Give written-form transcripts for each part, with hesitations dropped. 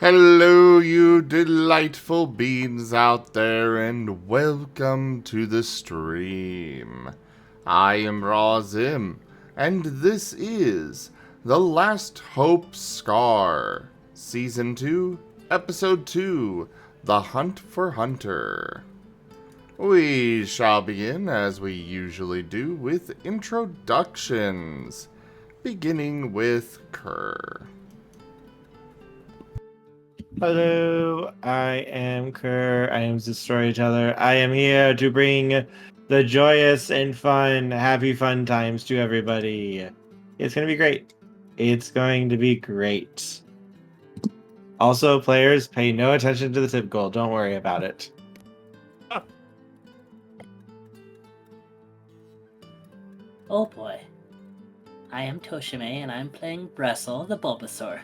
Hello, you delightful beings out there, and welcome to the stream. I am Raw Zim, and this is The Last Hope Scar, Season 2, Episode 2, The Hunt for Hunter. We shall begin, as we usually do, with introductions, beginning with Kerr. Hello, I am Kerr. I am the storyteller. I am here to bring the joyous and fun, happy fun times to everybody. It's going to be great. It's going to be great. Also, players, pay no attention to the tip goal. Don't worry about it. Oh boy. I am Tochemay and I'm playing Brussel, the Bulbasaur.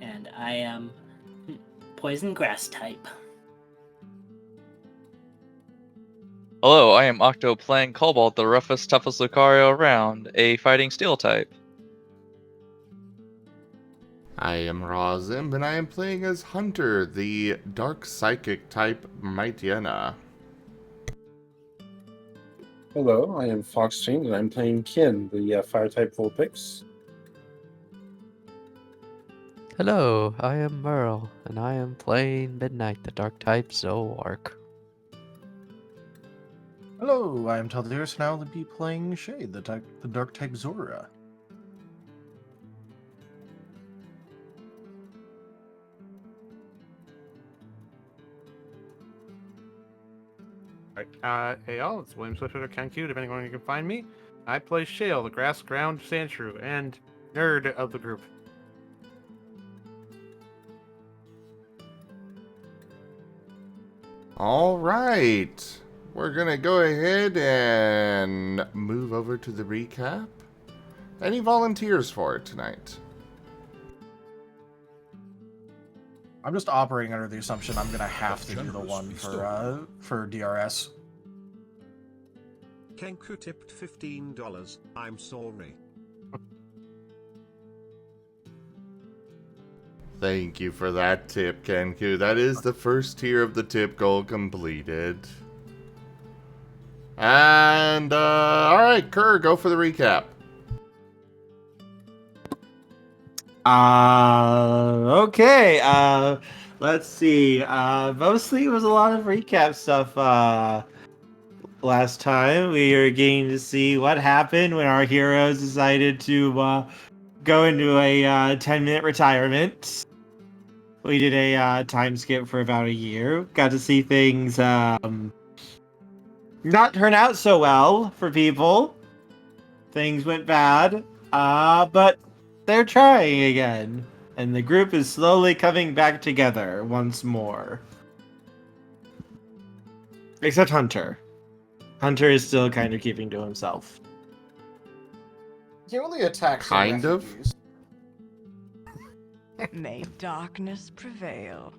And I am poison grass type. Hello, I am Octo playing Cobalt, the roughest, toughest Lucario around, a fighting steel type. I am Razim, and I am playing as Hunter, the dark psychic type Mightyena. Hello, I am Foxchain, and I'm playing Kin, the fire-type Vulpix. Hello, I am Merl, and I am playing Midnight, the Dark-type Zooark. Hello, I am Taldirus, and I will be playing Shade, the Dark-type Zora. Hey y'all, it's William Swift or Kenku, depending on where you can find me. I play Shale, the grass ground sandshrew, and nerd of the group. Alright, we're gonna go ahead and move over to the recap. Any volunteers for it tonight? I'm just operating under the assumption I'm gonna have to do the one for DRS. Kenku tipped $15. I'm sorry. Thank you for that tip, Kenku. That is the first tier of the tip goal completed. And, alright, Kerr, go for the recap. Okay. Let's see. Mostly it was a lot of recap stuff. Last time we were getting to see what happened when our heroes decided to go into a 10-minute retirement. We did a time skip for about a year. Got to see things not turn out so well for people. Things went bad, but they're trying again. And the group is slowly coming back together once more. Except Hunter. Hunter is still kind of keeping to himself. He only attacks Kind of? refugees. May darkness prevail.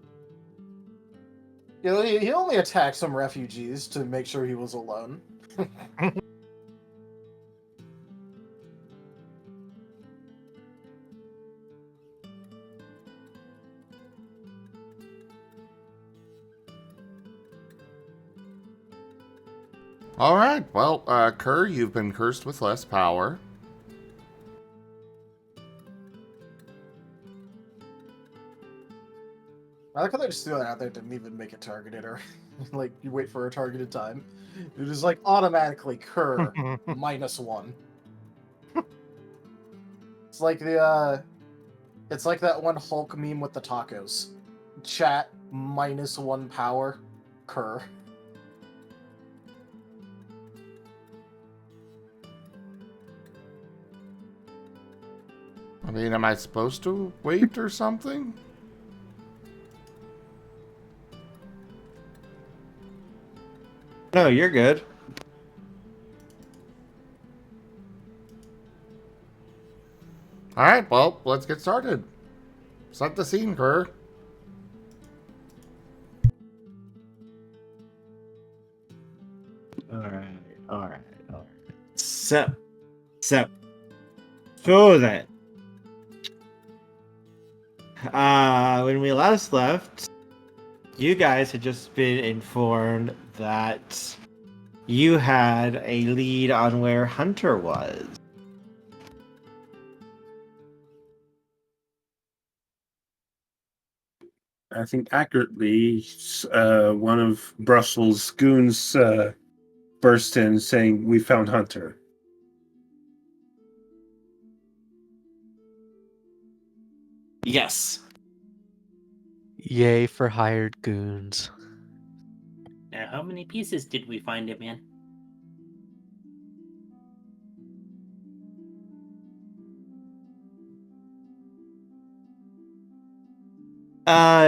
Yeah, he only attacked some refugees to make sure he was alone. Alright, well, Kerr, you've been cursed with less power. I like how they just threw that out there, didn't even make it targeted, or like you wait for a targeted time. It just like automatically Kerr -1. It's like it's like that one Hulk meme with the tacos. Chat -1 power, Kerr. I mean, am I supposed to wait or something? No, you're good. Alright, well, let's get started. Set the scene, Kerr. Alright. So then, When we last left, you guys had just been informed that you had a lead on where Hunter was. I think accurately, one of Brussels' goons burst in saying, "We found Hunter." Yes. Yay for hired goons. Now, how many pieces did we find him in?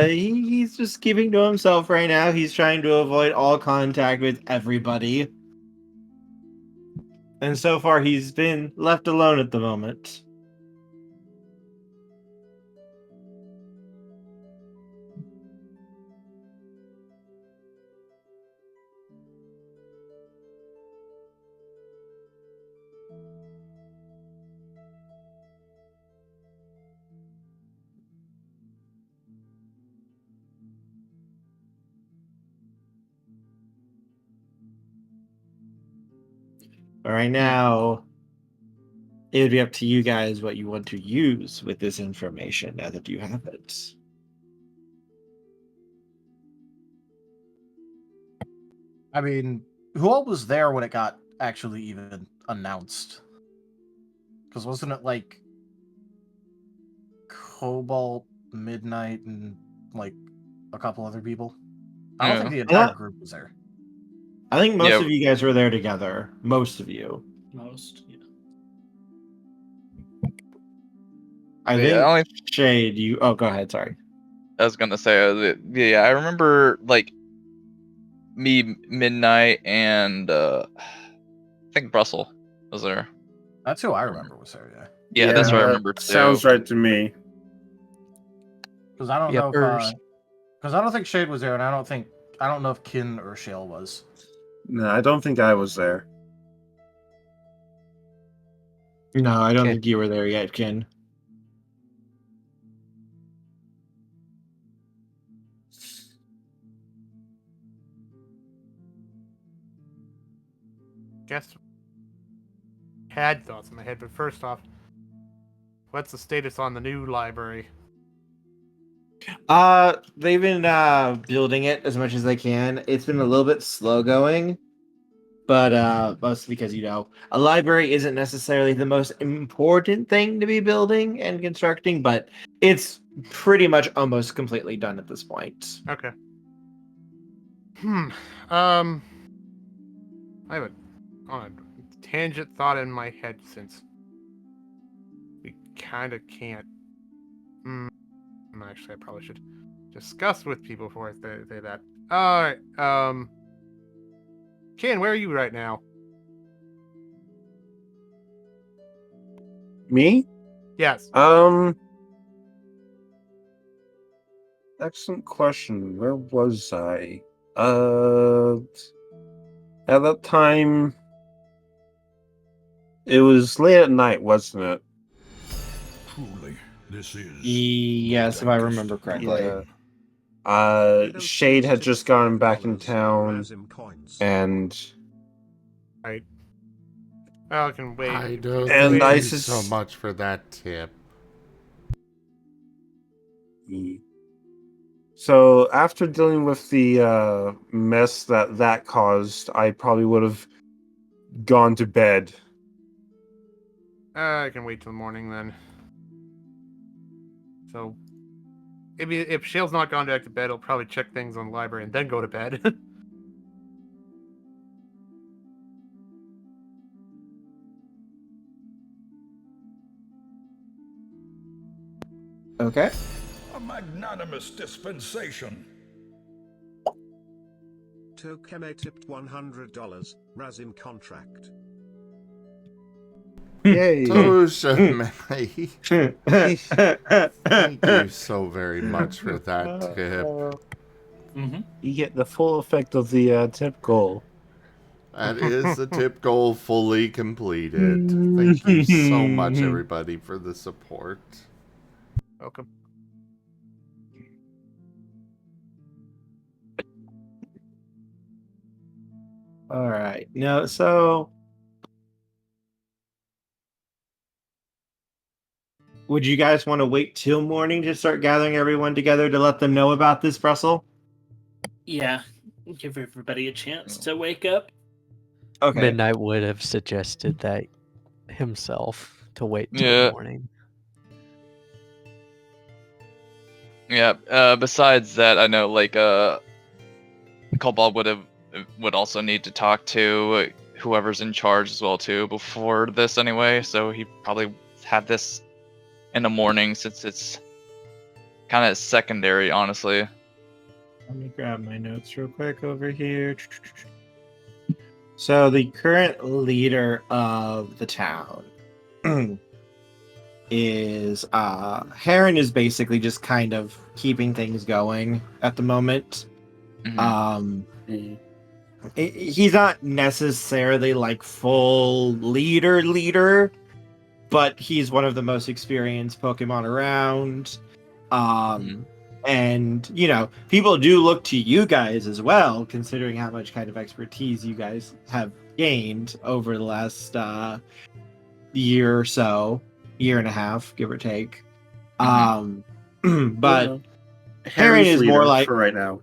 He's just keeping to himself right now. He's trying to avoid all contact with everybody. And so far, he's been left alone at the moment. But right now, it would be up to you guys what you want to use with this information now that you have it. I mean, who all was there when it got actually even announced? Because wasn't it like Cobalt, Midnight, and like a couple other people? I don't think the entire group was there. I think most Yeah. of you guys were there together. Most of you. Most, yeah. I Yeah, think only- Shade, you. Oh, go ahead. Sorry. I was gonna say, yeah, I remember like me, Midnight, and I think Brussel was there. That's who I remember was there, yeah. Yeah, that's what I remember too. Sounds right to me. Because I don't know if Yuppers. because I don't think Shade was there, and I don't know if Kin or Shale was. No, I don't think I was there. No, I don't Okay. think you were there yet, Kin. Guess had thoughts in my head, but first off, what's the status on the new library? They've been building it as much as they can. It's been a little bit slow going, but mostly because a library isn't necessarily the most important thing to be building and constructing, but it's pretty much almost completely done at this point. Okay. I have a tangent thought in my head since we kind of can't. Actually, I probably should discuss with people before I say that. All right. Ken, where are you right now? Me? Yes. Excellent question. Where was I? At that time, it was late at night, wasn't it? Truly, this is. Yes, if I remember correctly. Yeah. Shade had just gotten back in town, and Right. Well, I can wait. I don't And thank I you sus- so much for that tip. So after dealing with the mess that caused, I probably would have gone to bed. I can wait till the morning then. So, if Shale's not gone back to bed, he'll probably check things on the library and then go to bed. Okay. A magnanimous dispensation. Tochemay tipped $100. Razim contract. Yay! Tochemay. Thank you so very much for that tip. Mm-hmm. You get the full effect of the tip goal. That is the tip goal fully completed. Thank you so much, everybody, for the support. Welcome. All right. No, so would you guys want to wait till morning to start gathering everyone together to let them know about this, Brussel? Yeah, give everybody a chance to wake up. Okay. Midnight would have suggested that himself to wait till Yeah. morning. Yeah. Besides that, I know like Cobalt would also need to talk to whoever's in charge as well too before this anyway. So he probably have this in the morning since it's kind of secondary, honestly. Let me grab my notes real quick over here. So the current leader of the town is Heron is basically just kind of keeping things going at the moment. Mhm. He's not necessarily like full leader, but he's one of the most experienced Pokemon around. And you know, people do look to you guys as well, considering how much kind of expertise you guys have gained over the last year or so, year and a half, give or take. But Heron Heron is more leader like for right now.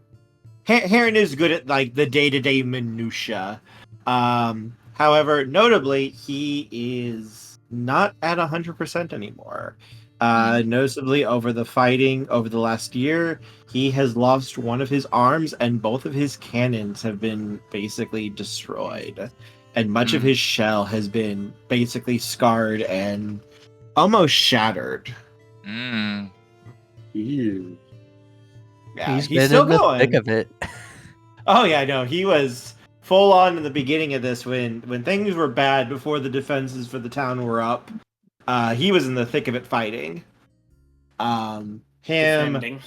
Heron is good at like the day-to-day minutia. However, notably, he is not at 100% anymore. Noticeably, over the fighting over the last year, he has lost one of his arms, and both of his cannons have been basically destroyed. And much of his shell has been basically scarred and almost shattered. Ew. Yeah, He's he's been still in the going. thick of it. Oh yeah, no, he was full on in the beginning of this when things were bad before the defenses for the town were up. He was in the thick of it fighting. Defending.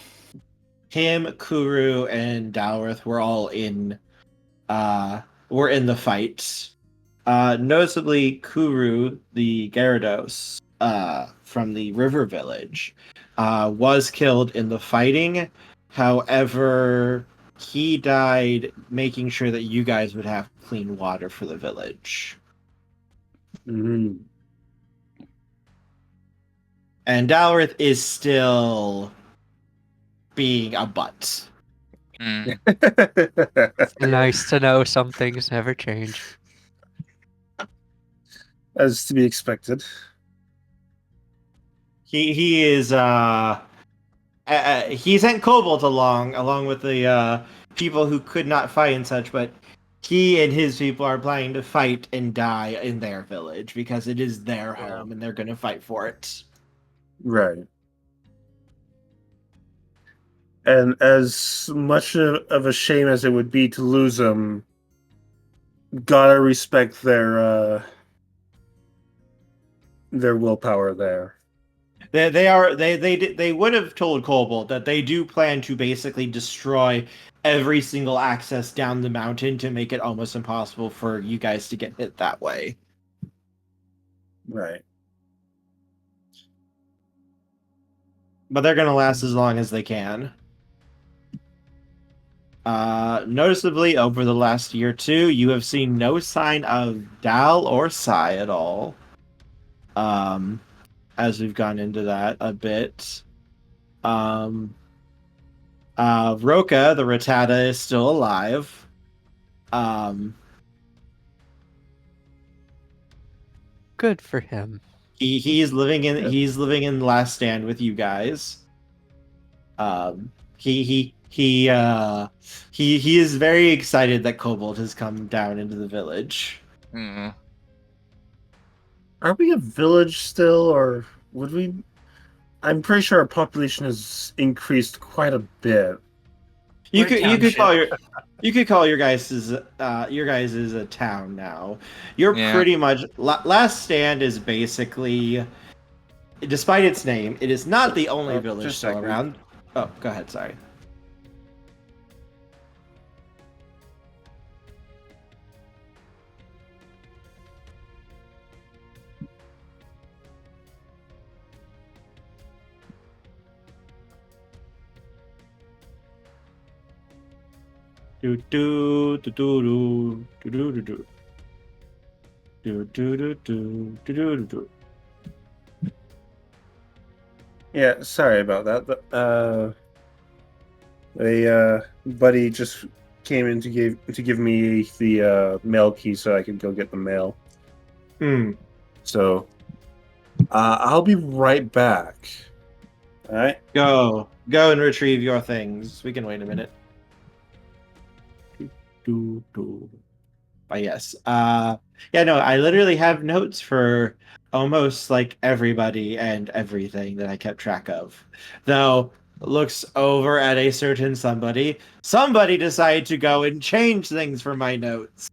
Him, Kuru, and Dalworth were all in the fight. Noticeably, Kuru, the Gyarados from the river village, was killed in the fighting. However, he died making sure that you guys would have clean water for the village. Mm-hmm. And Dalworth is still being a butt. Nice to know some things never change. As to be expected. He is he sent Cobalt along with the people who could not fight and such, but he and his people are planning to fight and die in their village because it is their home and they're going to fight for it. Right. And as much of a shame as it would be to lose them, gotta respect their willpower there. They would have told Cobalt that they do plan to basically destroy every single access down the mountain to make it almost impossible for you guys to get hit that way. Right. But they're going to last as long as they can. Noticeably, over the last year or two, you have seen no sign of Dal or Sai at all. As we've gone into that a bit. Roka, the Rattata, is still alive. Good for him. He's living in Last Stand with you guys. He is very excited that Cobalt has come down into the village. Are we a village still, or would we? I'm pretty sure our population has increased quite a bit. You could call your guys' a town now. You're pretty much Last Stand is basically, despite its name, it is not the only village still around. Oh, go ahead. Sorry. Do do do do do do do do. Do do do do do do do. Yeah, sorry about that. A buddy just came in to give me the mail key so I could go get the mail. So I'll be right back. All right. Go and retrieve your things. We can wait a minute. But yes, yeah, no, I literally have notes for almost like everybody and everything that I kept track of. Though looks over at a certain somebody. Somebody decided to go and change things for my notes.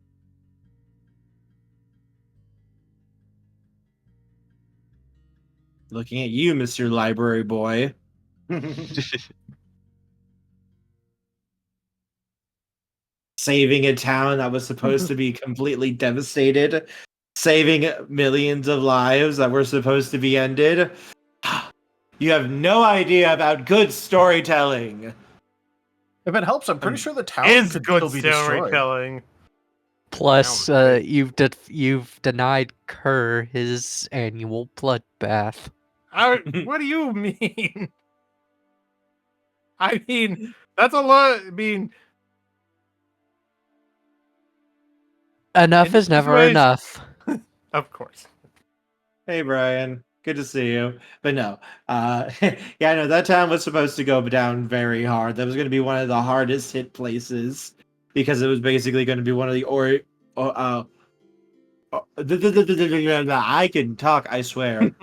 Looking at you, Mr. Library Boy. Saving a town that was supposed to be completely devastated. Saving millions of lives that were supposed to be ended. You have no idea about good storytelling. If it helps, I'm pretty sure the town Is could good still be destroyed. storytelling. Plus, you've denied Kerr his annual bloodbath. What do you mean? I mean, that's a lot. I mean, Enough is never enough. Of course. Hey, Brian. Good to see you. But no, yeah, no, that town was supposed to go down very hard. That was going to be one of the hardest hit places because it was basically going to be one of the I can talk, I swear. It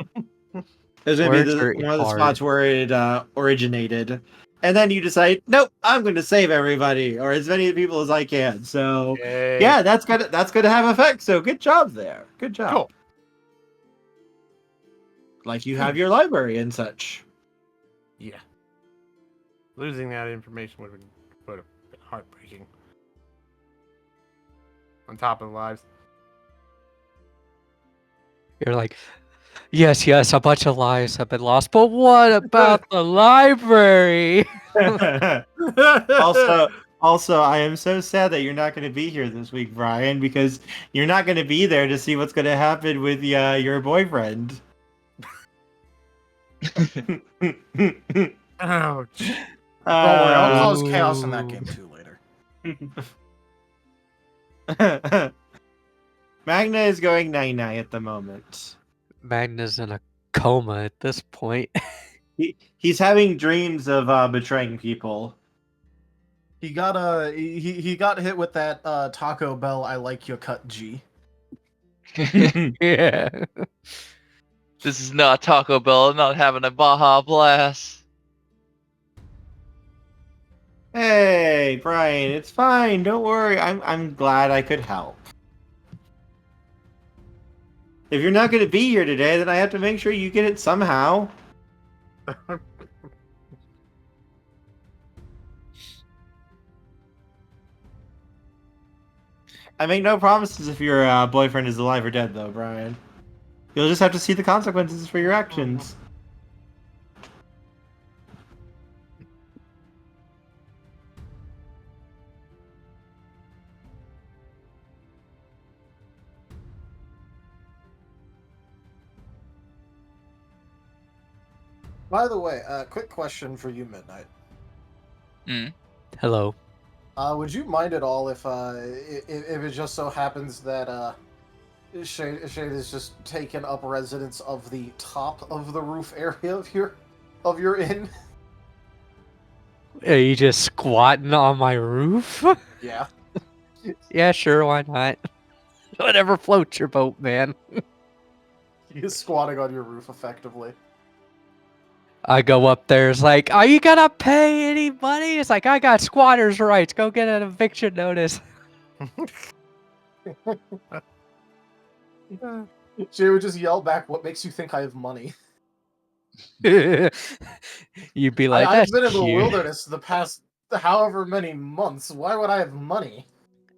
was going to be one of the spots where it originated. And then you decide, nope, I'm going to save everybody or as many people as I can. So yeah, that's gonna have effect. So good job there. Good job. Cool. Like you have your library and such. Yeah. Losing that information would have been heartbreaking. On top of lives. You're like, yes, a bunch of lives have been lost, but what about the library? Also, I am so sad that you're not going to be here this week, Brian, because you're not going to be there to see what's going to happen with your boyfriend. Ouch. Don't worry, I'll cause chaos in that game too later. Magna is going 9-9 at the moment. Magna's in a coma at this point. He's having dreams of betraying people. He got he got hit with that Taco Bell I like you cut G. Yeah. This is not Taco Bell. I'm not having a Baja Blast. Hey, Brian, it's fine. Don't worry. I'm glad I could help. If you're not going to be here today, then I have to make sure you get it somehow. I make no promises if your boyfriend is alive or dead, though, Brian. You'll just have to see the consequences for your actions. By the way, quick question for you, Midnight. Hello. Would you mind at all if it just so happens that Shade is just taking up residence of the top of the roof area of your inn? Are you just squatting on my roof? Yeah. Yeah, sure, why not? Whatever floats your boat, man. He's squatting on your roof effectively. I go up there, it's like, are you gonna pay any money? It's like, I got squatters' rights. Go get an eviction notice. She would just yell back, "What makes you think I have money?" You'd be like, I've that's been in the cute. wilderness the past however many months. Why would I have money?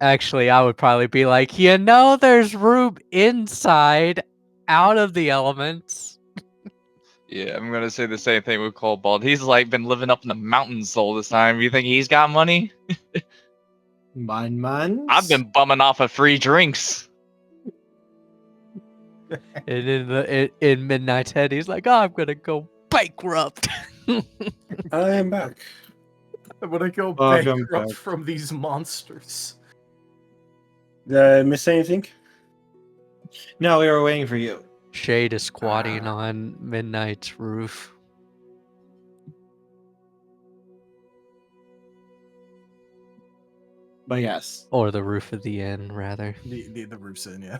Actually, I would probably be like, there's room inside, out of the elements. Yeah, I'm gonna say the same thing with Cobalt. He's like been living up in the mountains all this time. You think he's got money? Man. I've been bumming off of free drinks. And in Midnight's head, he's like, "Oh, I'm gonna go bankrupt." I am back. I'm gonna go Welcome bankrupt back. from these monsters. Did I miss anything? No, we were waiting for you. Shade is squatting on Midnight's roof. But yes. Or the roof of the inn, rather. The roof's in, yeah.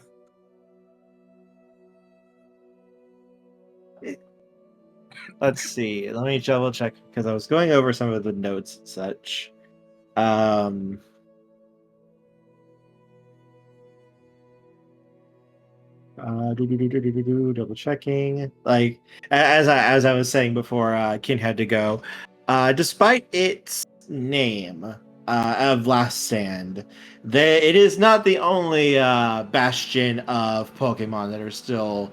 Let's see. Let me double check because I was going over some of the notes and such. Double checking. Like as I was saying before, Kin had to go. Despite its name of Last Stand, it is not the only bastion of Pokemon that are still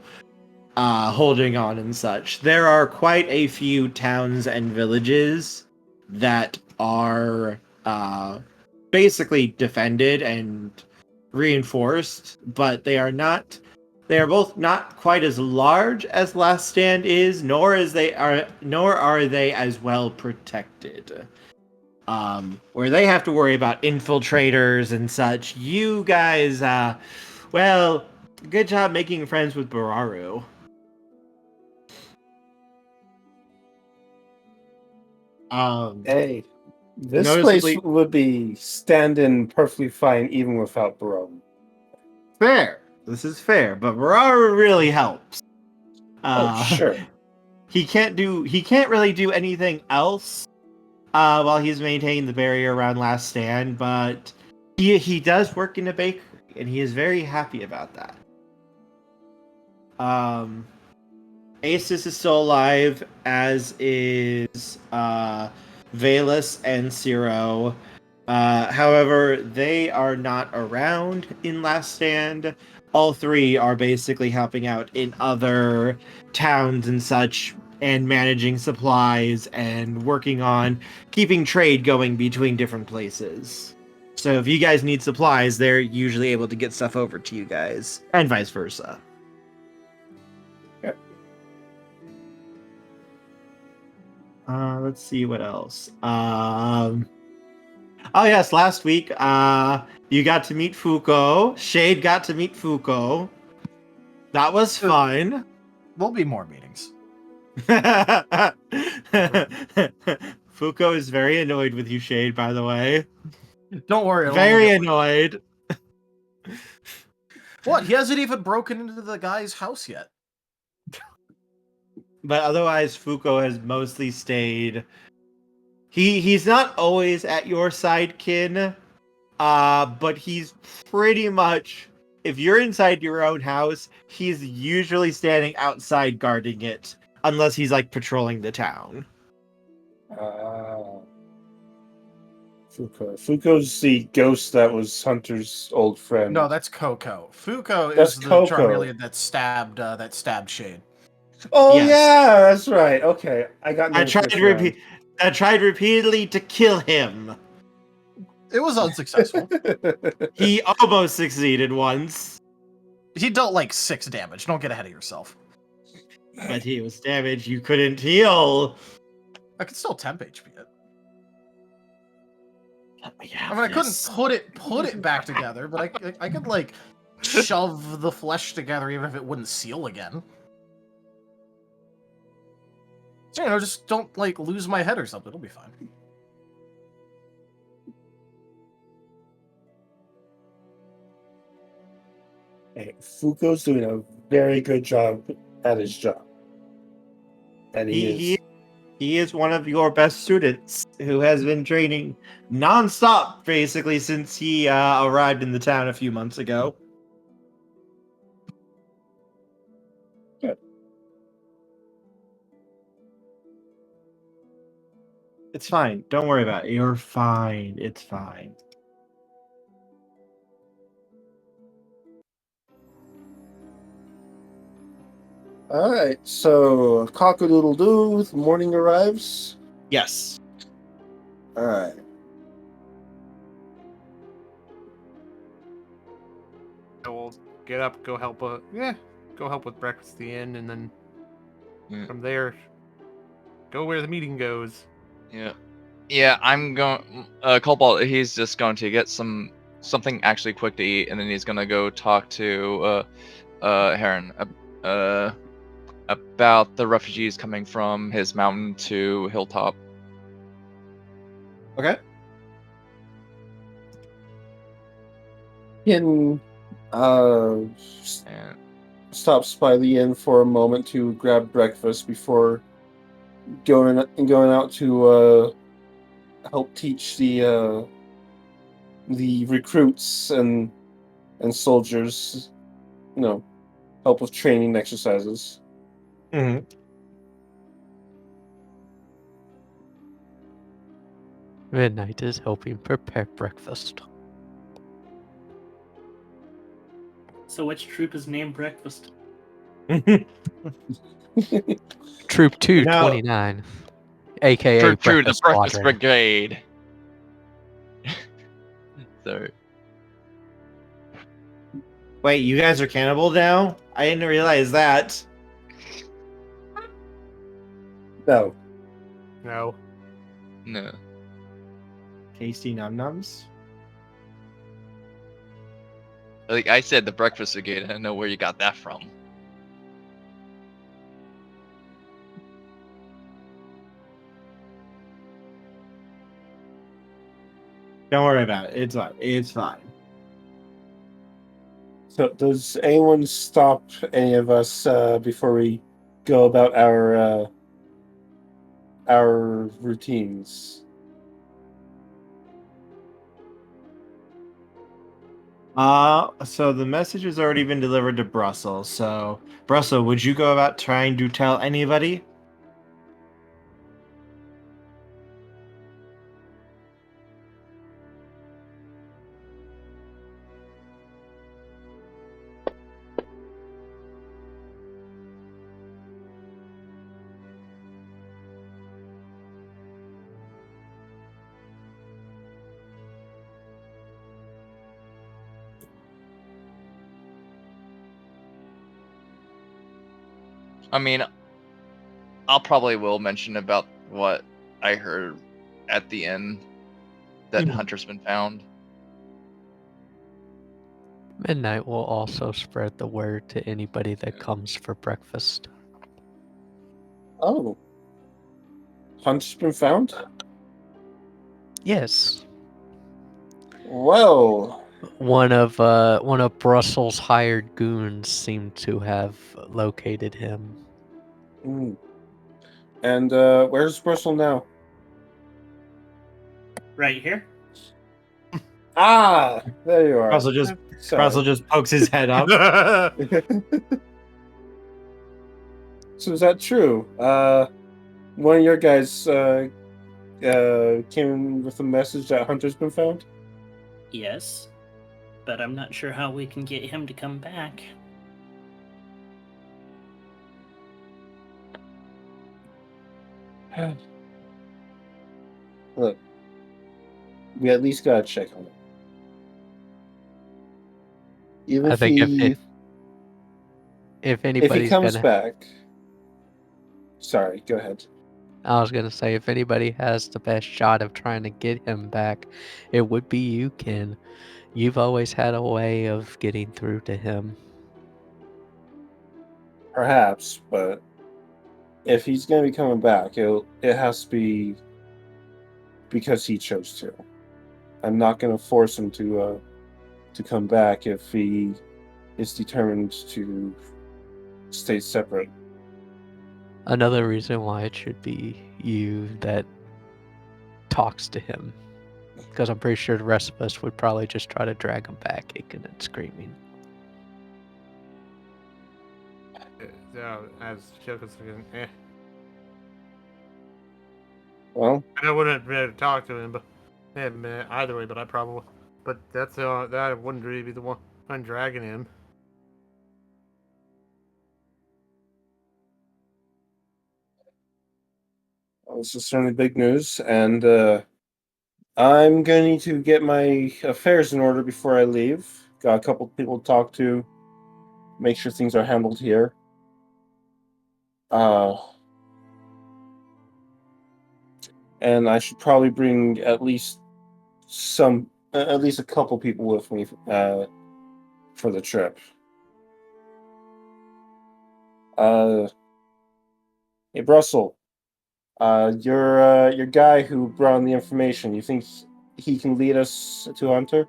holding on and such. There are quite a few towns and villages that are basically defended and reinforced, but they are not. They are both not quite as large as Last Stand is, nor are they as well protected. Where they have to worry about infiltrators and such. You guys, well, good job making friends with Bararu. Hey, this Noticeably- place would be standing perfectly fine even without Barone. Fair. This is fair, but Bararu really helps. Sure. He can't really do anything else while he's maintaining the barrier around Last Stand, but he does work in a bakery, and he is very happy about that. Asus is still alive, as is Valus and Ciro. However, they are not around in Last Stand. All three are basically helping out in other towns and such, and managing supplies and working on keeping trade going between different places. So if you guys need supplies, they're usually able to get stuff over to you guys, and vice versa. Let's see what else. Oh yes, last week you got to meet Fuko. Shade got to meet Fuko. That was fun. There'll be more meetings. Fuko is very annoyed with you, Shade, by the way. Don't worry. Very annoyed. What? He hasn't even broken into the guy's house yet. But otherwise, Fuko has mostly stayed. He's not always at your side, Kin. But he's pretty much, if you're inside your own house, he's usually standing outside guarding it, unless he's like patrolling the town. Fuko's the ghost that was Hunter's old friend. No, that's Coco. Fuko That's is the Coco. Charmeleon that stabbed Shade. Oh Yes. yeah, that's right. Okay, I got. I tried repeatedly to kill him. It was unsuccessful. He almost succeeded once, He dealt like 6 damage. Don't get ahead of yourself. but he was damaged. You couldn't heal. I could still temp HP it. Yeah, I mean, I couldn't put it back together, but I could like shove the flesh together even if it wouldn't seal again. So, you know, just don't like lose my head or something. It'll be fine. Hey, Fuko's doing a very good job at his job, and he is one of your best students who has been training nonstop basically since he arrived in the town a few months ago. Good. It's fine. Don't worry about it. You're fine. It's fine. All right, so cock-a-doodle-doo, the morning arrives. Yes. All right. I will get up, go help with breakfast at the inn, and then from there, go where the meeting goes. Yeah. Yeah, I'm going. Cobalt, he's just going to get something actually quick to eat, and then he's gonna go talk to Heron about the refugees coming from his mountain to Hilltop. Okay. Yin And stops by the inn for a moment to grab breakfast before going out to help teach the recruits and soldiers, help with training exercises. Mhm. Midnight is helping prepare breakfast. So which troop is named Breakfast? Troop Now- 229, aka True, the Breakfast Breakfast Squadron. Brigade. Sorry. Wait, you guys are cannibal now? I didn't realize that. No. No. No. Tasty num-nums? Like I said, the Breakfast Brigade. I don't know where you got that from. Don't worry about it. It's fine. It's fine. So, does anyone stop any of us before we go about our routines? So the message has already been delivered to Brussel. So, Brussel, would you go about trying to tell anybody? I mean, I'll probably will mention about what I heard at the end that Hunter's been found. Midnight will also spread the word to anybody that comes for breakfast. Oh. Hunt's been found? Yes. Well, One of Brussels' hired goons seemed to have located him. And where's Brussel now? Right here. Ah, there you are. Brussel just pokes his head up. So is that true? One of your guys came with a message that Hunter's been found? Yes, but I'm not sure how we can get him to come back. Look, we at least gotta check on him. Even I if think he, if if anybody's he comes gonna, back. Sorry, go ahead. I was gonna say if anybody has the best shot of trying to get him back, it would be you, Ken. You've always had a way of getting through to him. Perhaps, but if he's gonna be coming back, it has to be because he chose to. I'm not gonna force him to come back if he is determined to stay separate. Another reason why it should be you that talks to him. Because I'm pretty sure the rest of us would probably just try to drag him back, kicking and screaming. As Shoka's again, Well, I wouldn't be able to talk to him, but either way. But I probably, but that wouldn't really be the one I'm dragging him. this is certainly big news, and I'm going to need to get my affairs in order before I leave. got a couple people to talk to, make sure things are handled here. And I should probably bring at least a couple people with me for the trip. Hey, Brussel. Your guy who brought in the information. You think he can lead us to Hunter?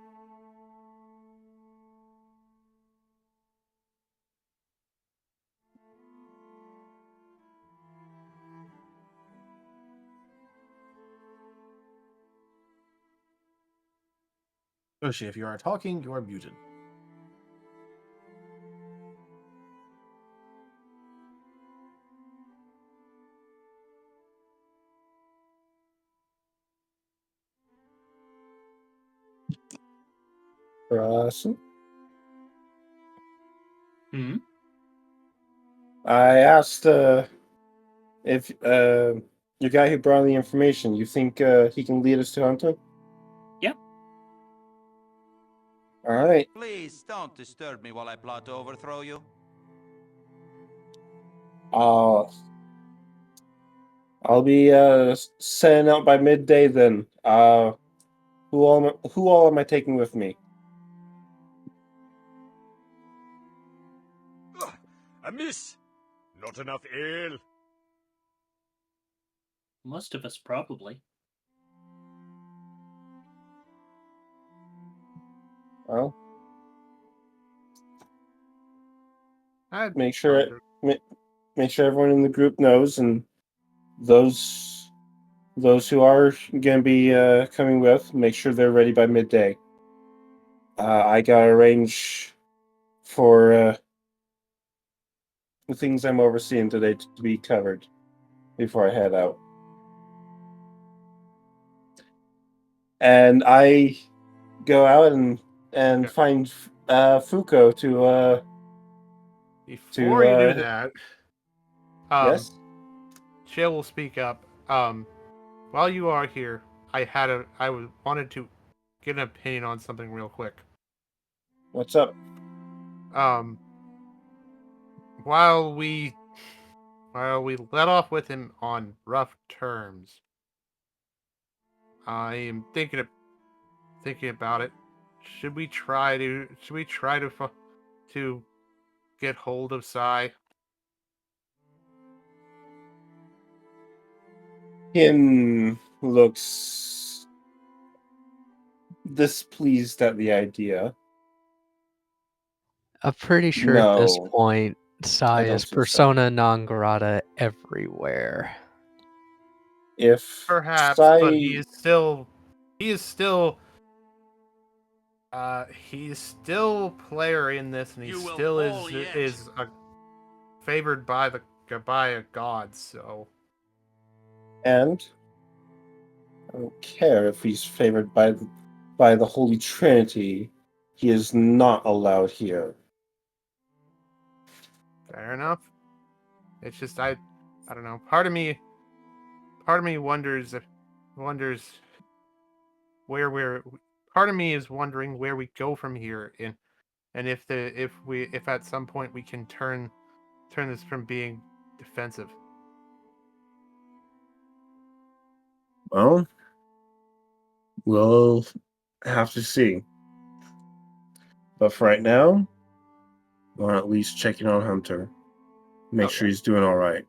Yoshi, if you are talking, you are muted. Brussel? Hmm? I asked if your guy who brought in the information. You think he can lead us to Hunter? Yep. All right. Please don't disturb me while I plot to overthrow you. I'll be setting out by midday then. Who all am I taking with me? A miss! Not enough ale. Most of us, probably. Well, I'd make sure wonder- make sure everyone in the group knows, and those who are going to be coming with, make sure they're ready by midday. I gotta arrange for the things I'm overseeing today to be covered before I head out. And I go out and find Fuko to Before you do that, yes. Shale will speak up. While you are here, I wanted to get an opinion on something real quick. What's up? While we let off with him on rough terms, I am thinking about it. Should we try to get hold of Sai? Him looks displeased at the idea. I'm pretty sure at this No, point, Sai don't is think so. persona non grata everywhere. If Perhaps, Sai, but he is still player in this, and he You will still fall yet. is favored by a god. So, and I don't care if he's favored by the Holy Trinity, he is not allowed here. fair enough. It's just I don't know. Part of me wonders where we're. Part of me is wondering where we go from here, and if at some point we can turn this from being defensive. Well, we'll have to see. But for right now, we're at least checking on Hunter. Make sure he's doing all right.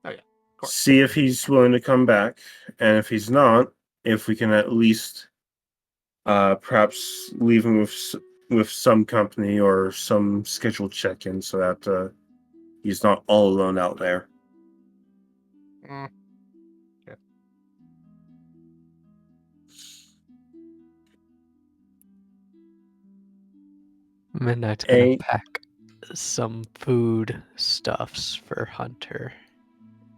Oh yeah, of course. See if he's willing to come back, and if he's not, if we can at least perhaps leave him with some company or some scheduled check-in, so that he's not all alone out there. Mm. Yeah. Midnight's gonna pack some food stuffs for Hunter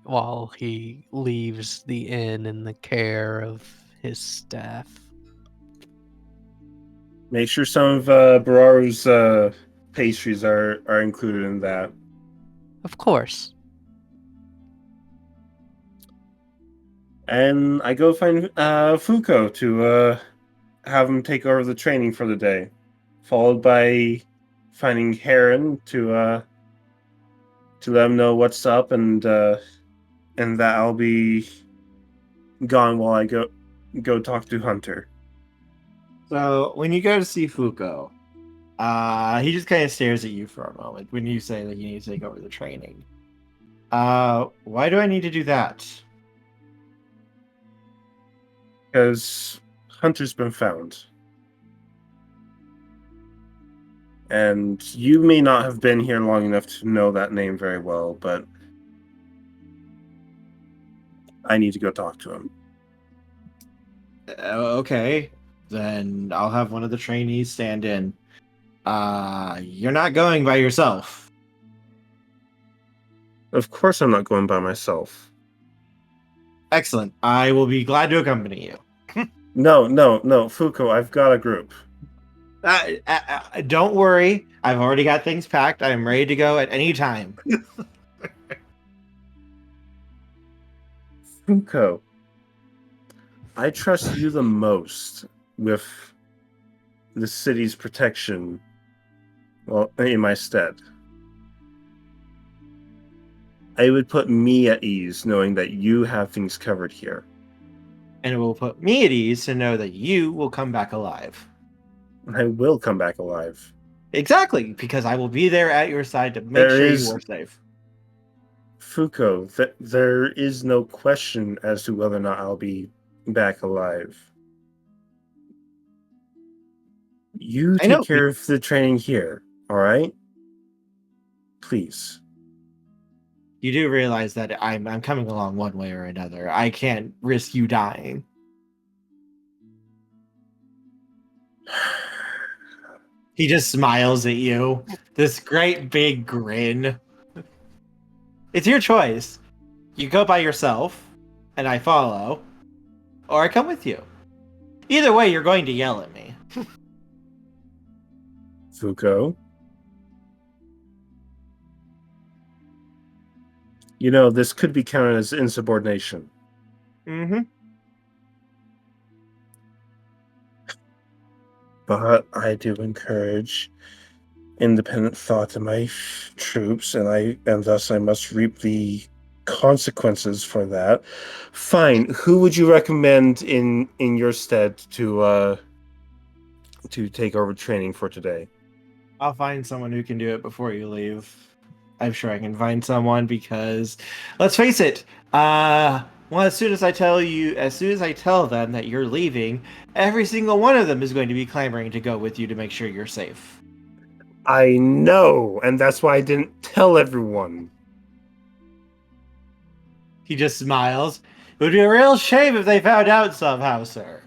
while he leaves the inn in the care of his staff. Make sure some of Bararu's pastries are included in that. Of course. And I go find Fuko to have him take over the training for the day. followed by finding Heron to let him know what's up, and that I'll be gone while I go talk to Hunter. So when you go to see Fuko, he just kind of stares at you for a moment when you say that you need to take over the training. Why do I need to do that? Because Hunter's been found. And you may not have been here long enough to know that name very well, but I need to go talk to him. Okay, then I'll have one of the trainees stand in. You're not going by yourself. Of course I'm not going by myself. Excellent. I will be glad to accompany you. No, Fuko, I've got a group. Don't worry. I've already got things packed. I'm ready to go at any time. Fuko, I trust you the most with the city's protection, well, in my stead. It would put me at ease knowing that you have things covered here. And it will put me at ease to know that you will come back alive. I will come back alive. Exactly, because I will be there at your side to make sure you are safe. Fuko, there is no question as to whether or not I'll be back alive. You take care of the training here, all right? Please. You do realize that I'm coming along one way or another. I can't risk you dying. He just smiles at you. This great big grin. It's your choice. You go by yourself, and I follow, or I come with you. Either way, you're going to yell at me. Fuko? You know, this could be counted as insubordination. Mm-hmm. But I do encourage independent thought in my troops, and thus I must reap the consequences for that. Fine. Who would you recommend in your stead to take over training for today? I'll find someone who can do it before you leave. I'm sure I can find someone because, let's face it, well, as soon as I tell them that you're leaving, every single one of them is going to be clamoring to go with you to make sure you're safe. I know, and that's why I didn't tell everyone. He just smiles. It would be a real shame if they found out somehow, sir.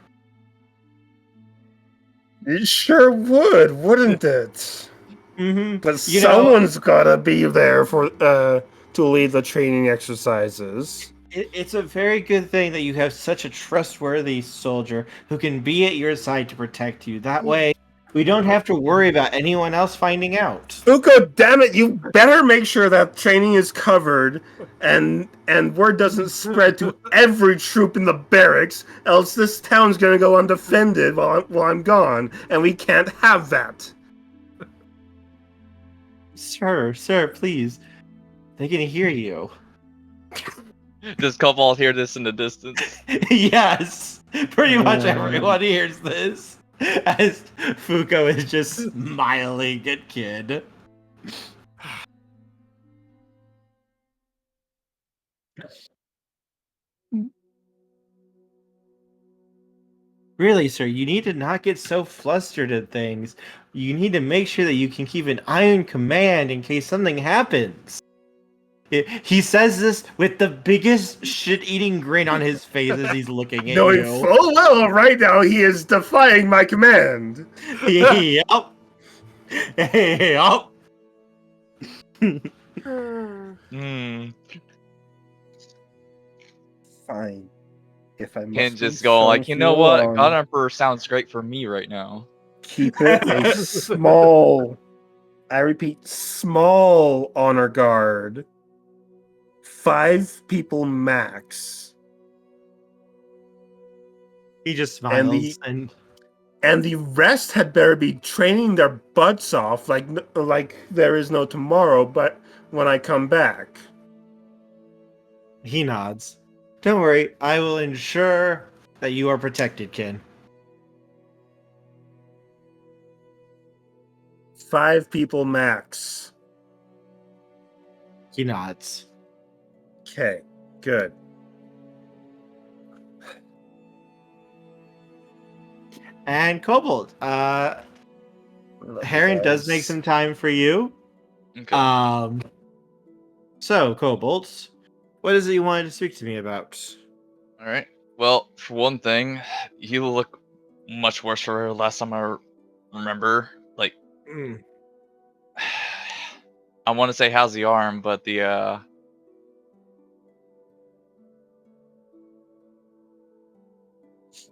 It sure would, wouldn't it? Mm-hmm. But someone's gotta be there for to lead the training exercises. It's a very good thing that you have such a trustworthy soldier who can be at your side to protect you. That way, we don't have to worry about anyone else finding out. Fuko, damn it! You better make sure that training is covered, and word doesn't spread to every troop in the barracks. Else, this town's gonna go undefended while I'm gone, and we can't have that. Sir, please. They can hear you. Does Cobalt hear this in the distance? Yes! Pretty much everyone hears this. As Fuko is just smiling at Kid. Really, sir, you need to not get so flustered at things. You need to make sure that you can keep an eye on command in case something happens. He says this with the biggest shit-eating grin on his face as he's looking at you. Knowing full well right now he is defying my command. Yup. Fine. If I must Can't just be go so like, you know what? long, God Emperor sounds great for me right now. keep it a small, I repeat, small honor guard. 5 people max. He just smiles and And the rest had better be training their butts off like there is no tomorrow, but when I come back. He nods. Don't worry, I will ensure that you are protected, Ken. 5 people max. He nods. Okay, good. And Cobalt, Heron does make some time for you. Okay. So, Cobalt, what is it you wanted to speak to me about? All right. Well, for one thing, you look much worse for last time I remember. Like, I want to say how's the arm, but the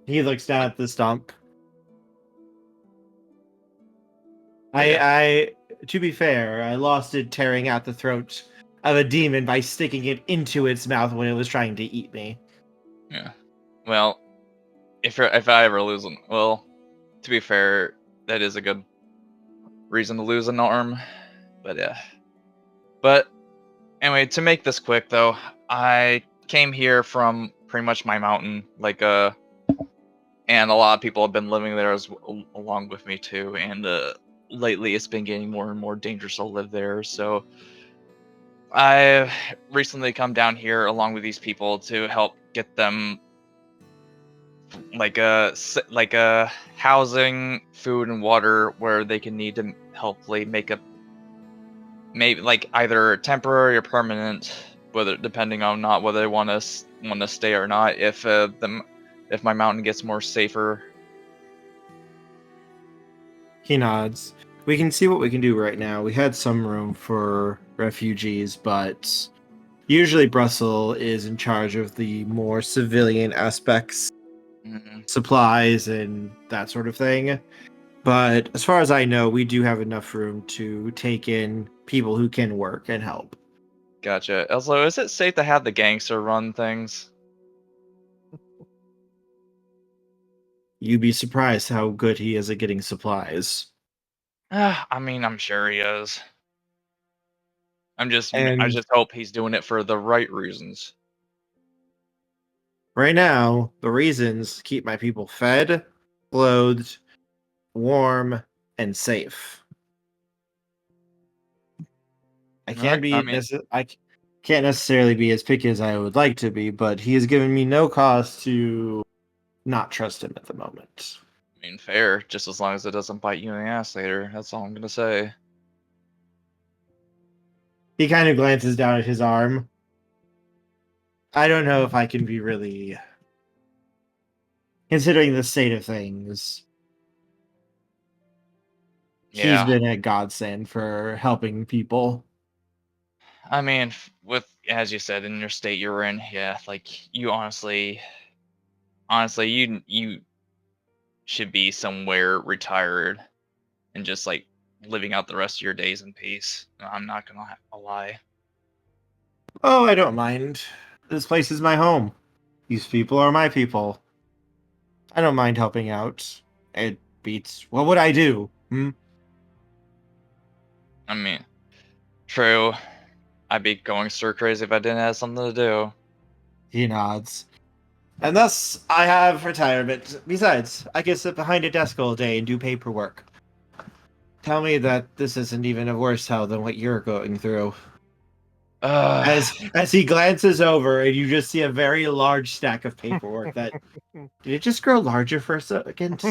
He looks down at the stump. I to be fair, I lost it tearing out the throat of a demon by sticking it into its mouth when it was trying to eat me. Yeah. Well, if I ever lose an, well, to be fair, that is a good reason to lose an arm. But yeah. But anyway, to make this quick though, I came here from pretty much my mountain, and a lot of people have been living there along with me too. And lately, it's been getting more and more dangerous to live there. So I've recently come down here along with these people to help get them like a housing, food, and water where they can need to hopefully make a maybe like either temporary or permanent, whether depending on not whether they want to stay or not. If my mountain gets more safer. He nods. We can see what we can do right now. We had some room for refugees, but usually Brussel is in charge of the more civilian aspects, supplies, and that sort of thing. But as far as I know, we do have enough room to take in people who can work and help. Gotcha. Also, is it safe to have the gangster run things? You'd be surprised how good he is at getting supplies. I mean, I'm sure he is. I And just hope he's doing it for the right reasons. right now, the reasons keep my people fed, clothed, warm, and safe. I can't necessarily be as picky as I would like to be, but he has given me no cause to not trust him at the moment. I mean, fair, just as long as it doesn't bite you in the ass later. That's all I'm gonna say. He kind of glances down at his arm. I don't know if I can be really... Considering the state of things, Yeah. he's been a godsend for helping people. I mean, with as you said in your state you're in, yeah, like you honestly, you should be somewhere retired and just like living out the rest of your days in peace. I'm not gonna lie. Oh, I don't mind. This place is my home. These people are my people. I don't mind helping out. It beats... What would I do? I mean, true. I'd be going stir crazy if I didn't have something to do. He nods. And thus, I have retirement. Besides, I can sit behind a desk all day and do paperwork. Tell me that this isn't even a worse hell than what you're going through. As he glances over, and you just see a very large stack of paperwork that... Did it just grow larger for a second?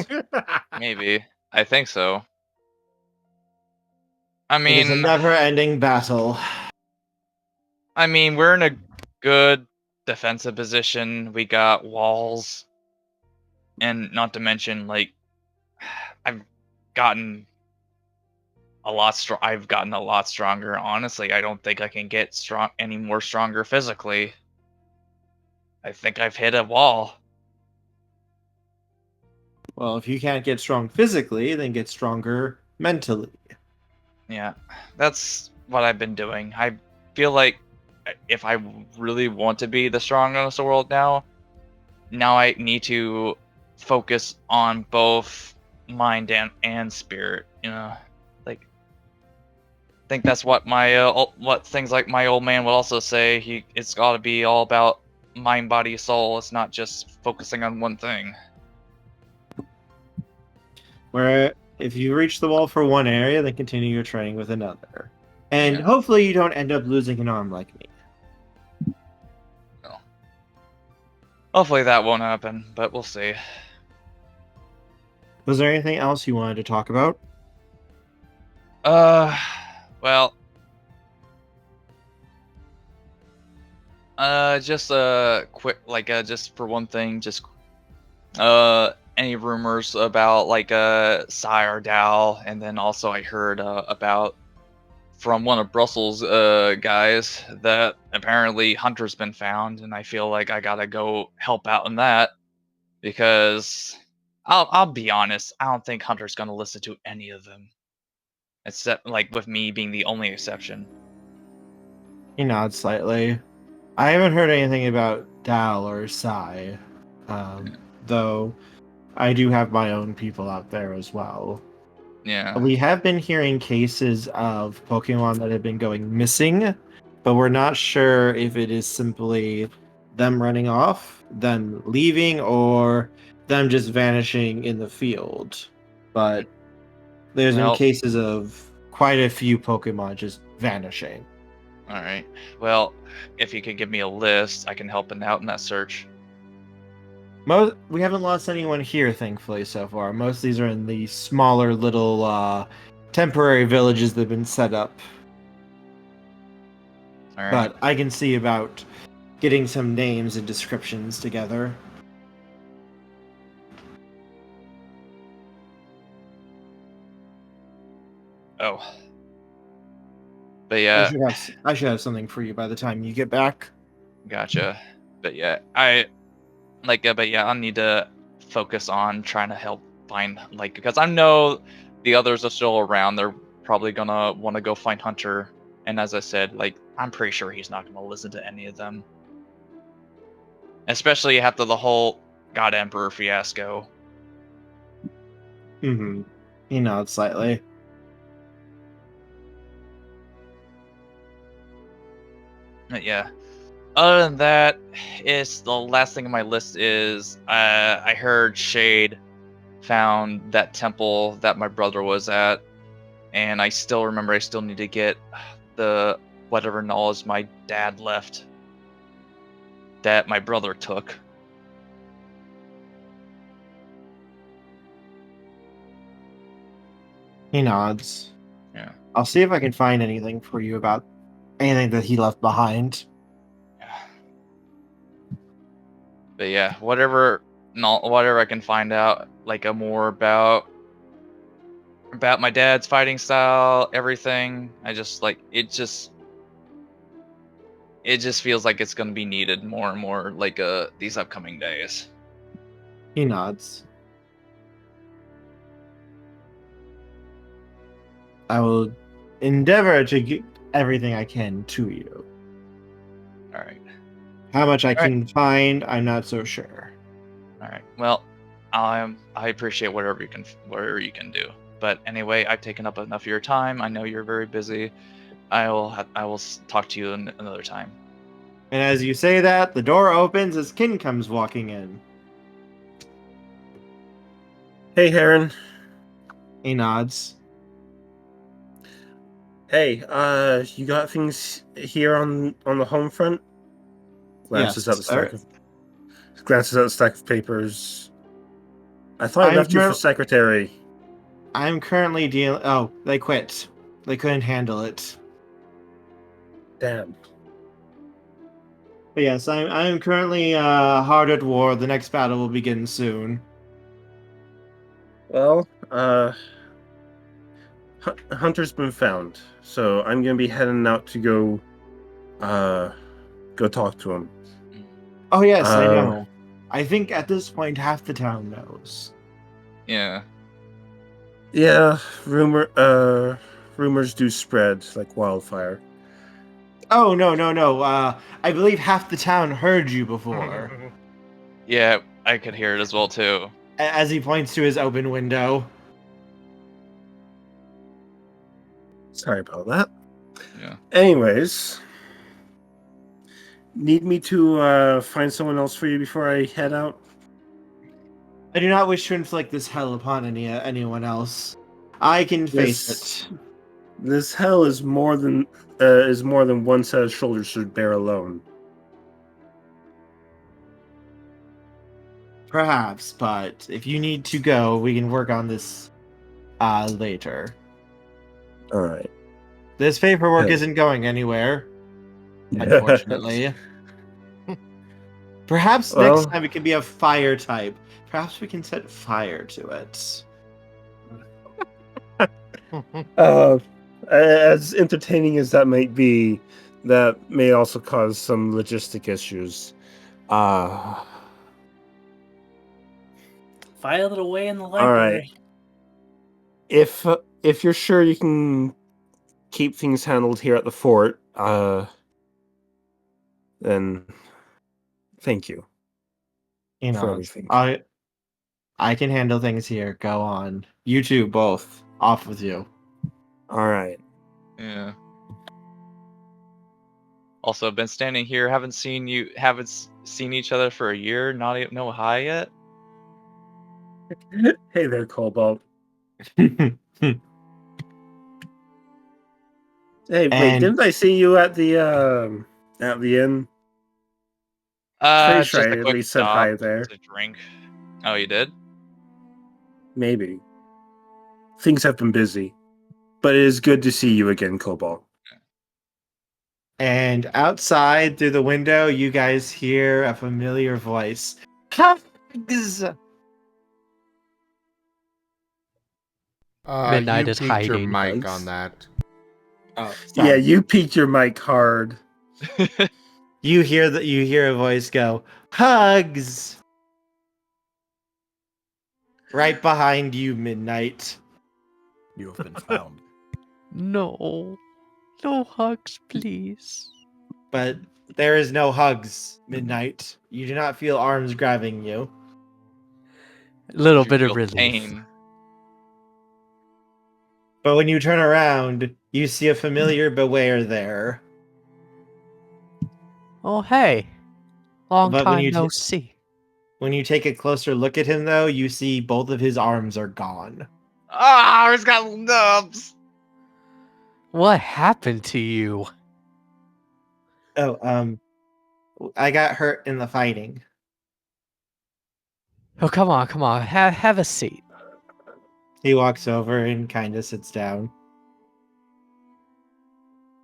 Maybe. I think so. I It is a mean, never-ending battle. I mean, we're in a good defensive position. We got walls, and not to mention, like, I've gotten a lot stronger. Honestly, I don't think I can get any more stronger physically. I think I've hit a wall. Well, if you can't get strong physically, then get stronger mentally. Yeah, that's what I've been doing. I feel like if I really want to be the strongest in the world now I need to focus on both mind and spirit. You know, like I think that's what my what things like my old man would also say. It's got to be all about mind, body, soul. It's not just focusing on one thing. Where if you reach the wall for one area, then continue your training with another. And Yeah. hopefully you don't end up losing an arm like me. Well, hopefully that won't happen, but we'll see. Was there anything else you wanted to talk about? Well, just quick, like, just for one thing, just any rumors about like Sire Dow, and then also I heard about from one of Brussels guys that apparently Hunter's been found, and I feel like I gotta go help out in that because I'll be honest, I don't think Hunter's gonna listen to any of them, except like with me being the only exception. He nods slightly. I haven't heard anything about Dal or Sai, though I do have my own people out there as well. Yeah. We have been hearing cases of Pokemon that have been going missing, but we're not sure if it is simply them running off, them leaving, or them just vanishing in the field. But there's been Well, cases of quite a few Pokemon just vanishing. Alright. Well, if you could give me a list, I can help out in that search. We haven't lost anyone here, thankfully, so far. Most of these are in the smaller little temporary villages that have been set up. Alright. But I can see about getting some names and descriptions together. Oh. But yeah. I should have something for you by the time you get back. Gotcha. But yeah, but yeah, I need to focus on trying to help find, like, because I know the others are still around. They're probably gonna want to go find Hunter, and as I said, like, I'm pretty sure he's not gonna listen to any of them, especially after the whole God Emperor fiasco. Mm-hmm. He nods slightly. But yeah. Other than that, it's the last thing on my list is I heard Shade found that temple that my brother was at, and I still remember I still need to get the whatever knowledge my dad left that my brother took. He nods. Yeah. I'll see if I can find anything for you about anything that he left behind. But yeah, whatever I can find out, like more about my dad's fighting style, everything. I just like it just feels like it's gonna be needed more and more like these upcoming days. He nods. I will endeavor to get everything I can to you. All right. How much I can find, I'm not so sure. All right. Well, I appreciate whatever you can do. But anyway, I've taken up enough of your time. I know you're very busy. I will talk to you another time. And as you say that, the door opens as Kin comes walking in. Hey, Heron. He nods. Hey, you got things here on the home front? Glances at the stack of papers. I thought I left you for secretary. I'm currently dealing. Oh, they quit. They couldn't handle it. Damn. But yes, I'm currently hard at war. The next battle will begin soon. Well, Hunter's been found, so I'm gonna be heading out to go talk to him. Oh yes, I know. I think at this point half the town knows. Yeah. Yeah, rumors do spread like wildfire. Oh no. I believe half the town heard you before. Yeah, I could hear it as well too. As he points to his open window. Sorry about that. Yeah. Anyways, need me to find someone else for you before I head out? I do not wish to inflict this hell upon anyone else. I can face it. This hell is more than one set of shoulders should bear alone. Perhaps, but if you need to go, we can work on this later. All right. This paperwork Yeah. isn't going anywhere, unfortunately. Perhaps next time it can be a fire type. Perhaps we can set fire to it. As entertaining as that might be, that may also cause some logistic issues. File it away in the All library. right. If you're sure you can keep things handled here at the fort, then thank you. You for know, everything. I can handle things here. Go on. You two, both. Off with you. All right. Yeah. Also, been standing here, haven't seen each other for a year. No hi yet. Hey there, Cobalt. Hey, wait, didn't I see you at the inn? Pretty sure Just I a at quick least said stop hi there. to drink. Oh, you did? Maybe. Things have been busy. But it is good to see you again, Cobalt. And outside through the window, you guys hear a familiar voice. Hugs! Midnight You is peaked your hiding. mic on that. Oh, yeah, you peaked your mic hard. You hear a voice go, "Hugs!" Right behind you, Midnight. You have been found. No. No hugs, please. But there is no hugs, Midnight. You do not feel arms grabbing you. A little You bit of feel relief. pain. But when you turn around, you see a familiar Beware there. Oh, hey. Long But when time you no see. when you take a closer look at him, though, you see both of his arms are gone. Ah, he's got nubs. What happened to you? Oh, I got hurt in the fighting. Oh, come on. Have a seat. He walks over and kind of sits down.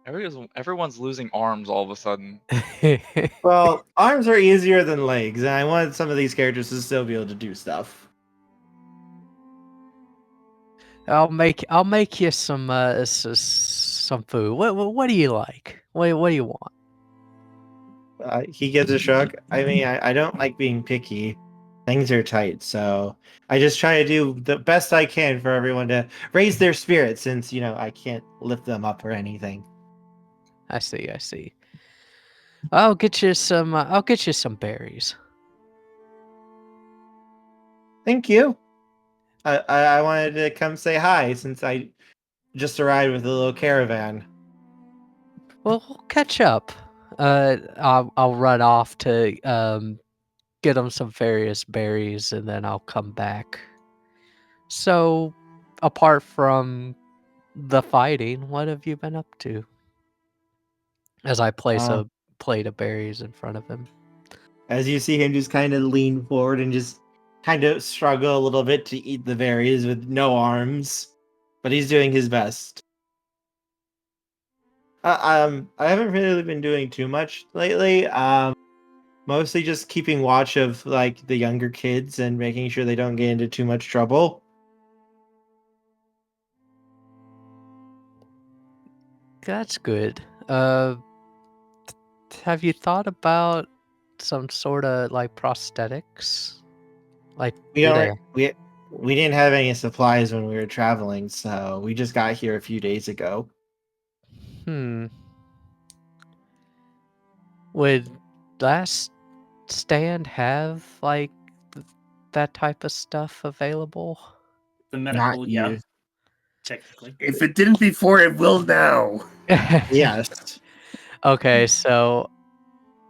Everyone's losing arms all of a sudden. Well, arms are easier than legs, and I wanted some of these characters to still be able to do stuff. I'll make you some food. What do you like? What do you want? He gives a shrug. I mean, I don't like being picky. Things are tight, so I just try to do the best I can for everyone to raise their spirits, since I can't lift them up or anything. I see. I'll get you some berries. Thank you. I wanted to come say hi since I just arrived with a little caravan. Well, we'll catch up. I'll run off to get them some various berries, and then I'll come back. So, apart from the fighting, what have you been up to? As I place a plate of berries in front of him. As you see him just kind of lean forward and just kind of struggle a little bit to eat the berries with no arms, but he's doing his best. I haven't really been doing too much lately. Mostly just keeping watch of like the younger kids and making sure they don't get into too much trouble. That's good. Have you thought about some sort of like prosthetics? Like We didn't have any supplies when we were traveling, so we just got here a few days ago. Would last stand have like that type of stuff available? The medical, Not yeah. you. Technically. If it didn't before, it will now. Yes. Okay, so,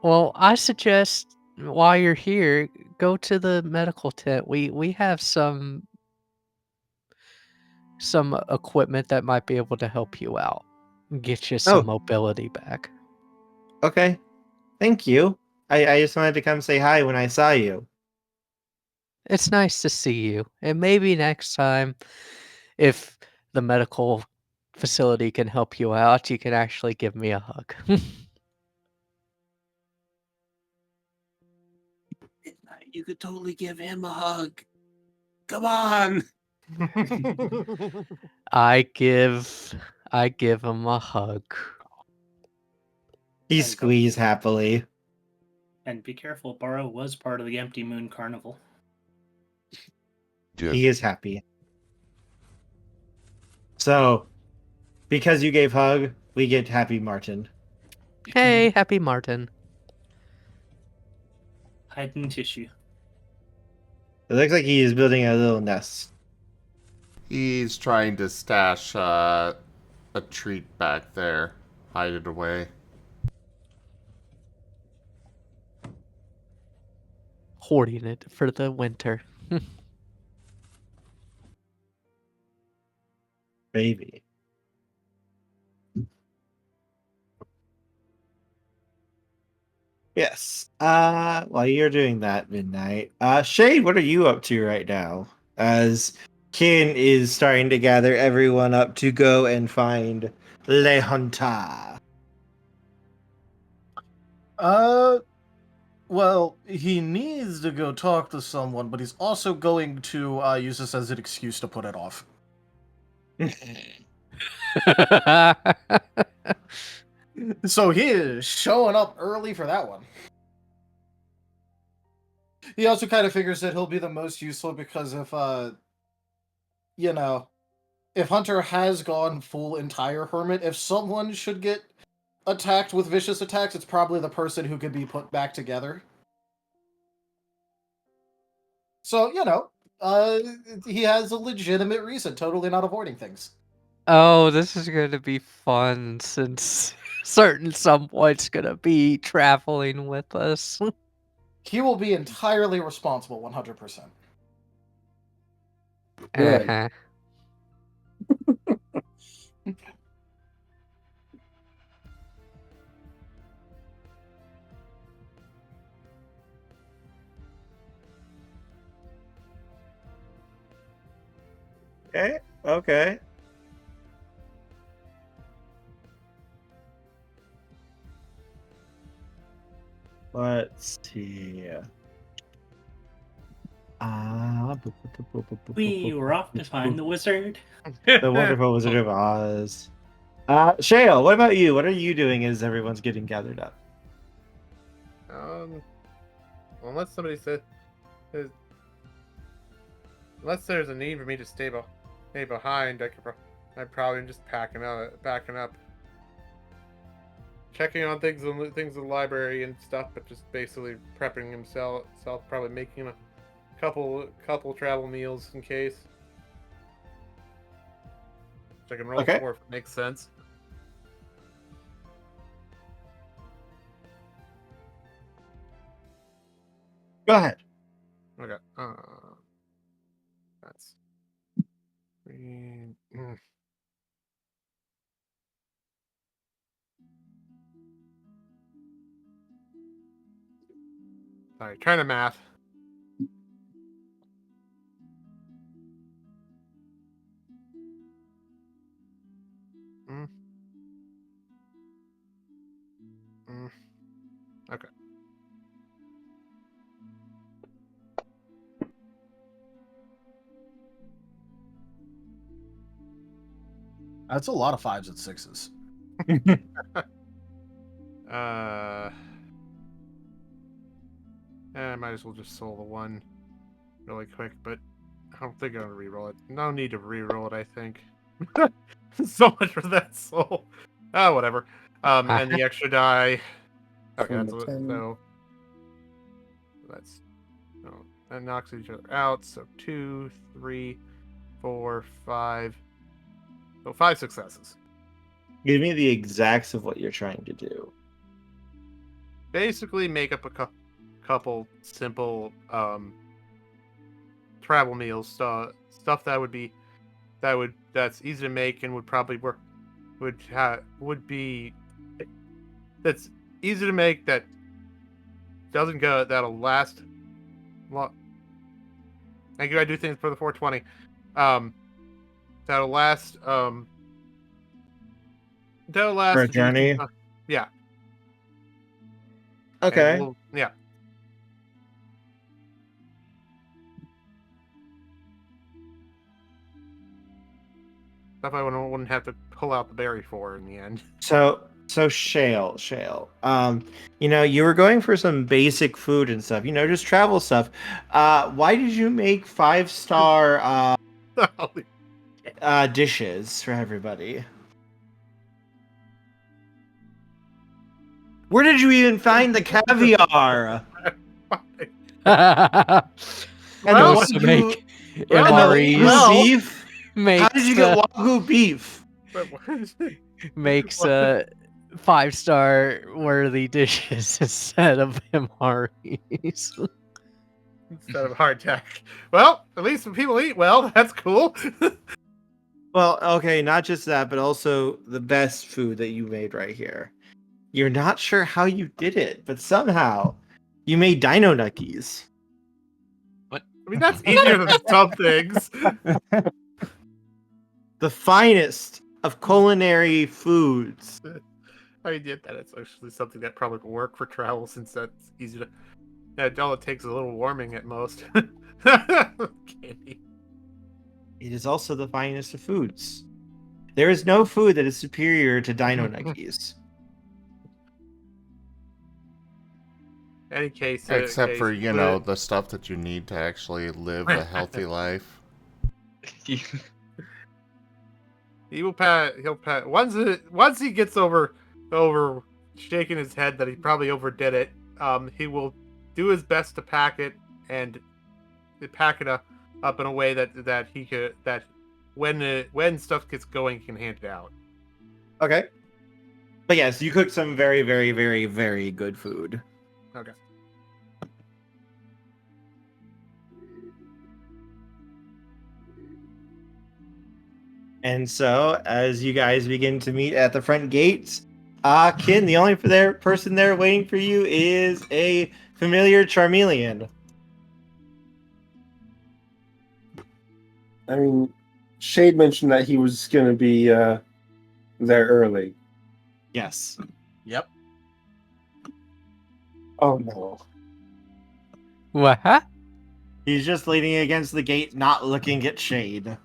well, I suggest while you're here, go to the medical tent. We have some equipment that might be able to help you out, get you some mobility back. Okay. Thank you. I just wanted to come say hi when I saw you. It's nice to see you, and maybe next time, if the medical facility can help you out, you can actually give me a hug. You could totally give him a hug. Come on. I give him a hug. He And squeezed happily. And be careful, Burrow was part of the Empty Moon Carnival. He is happy. So, because you gave hug, we get happy Marten. Hey, happy Marten. Hiding tissue. It looks like he is building a little nest. He's trying to stash a treat back there. Hide it away. Hoarding it for the winter. Baby. Yes. While you're doing that, Midnight, Shade, what are you up to right now? As Kin is starting to gather everyone up to go and find Le Hunter. Well, he needs to go talk to someone, but he's also going to use this as an excuse to put it off. So he is showing up early for that one. He also kind of figures that he'll be the most useful because if if Hunter has gone full entire hermit, if someone should get attacked with vicious attacks, it's probably the person who could be put back together. So, he has a legitimate reason, totally not avoiding things. Oh, this is going to be fun since someone's going to be traveling with us. He will be entirely responsible 100%. Uh-huh. Okay. Let's see. We were off to find the wizard. The wonderful Wizard of Oz. Shale, what about you? What are you doing as everyone's getting gathered up? Unless somebody said, unless there's a need for me to stay behind, I'm probably just backing up, checking on things in the library and stuff, but just basically prepping himself, probably making a couple travel meals in case. Which I can roll for if it makes sense. Go ahead. Okay. That's 3. Sorry, trying to math. Okay. That's a lot of 5s and 6s. I might as well just soul the 1 really quick, but I don't think I'm gonna reroll it. No need to reroll it, I think. So much for that soul. Whatever. And the extra die. Okay, that knocks each other out. So 2, 3, 4, 5, So 5 successes. Give me the exacts of what you're trying to do. Basically, make up a couple simple travel meals, stuff that's easy to make and would probably work. That's easy to make, that doesn't go, that'll last. Well, thank you. I do things for the 420. That'll last. That'll last For a a decent journey? time. Yeah. Okay. Yeah. Stuff I wouldn't have to pull out the berry for in the end. So Shale. You were going for some basic food and stuff, just travel stuff. Why did you make 5-star dishes for everybody? Where did you even find the caviar? And Well, what to did you- make and the MREs Wagyu beef? makes, How did you get Wagyu beef? makes 5-star worthy dishes instead of MREs. Instead of hardtack. Well, at least when people eat well, that's cool. Well, okay, not just that, but also the best food that you made right here. You're not sure how you did it, but somehow you made dino nuckies. I mean, that's easier than some things. The finest of culinary foods. I get that. It's actually something that probably would work for travel, since that's easy to. Yeah, all it takes a little warming at most. Candy. It is also the finest of foods. There is no food that is superior to dino nuckies. Any case, Except for, the stuff that you need to actually live a healthy life. He will pat. He'll pat once he gets over shaking his head that he probably overdid it. He will do his best to pack it up in a way that he could, that when stuff gets going, he can hand it out. Okay. But yes, you cooked some very, very, very, very good food. Okay. And so, as you guys begin to meet at the front gates, Kin, the only person there waiting for you is a familiar Charmeleon. I mean, Shade mentioned that he was going to be there early. Yes. Yep. Oh no. What? He's just leaning against the gate, not looking at Shade.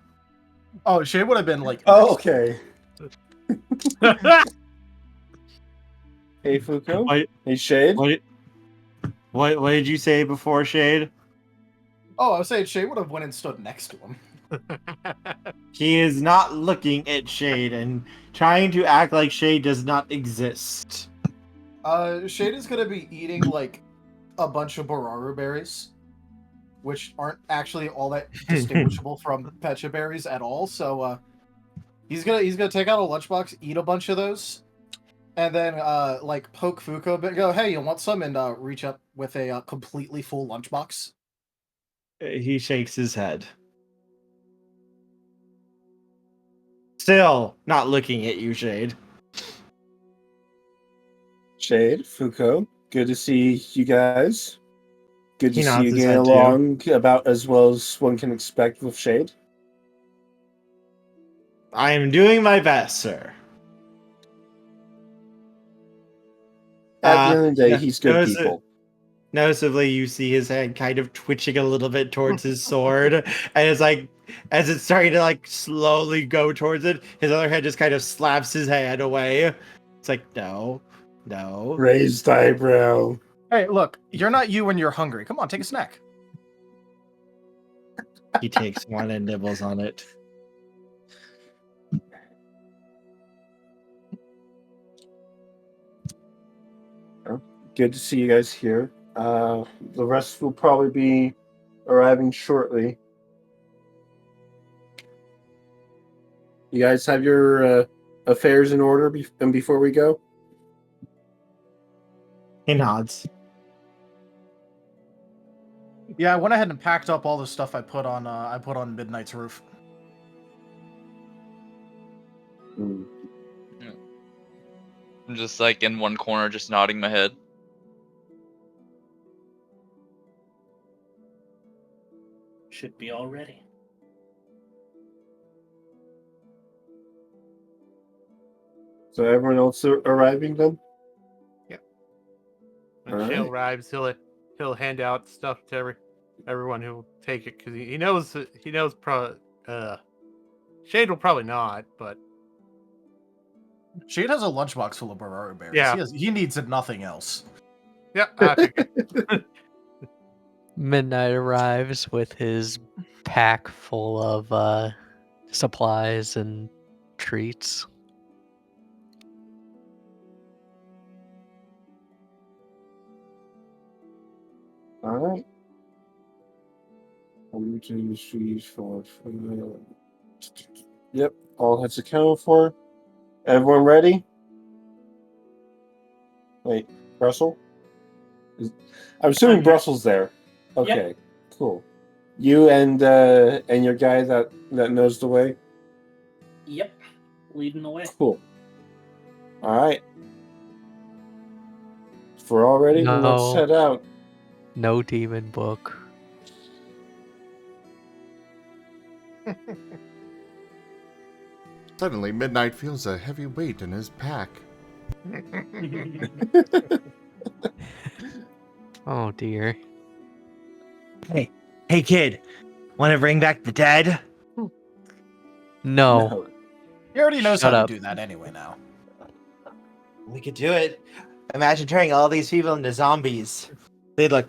Oh, Shade would have been like. Oh, okay. Hey, Fuko. What? Hey, Shade. What did you say before, Shade? Oh, I was saying Shade would have went and stood next to him. He is not looking at Shade and trying to act like Shade does not exist. Shade is gonna be eating like a bunch of Bararu berries, which aren't actually all that distinguishable from Pecha berries at all. So he's gonna take out a lunchbox, eat a bunch of those, and then like poke Fuko a bit, go, "Hey, you want some?" and reach up with a completely full lunchbox. He shakes his head. Still not looking at you, Shade. Shade, Fuko, good to see you guys. Good He to see nods you his getting head, too. along about as well as one can expect with Shade. I am doing my best, sir. At the end of the day, he's good people. Noticeably, you see his head kind of twitching a little bit towards his sword, and it's like, as it's starting to like slowly go towards it, his other head just kind of slaps his hand away. It's like, no. Raised eyebrow. Hey, look, you're not you when you're hungry. Come on, take a snack. He takes one and nibbles on it. Good to see you guys here. The rest will probably be arriving shortly. You guys have your affairs in order before we go? He nods. Yeah, I went ahead and packed up all the stuff I put on Midnight's roof. Hmm. I'm just like in one corner, just nodding my head. Should be all ready. So everyone else arriving then? When All Shale right. arrives, he'll hand out stuff to everyone who will take it because he knows Shade will probably not, but Shade has a lunchbox full of Bararo berries. Yeah. He needs nothing else. yeah, I figured. Midnight arrives with his pack full of supplies and treats. All right. 1, 2, 3, 4, 5. Yep, all heads accounted for. Everyone ready? Wait, Brussel? I'm assuming I'm here. Brussel's there. Okay, cool. You and your guy that knows the way. Yep. Leading the way. Cool. All right. If we're all ready, then let's No. head out. No demon book. Suddenly, Midnight feels a heavy weight in his pack. Oh dear. Hey, kid. Want to bring back the dead? No. He already knows Shut how up. to do that anyway now. We could do it. Imagine turning all these people into zombies. They'd look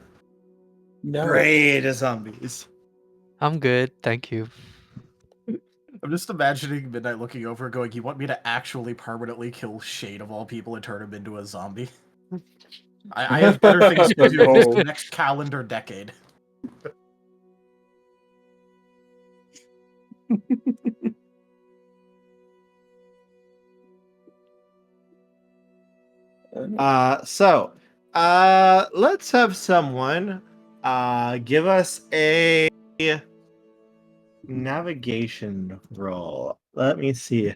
great as zombies. I'm good, thank you. I'm just imagining Midnight looking over and going, "You want me to actually permanently kill Shade of all people and turn him into a zombie? I have better things to do this No. next calendar decade." Let's have someone give us a navigation roll. Let me see.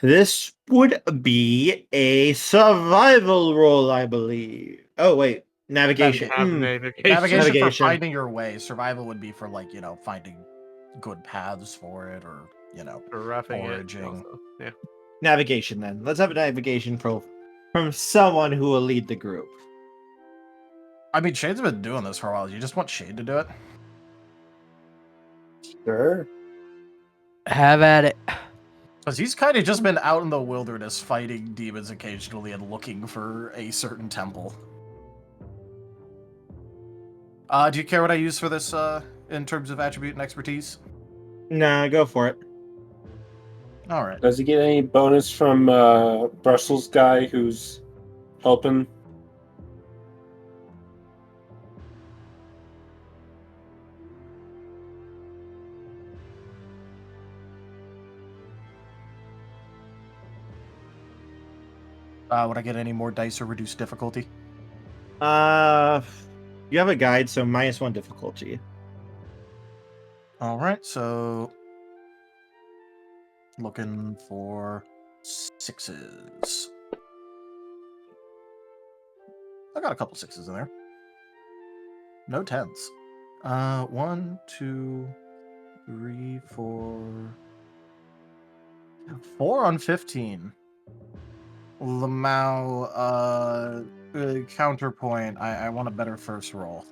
This would be a survival roll, I believe. Oh wait, navigation. Have Hmm. navigation. Navigation for finding your way. Survival would be for, like, finding good paths for it, or, For roughing it. foraging. Also. Yeah. Navigation then. Let's have a navigation roll from someone who will lead the group. I mean, Shade's been doing this for a while. You just want Shade to do it? Sure. Have at it. Because he's kind of just been out in the wilderness fighting demons occasionally and looking for a certain temple. Do you care what I use for this, in terms of attribute and expertise? Nah, go for it. Alright. Does he get any bonus from Brussels guy who's helping? Would I get any more dice or reduced difficulty? You have a guide, so -1 difficulty. Alright, so... looking for 6s. I got a couple 6s in there. No 10s. 1, 2, 3, 4... 4 on 15. Lamau, counterpoint. I want a better first roll.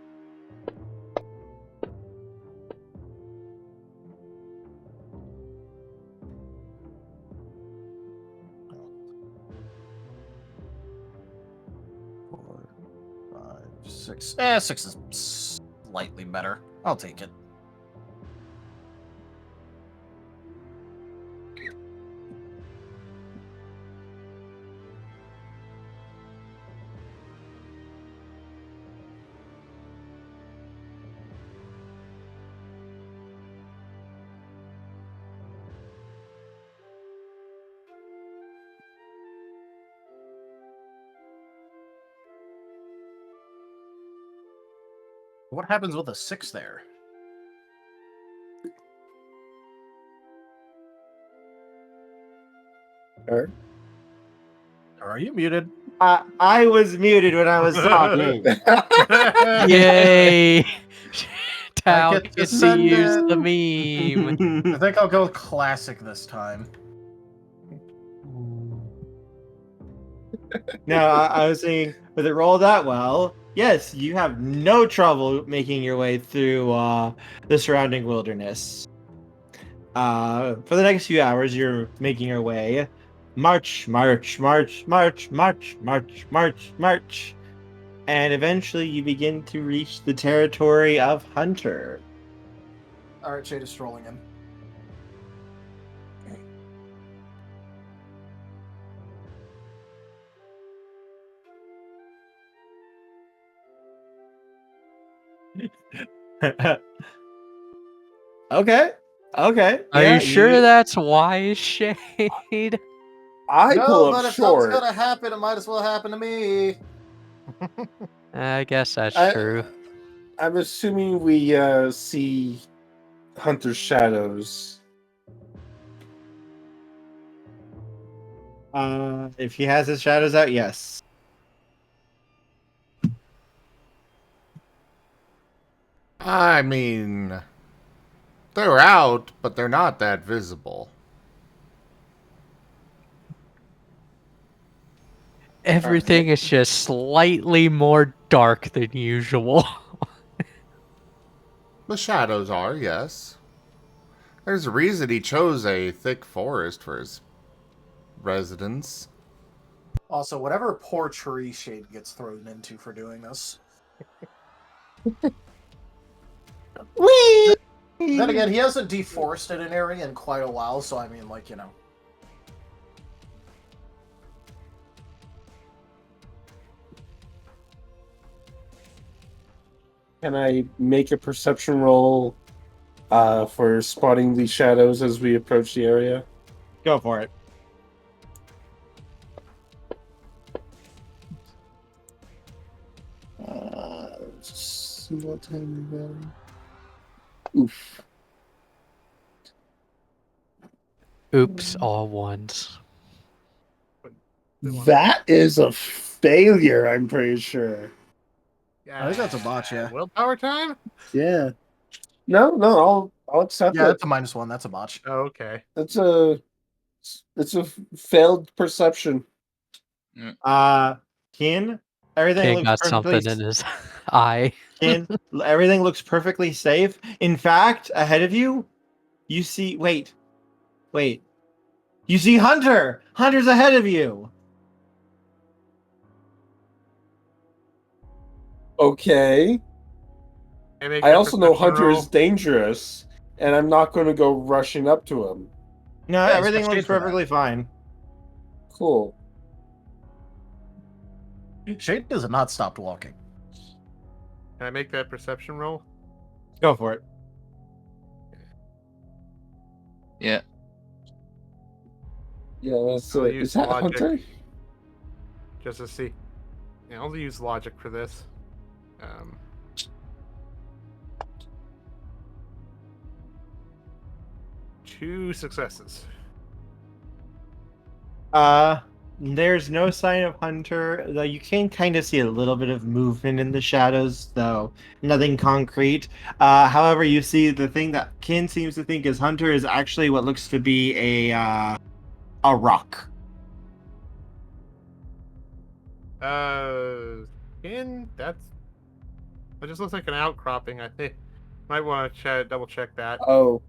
Four, 5, 6. 6 is slightly better. I'll take it. What happens with a 6 there? Are you muted? I was muted when I was talking. Yay! I Tal get to gets to send use it. the meme. I think I'll go classic this time. No, I was saying, with it rolled that well, yes, you have no trouble making your way through the surrounding wilderness. For the next few hours, you're making your way. March, march, march, march, march, march, march, march. And eventually you begin to reach the territory of Hunter. Alright, Shade is strolling in. Okay. Okay. Are yeah, you sure that's wise, Shade? I pull No, up but if something's short. gonna happen, it might as well happen to me. I guess that's I- true. I'm assuming we see Hunter's shadows. If he has his shadows out, yes. I mean, they're out, but they're not that visible. Everything is just slightly more dark than usual. The shadows are, yes. There's a reason he chose a thick forest for his residence. Also, whatever poor tree Shade gets thrown into for doing this. Whee! Then again, he hasn't deforested an area in quite a while, so I mean, like, you know. Can I make a perception roll for spotting these shadows as we approach the area? Go for it. See what time we got. Oof. Oops, all ones. That is a failure, I'm pretty sure. Yeah, I think that's a botch, yeah. Willpower time? Yeah. No, I'll accept Yeah, it. that's a -1. That's a botch. Oh, okay. It's a failed perception. Kin, everything King looks got perfectly something in his eye. Kin, everything looks perfectly safe. In fact, ahead of you, you see wait. You see Hunter! Hunter's ahead of you! Okay. I also know Hunter is dangerous, and I'm not going to go rushing up to him. No, Yeah, everything it's looks for that. perfectly fine. Cool. Shade has not stopped walking. Can I make that perception roll? Go for it. Yeah. Yeah, that's I'll it. use Is that logic. Hunter? Just to see. Yeah, I'll use logic for this. 2 successes. There's no sign of Hunter, though you can kind of see a little bit of movement in the shadows, though nothing concrete. However, you see the thing that Kin seems to think is Hunter is actually what looks to be a rock. That just looks like an outcropping. I think might want to double check that. Oh.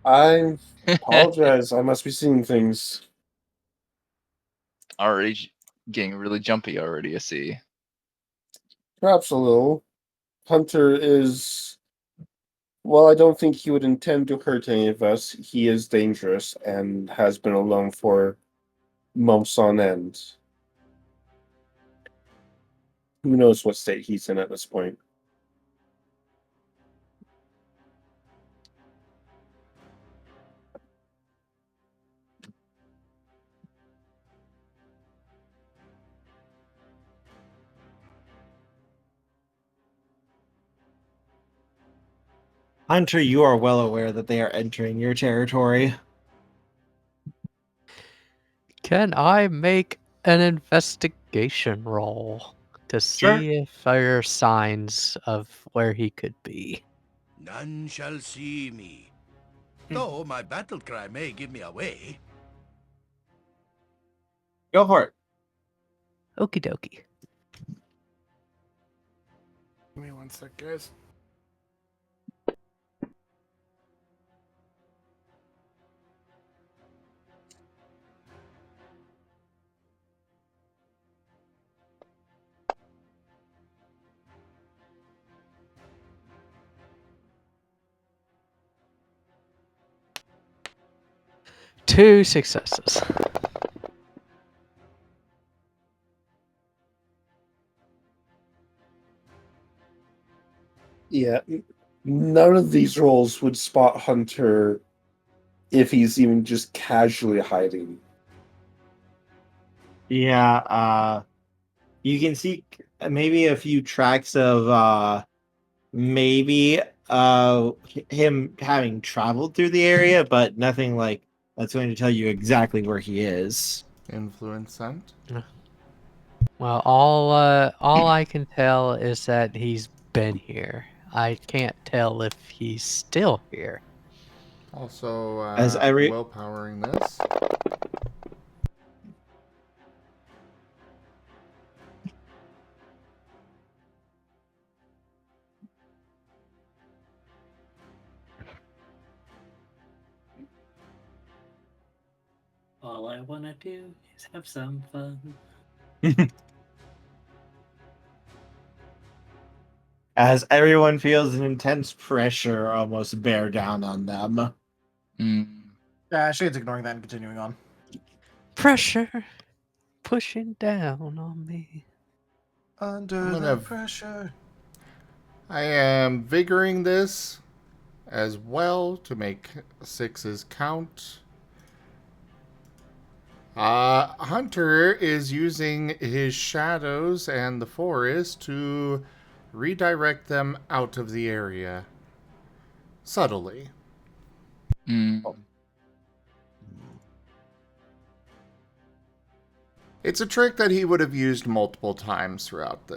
I apologize. I must be seeing things. Already getting really jumpy already, I see. Perhaps a little. Hunter is... Well, I don't think he would intend to hurt any of us. He is dangerous and has been alone for months on end. Who knows what state he's in at this point. Hunter, you are well aware that they are entering your territory. Can I make an investigation roll to see if there are signs of where he could be? None shall see me. Though my battle cry may give me away. Go for it. Okie dokie. Give me one sec, guys. Two successes. Yeah, none of these rolls would spot Hunter if he's even just casually hiding. Yeah, you can see maybe a few tracks of maybe him having traveled through the area, but nothing like that's going to tell you exactly where he is. Influence scent. Well, all I can tell is that he's been here. I can't tell if he's still here. Also, As willpowering this. All I want to do is have some fun. As everyone feels an intense pressure almost bear down on them. Shade's ignoring that and continuing on. Pressure pushing down on me. Under the pressure. I am vigoring this as well to make sixes count. Hunter is using his shadows and the forest to redirect them out of the area. Subtly. It's a trick that he would have used multiple times throughout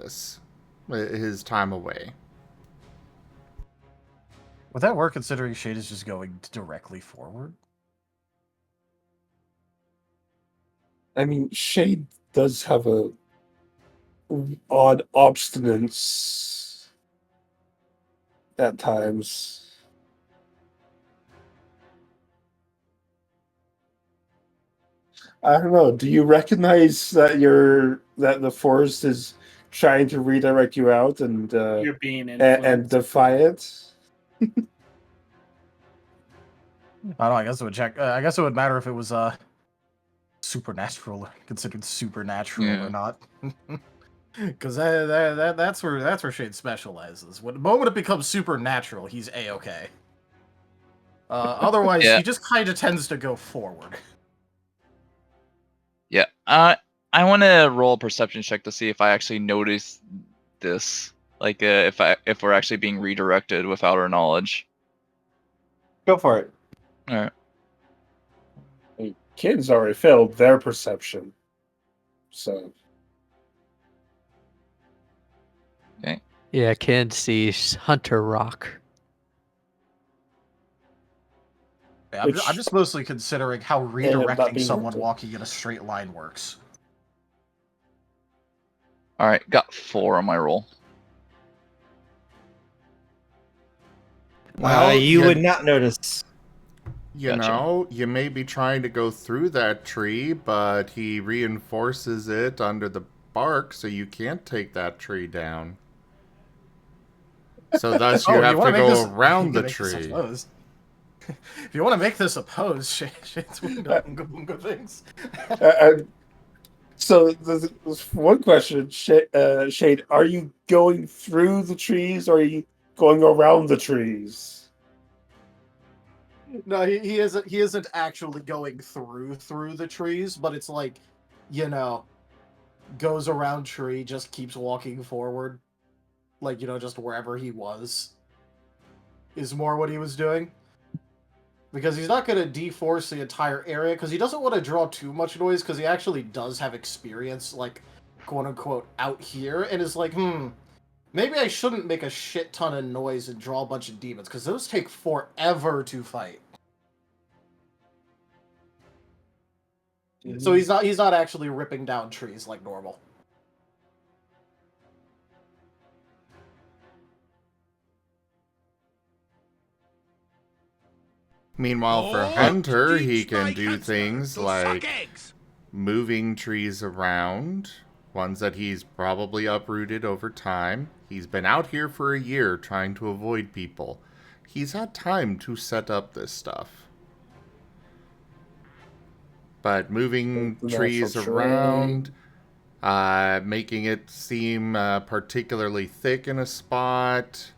his time away. Would that work considering Shade is just going directly forward? I mean, Shade does have a odd obstinance at times. I don't know. Do you recognize that the forest is trying to redirect you out and You're being and defy it? I don't know. I guess it would check. I guess it would matter if it was supernatural, considered supernatural or not. Because that's where Shade specializes. When the moment it becomes supernatural, he's a-okay. Otherwise, he just kind of tends to go forward. Yeah. I want to roll a perception check to see if I actually notice this. Like, if we're actually being redirected without our knowledge. Go for it. All right. Kids already failed their perception, so. Okay. Yeah, Ken sees Hunter Rock. Yeah, I'm just mostly considering how redirecting someone walking in a straight line works. All right, got 4 on my roll. Well, you would not notice. You know, you may be trying to go through that tree, but he reinforces it under the bark, so you can't take that tree down. So thus you have to go around the tree. If you want to make this a pose, Shade's good things. So there's one question, Shade. Are you going through the trees, or are you going around the trees? No, he isn't actually going through the trees, but it's like, goes around tree, just keeps walking forward, like just wherever he was. is more what he was doing. Because he's not going to deforce the entire area, because he doesn't want to draw too much noise, because he actually does have experience, like, quote-unquote, out here, and is like, maybe I shouldn't make a shit ton of noise and draw a bunch of demons, because those take forever to fight. So he's not actually ripping down trees like normal. Meanwhile, for Hunter, he can do things like moving trees around, ones that he's probably uprooted over time. He's been out here for a year trying to avoid people. He's had time to set up this stuff. But moving trees around, making it seem particularly thick in a spot,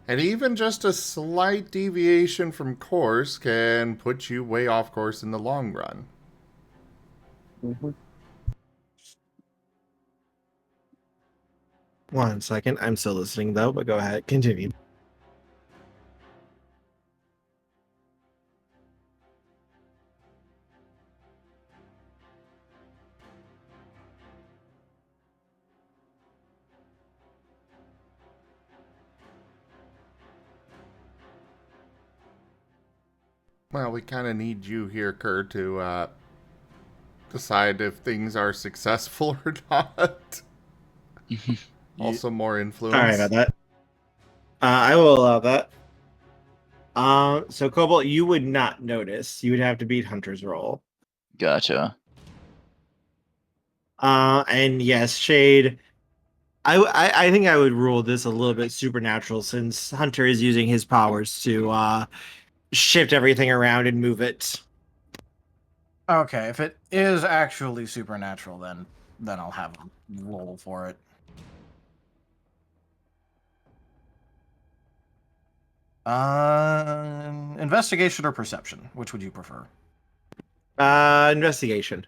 and even just a slight deviation from course can put you way off course in the long run. Mm-hmm. 1 second. I'm still listening, though, but go ahead. Continue. Well, we kind of need you here, Kerr, to decide if things are successful or not. Also, more influence. Sorry about that. I will allow that. So Cobalt, you would not notice. You would have to beat Hunter's roll. Gotcha. And yes, Shade. I think I would rule this a little bit supernatural, since Hunter is using his powers to shift everything around and move it. Okay, if it is actually supernatural, then I'll have him roll for it. Investigation or perception? Which would you prefer? Investigation.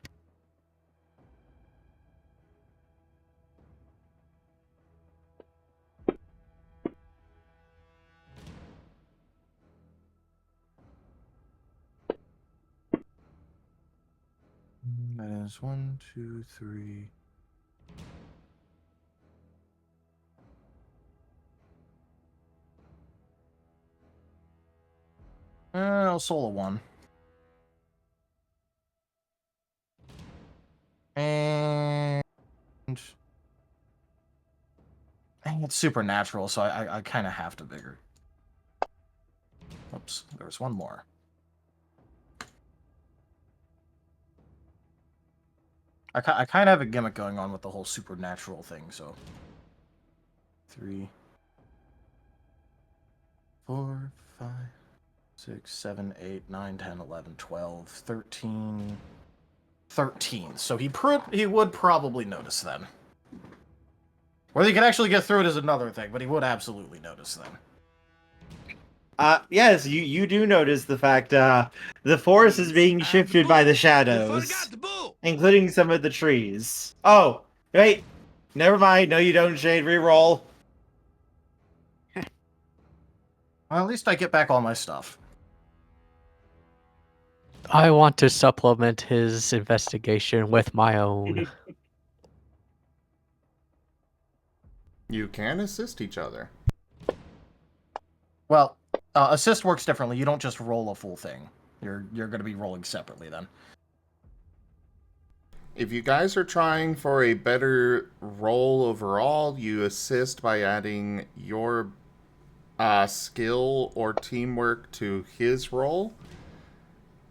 That is 1, 2, 3. I'll soul a 1. And it's supernatural, so I kind of have to bigger. Oops, there's one more. I kind of have a gimmick going on with the whole supernatural thing, so 3, 4, 5, 6, 7, 8, 9, 10, 11, 12, 13. 13. So he would probably notice then. Whether he can actually get through it is another thing, but he would absolutely notice then. Yes, you do notice the fact the forest is being shifted by the shadows, including some of the trees. Oh, wait. Never mind. No, you don't, Shade. Reroll. Well, at least I get back all my stuff. I want to supplement his investigation with my own. You can assist each other. Well, assist works differently. You don't just roll a full thing. You're going to be rolling separately then. If you guys are trying for a better roll overall, you assist by adding your skill or teamwork to his roll,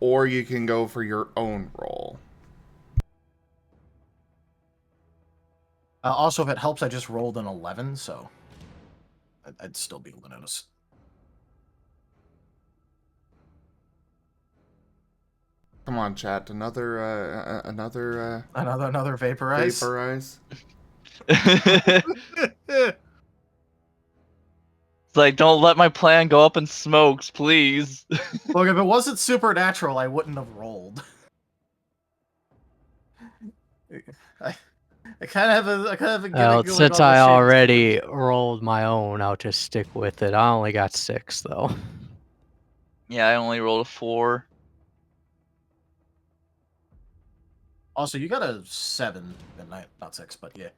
or you can go for your own roll. Also, if it helps, I just rolled an 11, so I'd still be able to notice. Come on, chat. Another vaporize. Vaporize. It's like, don't let my plan go up in smokes, please. Look, if it wasn't supernatural, I wouldn't have rolled. I kind of have a gimmick Well, going since on I with Shane. already rolled my own, I'll just stick with it. I only got 6 though. Yeah, I only rolled a 4. Also, you got a 7, and not 6, but yeah.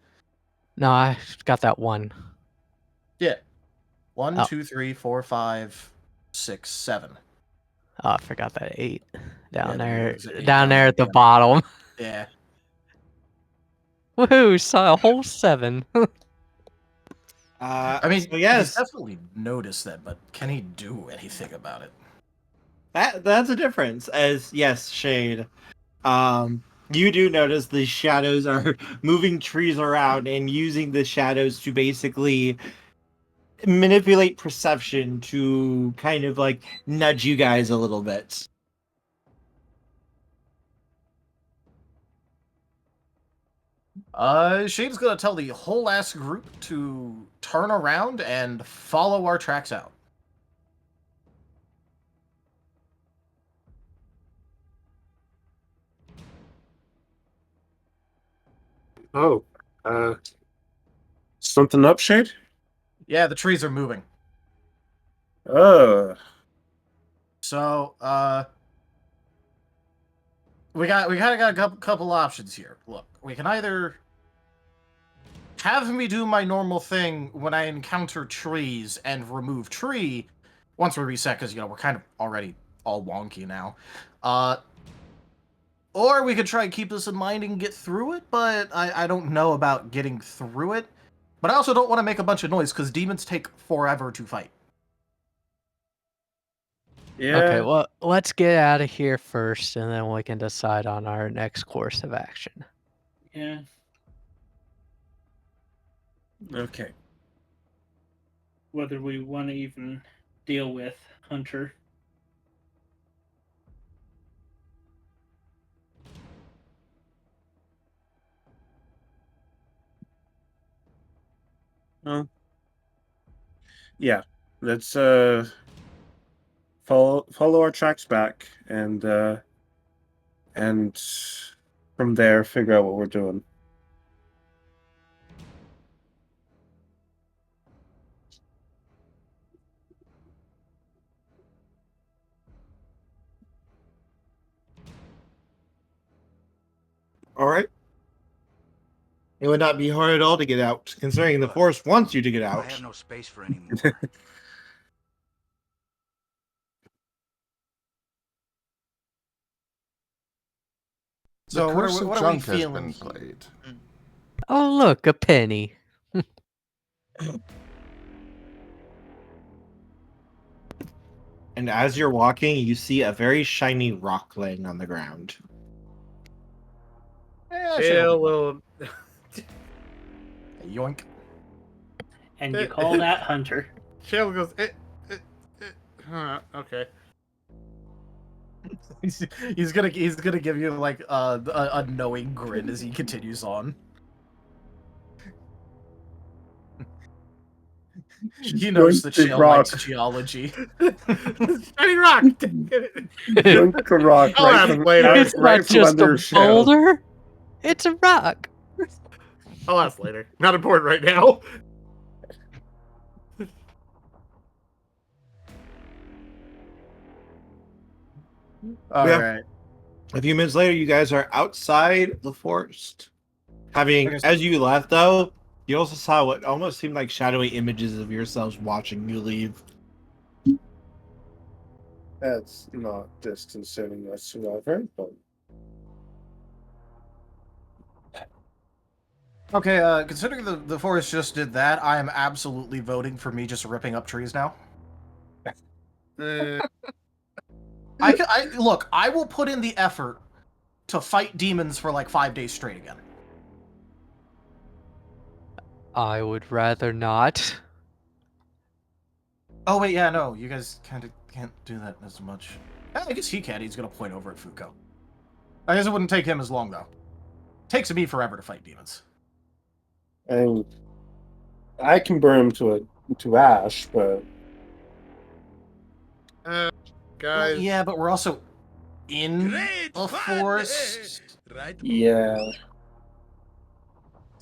No, I got that 1. Yeah. 1, Oh. 2, 3, 4, 5, 6, 7. Oh, I forgot that 8 down there, there's an 8 down there at the yeah. bottom. Yeah. Woohoo! Saw a whole 7. I mean, so yes, he's definitely noticed that, but can he do anything about it? that's a difference. As yes, Shade. You do notice the shadows are moving trees around and using the shadows to basically manipulate perception to kind of like nudge you guys a little bit. Shade's gonna tell the whole ass group to turn around and follow our tracks out. Oh, something up, Shade? Yeah, the trees are moving. Oh. So, we kind of got a couple options here. Look, we can either have me do my normal thing when I encounter trees and remove tree once we reset, because, we're kind of already all wonky now. Or we could try and keep this in mind and get through it, but I don't know about getting through it. But I also don't want to make a bunch of noise, because demons take forever to fight. Yeah. Okay, well, let's get out of here first, and then we can decide on our next course of action. Yeah. Okay. Whether we want to even deal with Hunter. Yeah. Let's follow our tracks back and from there figure out what we're doing. All right. It would not be hard at all to get out, considering the forest wants you to get I out. have no space for any more. The So curse of what are we junk has feeling been here? played. Oh, look, a penny. And as you're walking, you see a very shiny rock laying on the ground. Little. Yoink. And you call that Hunter. Shale goes, okay. He's gonna give you like a knowing grin as he continues on. He knows that Big Shale rock. likes geology. Shiny rock! Yoink the rock I'll right ask from, later. It's right not from just under a Shale. boulder. It's a rock. I'll ask later. Not important right now. All right. A few minutes later, you guys are outside the forest. As you left, though, you also saw what almost seemed like shadowy images of yourselves watching you leave. That's not disconcerting whatsoever, but Okay, considering the forest just did that, I am absolutely voting for me just ripping up trees now. Look, I will put in the effort to fight demons for like 5 days straight again. I would rather not. Oh wait, yeah, no, you guys kind of can't do that as much. I guess he can. He's gonna point over at Fuko. I guess it wouldn't take him as long though. Takes me forever to fight demons. and I can burn him to ash, but Guys. Well, yeah, but we're also in a forest. Right? yeah.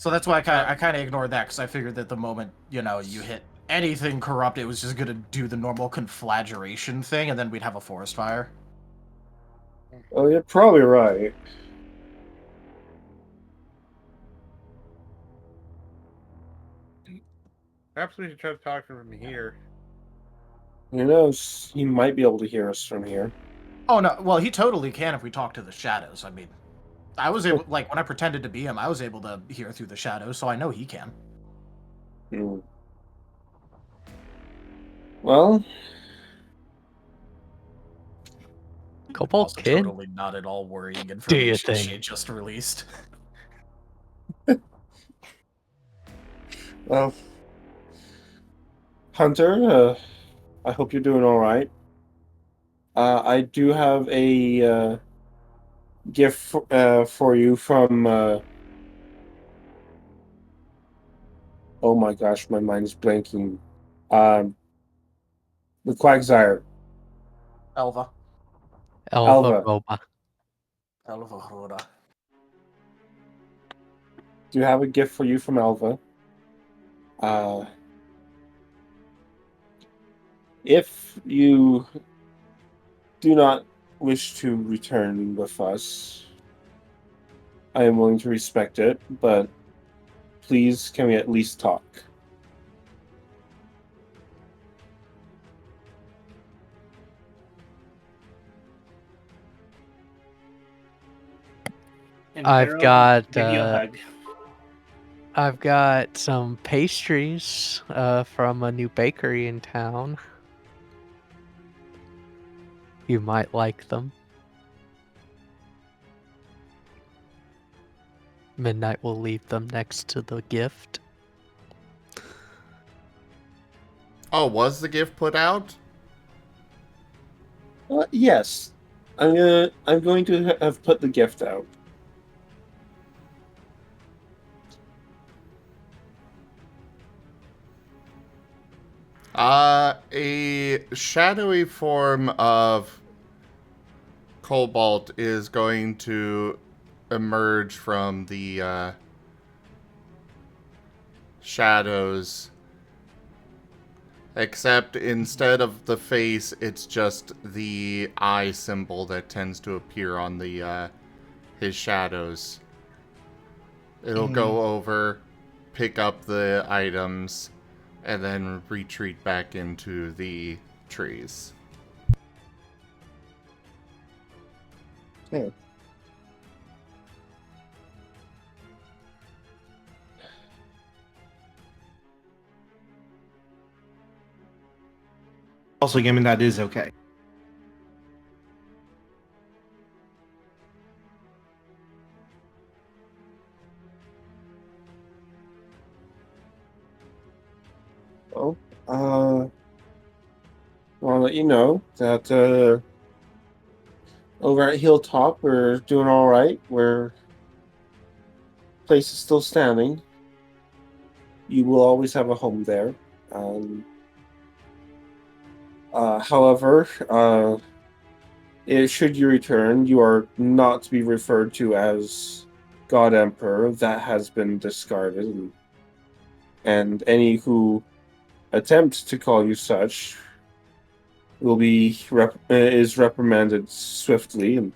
So that's why I kind of ignored that, because I figured that the moment, you hit anything corrupt, it was just going to do the normal conflagration thing, and then we'd have a forest fire. Oh, you're probably right. Perhaps we should try to talk to him from here. Who knows? He might be able to hear us from here. Oh, no. Well, he totally can if we talk to the shadows. I mean, I was able, when I pretended to be him, I was able to hear through the shadows, so I know he can. Hmm. Well, Cobalt Also kid? totally not at all worrying Do information your thing. she just released. well, Hunter, I hope you're doing all right. I do have a gift for you from. Oh my gosh, my mind's blanking. The Quagsire. Elva. Elva Alva. Roba. Elva Roda. Do you have a gift for you from Alva? If you do not wish to return with us, I am willing to respect it, but please, can we at least talk? And I've Merl got give you a hug. I've got some pastries from a new bakery in town. You might like them. Midnight will leave them next to the gift. Oh, was the gift put out? Yes. I'm going to have put the gift out. A shadowy form of Cobalt is going to emerge from the shadows. Except instead of the face, it's just the eye symbol that tends to appear on the his shadows. It'll go over, pick up the items, and then retreat back into the trees. Yeah. Also, gaming that is okay. Well, I want to let you know that over at Hilltop, we're doing all right. Place is still standing. You will always have a home there. However, should you return, you are not to be referred to as God Emperor. That has been discarded, and any who attempt to call you such will be is reprimanded swiftly. And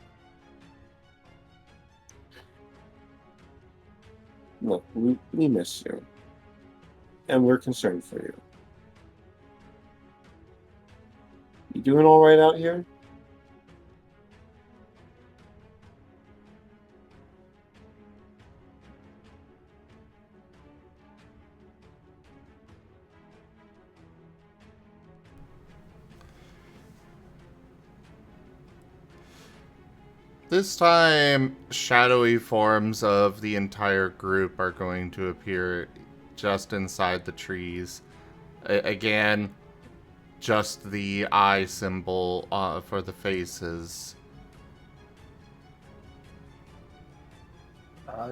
look, we miss you, and we're concerned for you. You doing all right out here? This time, shadowy forms of the entire group are going to appear just inside the trees. Again, just the eye symbol for the faces.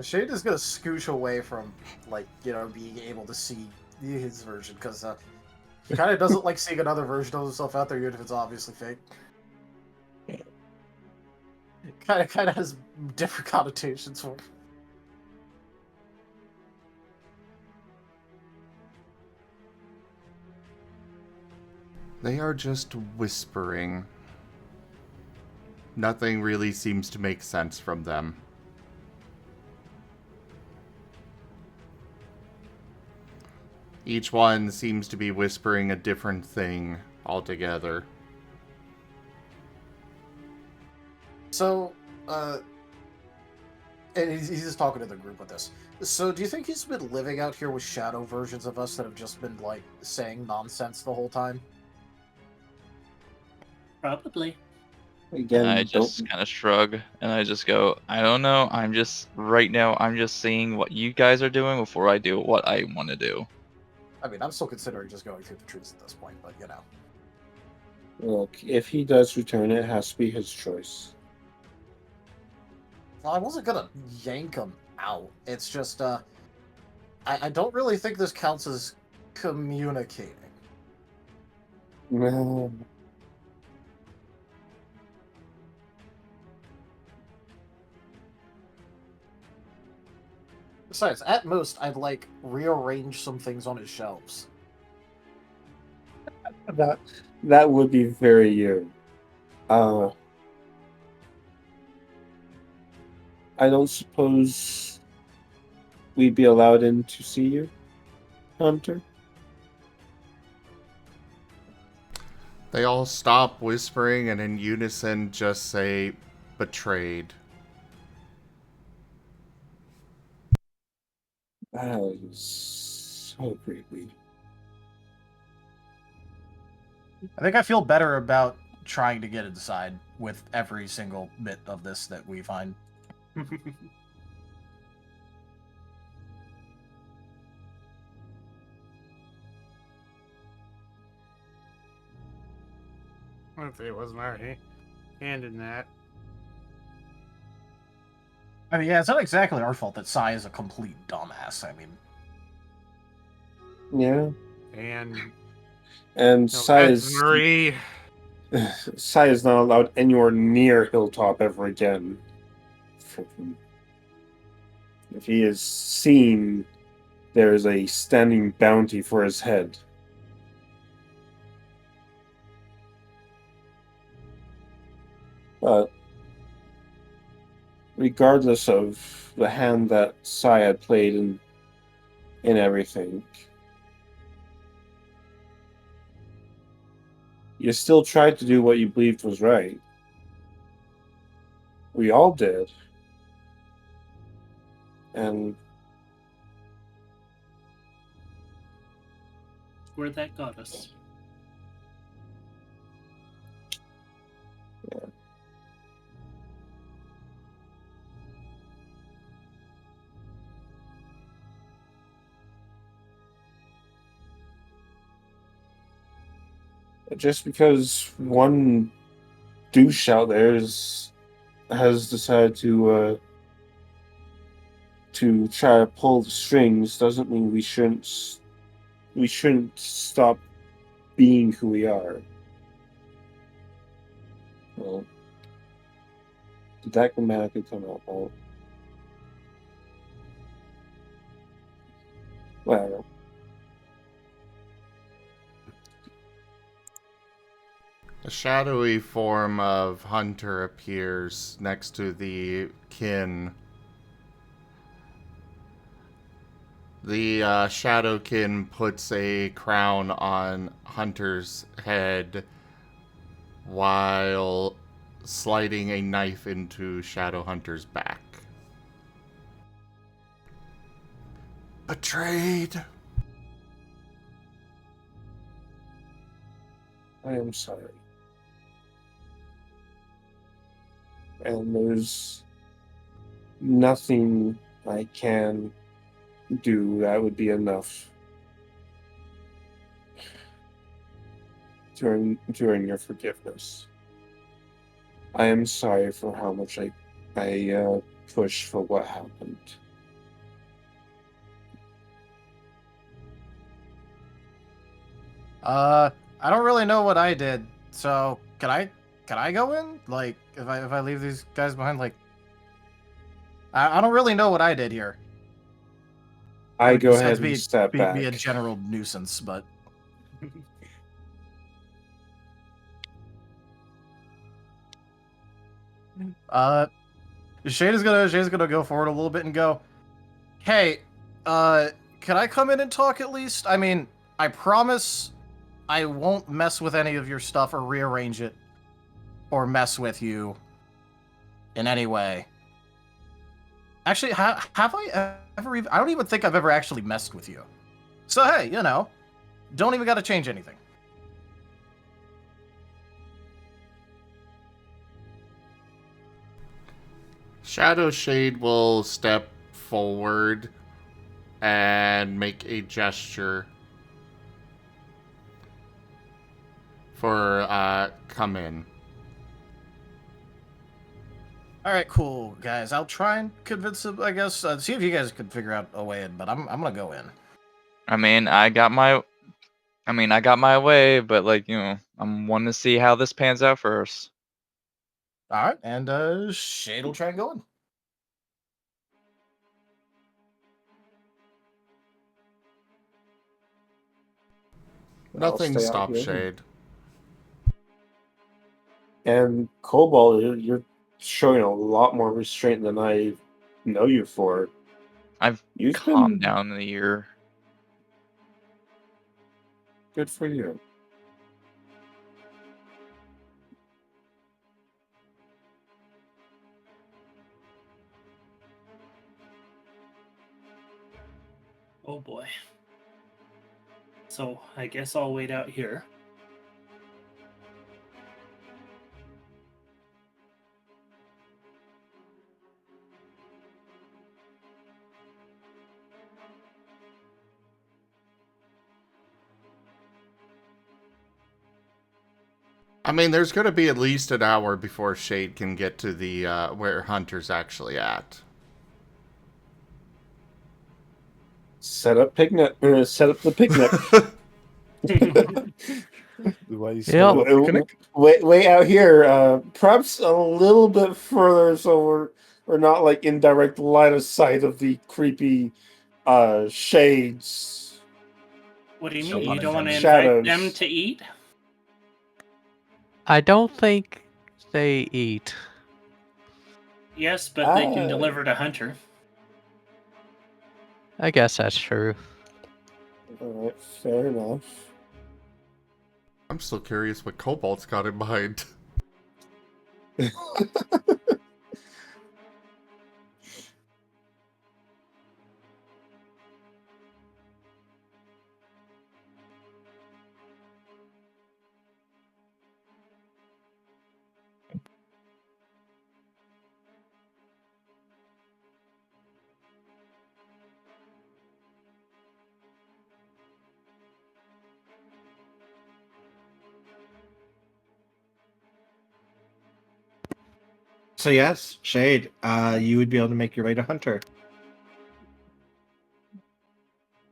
Shade is gonna scooch away from, being able to see his version, because he kind of doesn't like seeing another version of himself out there, even if it's obviously fake. Kind of has different connotations for him. They are just whispering. Nothing really seems to make sense from them. Each one seems to be whispering a different thing altogether. So, and he's just talking to the group with this. So, do you think he's been living out here with shadow versions of us that have just been, like, saying nonsense the whole time? Probably. Again, And I just kind of shrug and I just go, I don't know. Right now, I'm just seeing what you guys are doing before I do what I want to do. I mean, I'm still considering just going through the trees at this point, but, you know. Look, if he does return, it has to be his choice. Well, I wasn't gonna yank him out. It's just, I don't really think this counts as communicating. No. Besides, at most, I'd, like, rearrange some things on his shelves. That would be very you. I don't suppose we'd be allowed in to see you, Hunter? They all stop whispering and in unison just say, betrayed. That is so creepy. I think I feel better about trying to get inside with every single bit of this that we find. Hopefully it wasn't our hand in that. I mean, yeah, it's not exactly our fault that Sai is a complete dumbass. I mean, Yeah. And Sai is Marie. Sai is not allowed anywhere near Hilltop ever again. If he is seen, there is a standing bounty for his head. But regardless of the hand that Sai had played in everything, you still tried to do what you believed was right. We all did. And Where that got us. yeah. Just because one douche out there has decided to try to pull the strings doesn't mean we shouldn't stop being who we are. Well, did that grammatically come out well? Well, A shadowy form of Hunter appears next to the kin. The Shadowkin puts a crown on Hunter's head while sliding a knife into Shadowhunter's back. Betrayed! I am sorry. And there's nothing I can do that would be enough to earn your forgiveness. I am sorry for how much I pushed for what happened. I don't really know what I did, so can I go in? Like, if I leave these guys behind, like, I don't really know what I did here. I go Besides ahead and step back. Be a general nuisance, but Shade is gonna go forward a little bit and go, "Hey, can I come in and talk at least? I mean, I promise I won't mess with any of your stuff or rearrange it or mess with you in any way. Actually, have I ever even... I don't even think I've ever actually messed with you. So, hey, you know, don't even gotta change anything." Shadow Shade will step forward and make a gesture for come in. Alright, cool, guys. I'll try and convince him, I guess. See if you guys can figure out a way in, but I'm gonna go in. I mean, I got my way, but like, you know, I'm wanting to see how this pans out first. Alright, and Shade will try and go in. Nothing stay out stops here. Shade. And Cobalt, you're showing a lot more restraint than I know you for. You've Calmed been down in a year. good for you. Oh boy. So I guess I'll wait out here. I mean, there's going to be at least an hour before Shade can get to the where Hunter's actually at. Set up picnic. Set up the picnic. Way out here. Perhaps a little bit further, so we're not like in direct line of sight of the creepy shades. What do you mean? You don't want to invite Shadows. them to eat? I don't think they eat. Yes, but they can deliver to Hunter. I guess that's true. Alright, fair enough. I'm still curious what Cobalt's got in mind. So yes, Shade, you would be able to make your way to Hunter.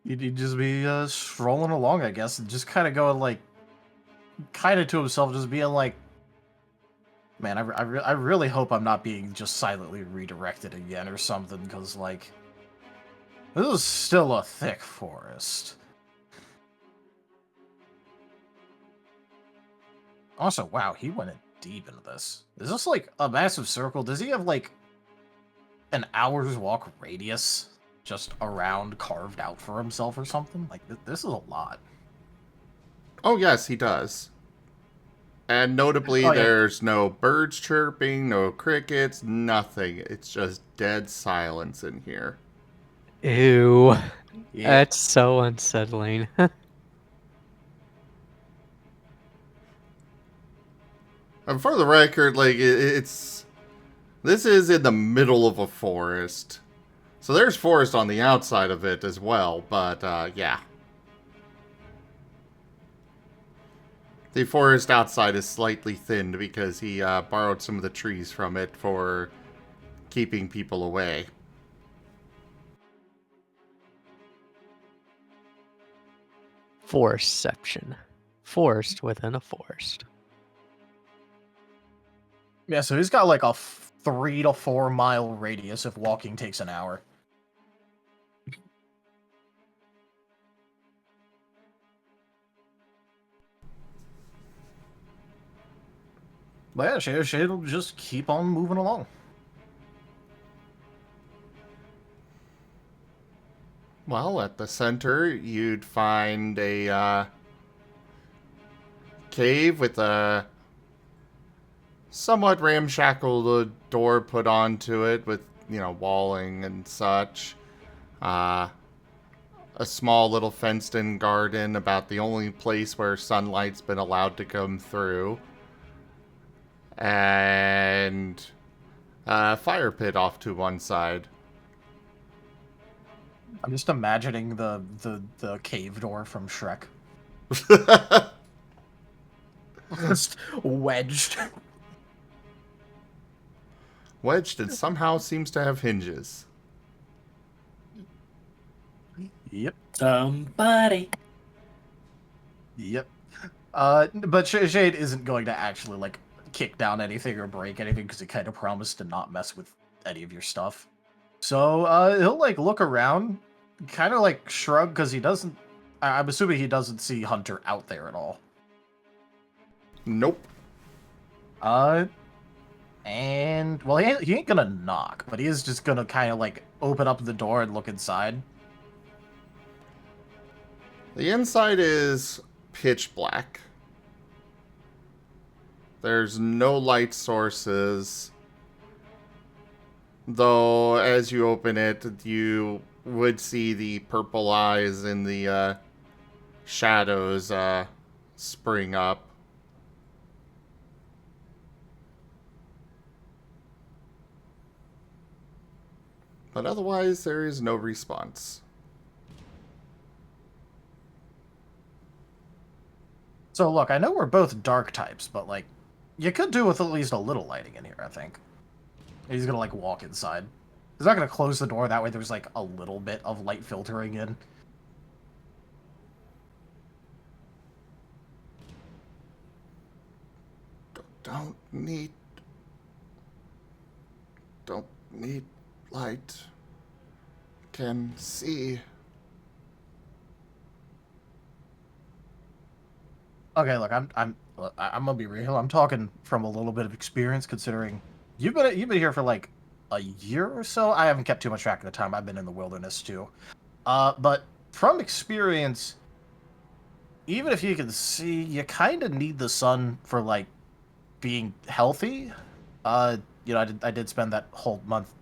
You'd just be strolling along, I guess, and just kind of going like, kind of to himself, just being like, "Man, I really hope I'm not being just silently redirected again or something, because like, this is still a thick forest." Also, wow, he went in deep into this. Is this like a massive circle? Does he have like an hour's walk radius just around carved out for himself or something? Like, this is a lot. Oh, yes, he does. And notably, there's no birds chirping, no crickets, nothing. It's just dead silence in here. Ew. Yeah. That's so unsettling. And for the record, like, this is in the middle of a forest. So there's forest on the outside of it as well, but, yeah. The forest outside is slightly thinned because he borrowed some of the trees from it for keeping people away. Forestception. Forest within a forest. Yeah, so he's got like a 3 to 4 mile radius if walking takes an hour. But yeah, Shade'll just keep on moving along. Well, at the center, you'd find a cave with a somewhat ramshackle door put onto it with, walling and such. A small little fenced-in garden, about the only place where sunlight's been allowed to come through. And a fire pit off to one side. I'm just imagining the cave door from Shrek. Just wedged. Wedged and somehow seems to have hinges. Yep. Somebody. Yep. But Shade isn't going to actually, like, kick down anything or break anything because he kind of promised to not mess with any of your stuff. So, he'll, like, look around, kind of, like, shrug because he doesn't... I'm assuming he doesn't see Hunter out there at all. Nope. And, well, he ain't gonna knock, but he is just gonna kind of, like, open up the door and look inside. The inside is pitch black. There's no light sources. Though, as you open it, you would see the purple eyes in the shadows spring up. But otherwise, there is no response. So, look, I know we're both dark types, but, like, you could do with at least a little lighting in here, I think. He's gonna, like, walk inside. He's not gonna close the door, that way there's, like, a little bit of light filtering in. Don't need light. Can see. Okay, look, I'm gonna be real. I'm talking from a little bit of experience, considering you've been here for like a year or so. I haven't kept too much track of the time. I've been in the wilderness too. But from experience, even if you can see, you kind of need the sun for like being healthy. I did spend that whole month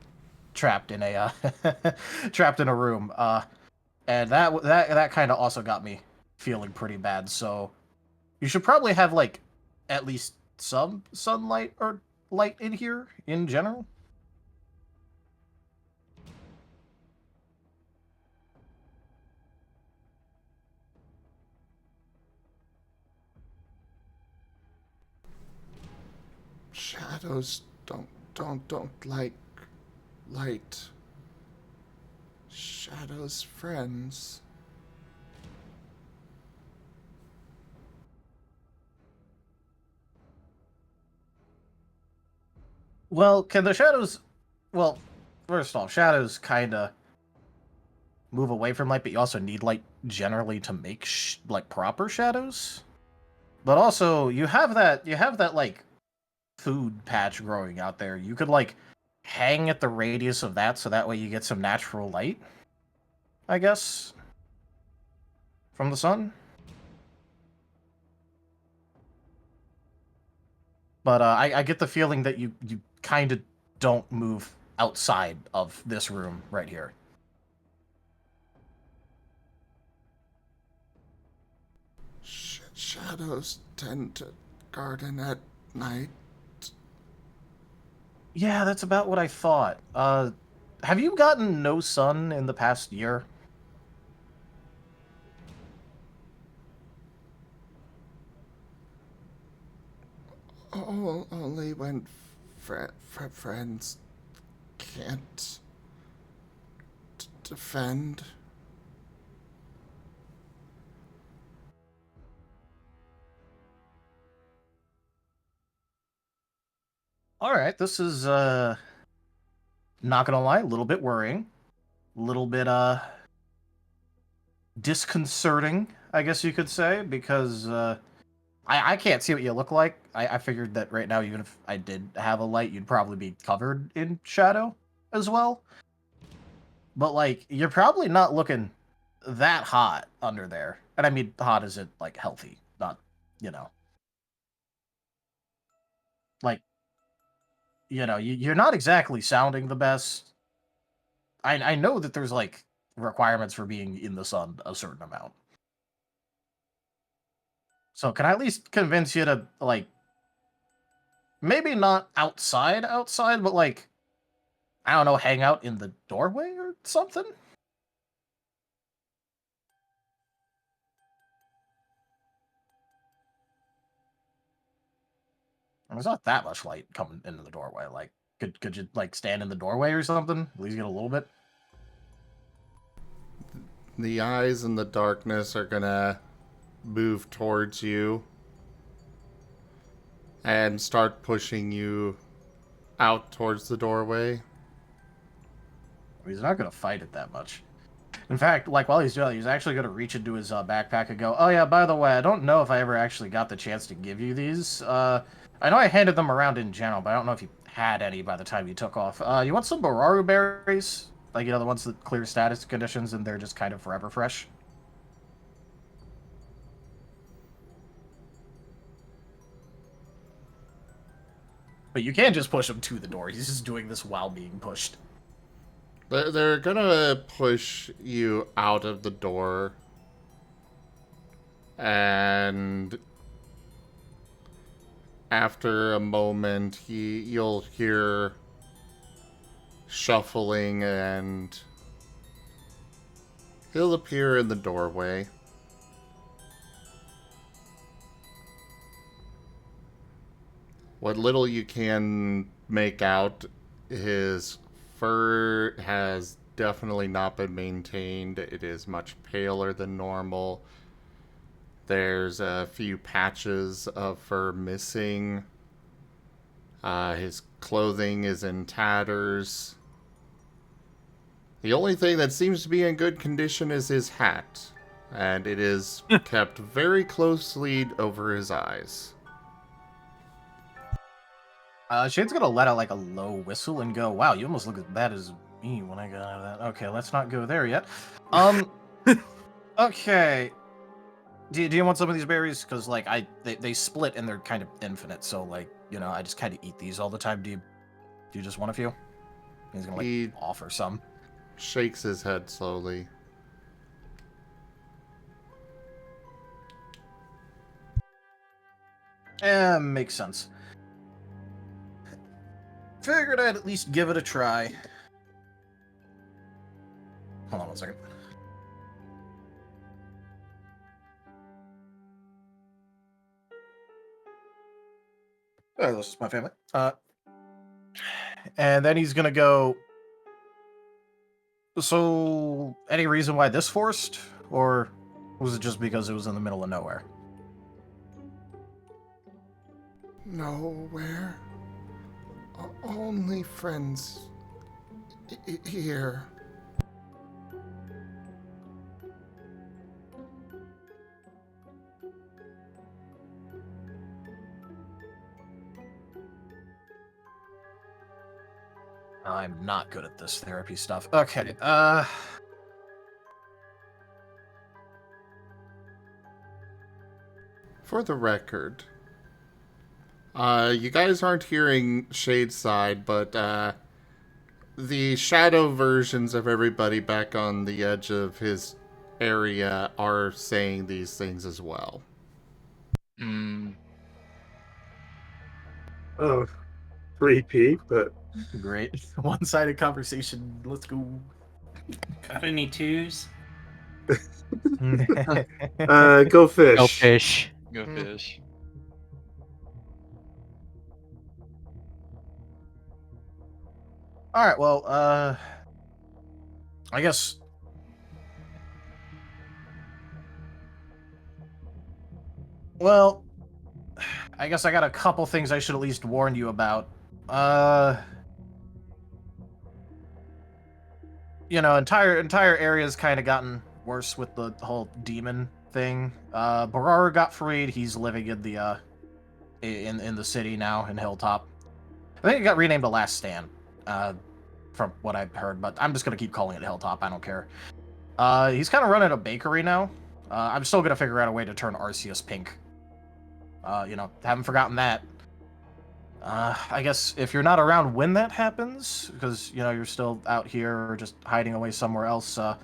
trapped in a trapped in a room. And that kind of also got me feeling pretty bad. So you should probably have like at least some sunlight or light in here in general. Shadows don't like light. Shadows friends. Well, can the shadows... Well, first off, shadows kind of move away from light, but you also need light generally to make, like, proper shadows. But also, you have that, like, food patch growing out there. You could, like, hang at the radius of that, so that way you get some natural light, I guess, from the sun. But I get the feeling that you kind of don't move outside of this room right here. Shadows tend to garden at night. Yeah, that's about what I thought. Have you gotten no sun in the past year? Oh, only when friends can't defend. All right, this is not gonna lie, a little bit worrying, a little bit disconcerting, I guess you could say, because I can't see what you look like. I figured that right now, even if I did have a light, you'd probably be covered in shadow as well. But, like, you're probably not looking that hot under there. And I mean, hot as in, like, healthy, not, you know. Like, you know, you're not exactly sounding the best. I know that there's, like, requirements for being in the sun a certain amount. So can I at least convince you to, like, maybe not outside, but, like, I don't know, hang out in the doorway or something? There's not that much light coming into the doorway. Like, could you, like, stand in the doorway or something? At least get a little bit? The eyes in the darkness are gonna move towards you and start pushing you out towards the doorway. He's not gonna fight it that much. In fact, like, while he's doing it, he's actually gonna reach into his backpack and go, "Oh yeah, by the way, I don't know if I ever actually got the chance to give you these. I know I handed them around in general, but I don't know if you had any by the time you took off. You want some Bararu berries? Like, you know, the ones that clear status conditions and they're just kind of forever fresh?" But you can't just push him to the door. He's just doing this while being pushed. They're gonna push you out of the door. And after a moment, you'll hear shuffling and he'll appear in the doorway. What little you can make out, his fur has definitely not been maintained. It is much paler than normal. There's a few patches of fur missing. His clothing is in tatters. The only thing that seems to be in good condition is his hat, and it is kept very closely over his eyes. Shade's gonna let out, like, a low whistle and go, "Wow, you almost look as bad as me when I got out of that." Okay, let's not go there yet. Okay. Do you want some of these berries? Because, like, they split and they're kind of infinite, so, like, you know, I just kind of eat these all the time. Do you just want a few? He's gonna, like, He offer some. shakes his head slowly. Makes sense. Figured I'd at least give it a try. Hold on one second. Oh, this is my family. And then he's gonna go, "So, any reason why this forced? Or was it just because it was in the middle of nowhere?" Nowhere. Only friends here. I'm not good at this therapy stuff. Okay, For the record, you guys aren't hearing Shade's side, but the shadow versions of everybody back on the edge of his area are saying these things as well. Oh, repeat, but great. One-sided conversation. Let's go. Got any twos? Go fish. Go fish. Go fish. All right. Well, I guess. Well, I guess I got a couple things I should at least warn you about. You know, entire area's kind of gotten worse with the whole demon thing. Barar got freed. He's living in the in the city now in Hilltop. I think it got renamed to Last Stand, from what I've heard. But I'm just gonna keep calling it Hilltop. I don't care. He's kind of running a bakery now. I'm still gonna figure out a way to turn Arceus pink. Haven't forgotten that. I guess if you're not around when that happens, because, you're still out here or just hiding away somewhere else, have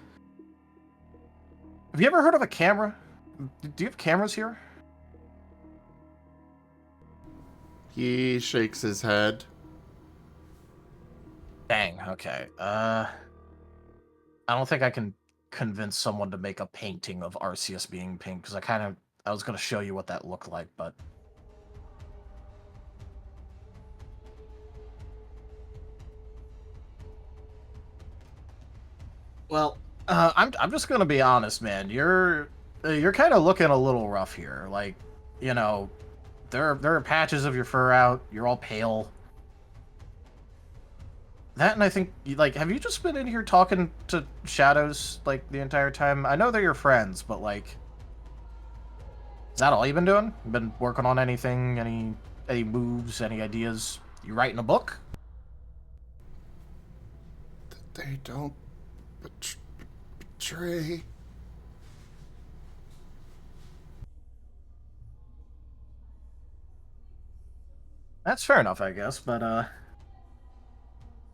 you ever heard of a camera? Do you have cameras here? He shakes his head. Dang, okay. I don't think I can convince someone to make a painting of Arceus being pink, because I was going to show you what that looked like, but... Well, I'm just gonna be honest, man. You're kind of looking a little rough here. Like, there are patches of your fur out. You're all pale. That, and I think, have you just been in here talking to shadows like the entire time? I know they're your friends, but like, is that all you've been doing? You been working on anything? Any moves? Any ideas? You writing a book? They don't betray. That's fair enough, I guess, but,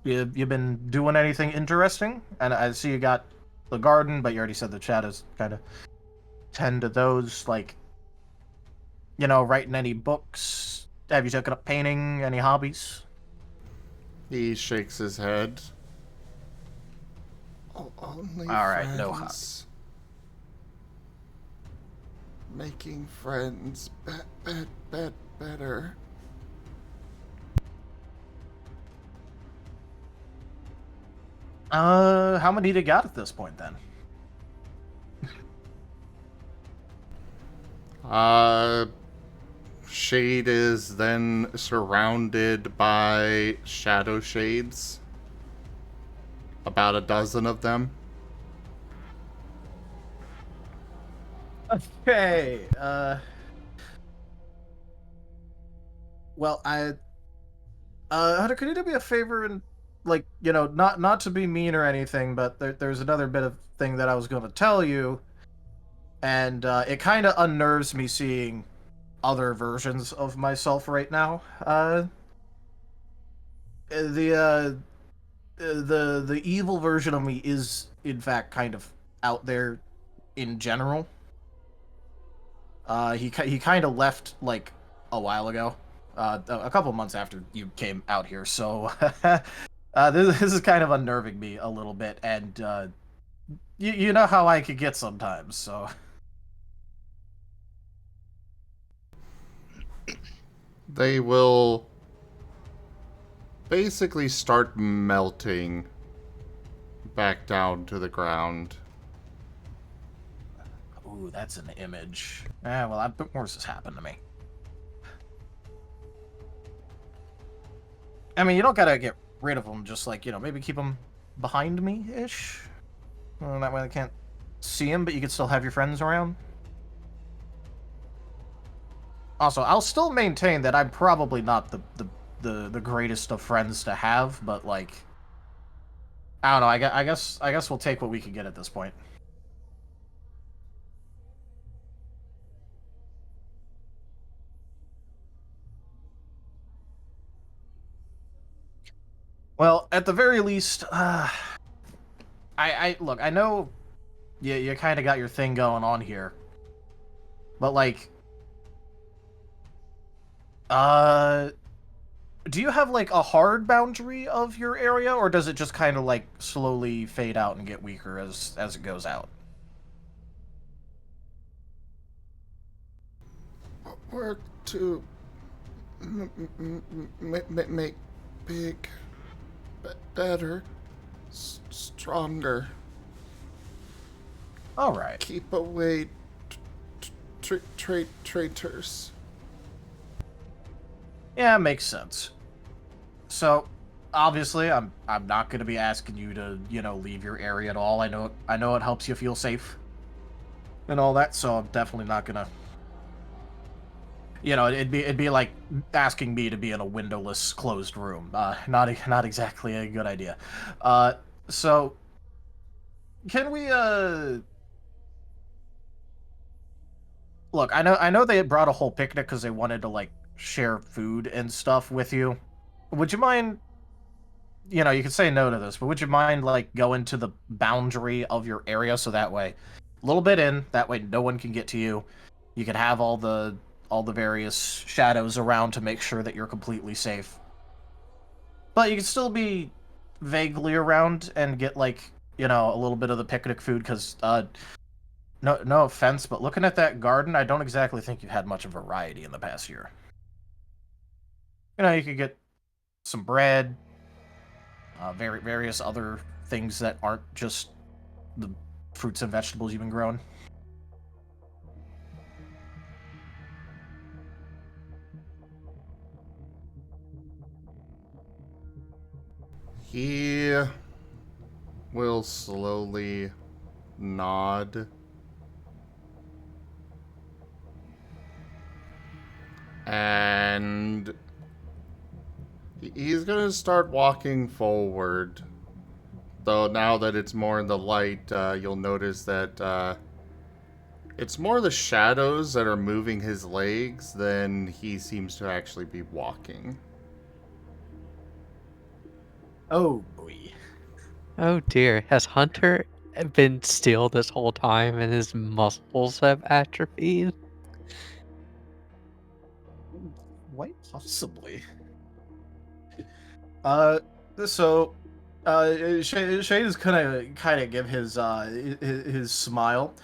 you been doing anything interesting? And I see you got the garden, but you already said the shadows kind of tend to those, like, writing any books? Have you taken up painting? Any hobbies? He shakes his head. Only all right, friends. no hobbies. Making friends better. How many do you got at this point, then? Shade is then surrounded by shadow shades. About a dozen of them. Okay, well, Hunter, could you do me a favor and, not to be mean or anything, but there's another bit of thing that I was going to tell you, and, it kind of unnerves me seeing other versions of myself right now. The evil version of me is, in fact, kind of out there in general. He kind of left, like, a while ago. A couple months after you came out here, so... this is kind of unnerving me a little bit, and, you know how I could get sometimes, so... They will basically start melting back down to the ground. Ooh, that's an image. Well, a bit worse has happened to me. I mean, you don't gotta get rid of them, just like, maybe keep them behind me-ish? Well, that way they can't see them, but you can still have your friends around. Also, I'll still maintain that I'm probably not the greatest of friends to have, but, like... I don't know, I guess we'll take what we can get at this point. Well, at the very least, look, I know you kind of got your thing going on here, but, like, do you have, like, a hard boundary of your area, or does it just kind of, like, slowly fade out and get weaker as it goes out? Work to make big, better, stronger. All right. Keep away traitors. Yeah, makes sense. So, obviously, I'm not going to be asking you to, leave your area at all. I know it helps you feel safe. and all that, so I'm definitely not gonna. You know, it'd be like asking me to be in a windowless, closed room. Not exactly a good idea. So can we look? I know they had brought a whole picnic because they wanted to like share food and stuff with you. Would you mind? You know, you could say no to this, but would you mind like going to the boundary of your area so that way, a little bit in, that way no one can get to you. You could have all the various shadows around to make sure that you're completely safe. But you can still be vaguely around and get like, you know, a little bit of the picnic food because no offense, but looking at that garden, I don't exactly think you've had much of variety in the past year. You know, you could get some bread, various other things that aren't just the fruits and vegetables you've been growing. He will slowly nod. And he's gonna start walking forward. Though now that it's more in the light, you'll notice that it's more the shadows that are moving his legs than he seems to actually be walking. Oh boy. Oh dear. Has Hunter been still this whole time and his muscles have atrophied? Quite possibly. So, Shane is kind of give his smile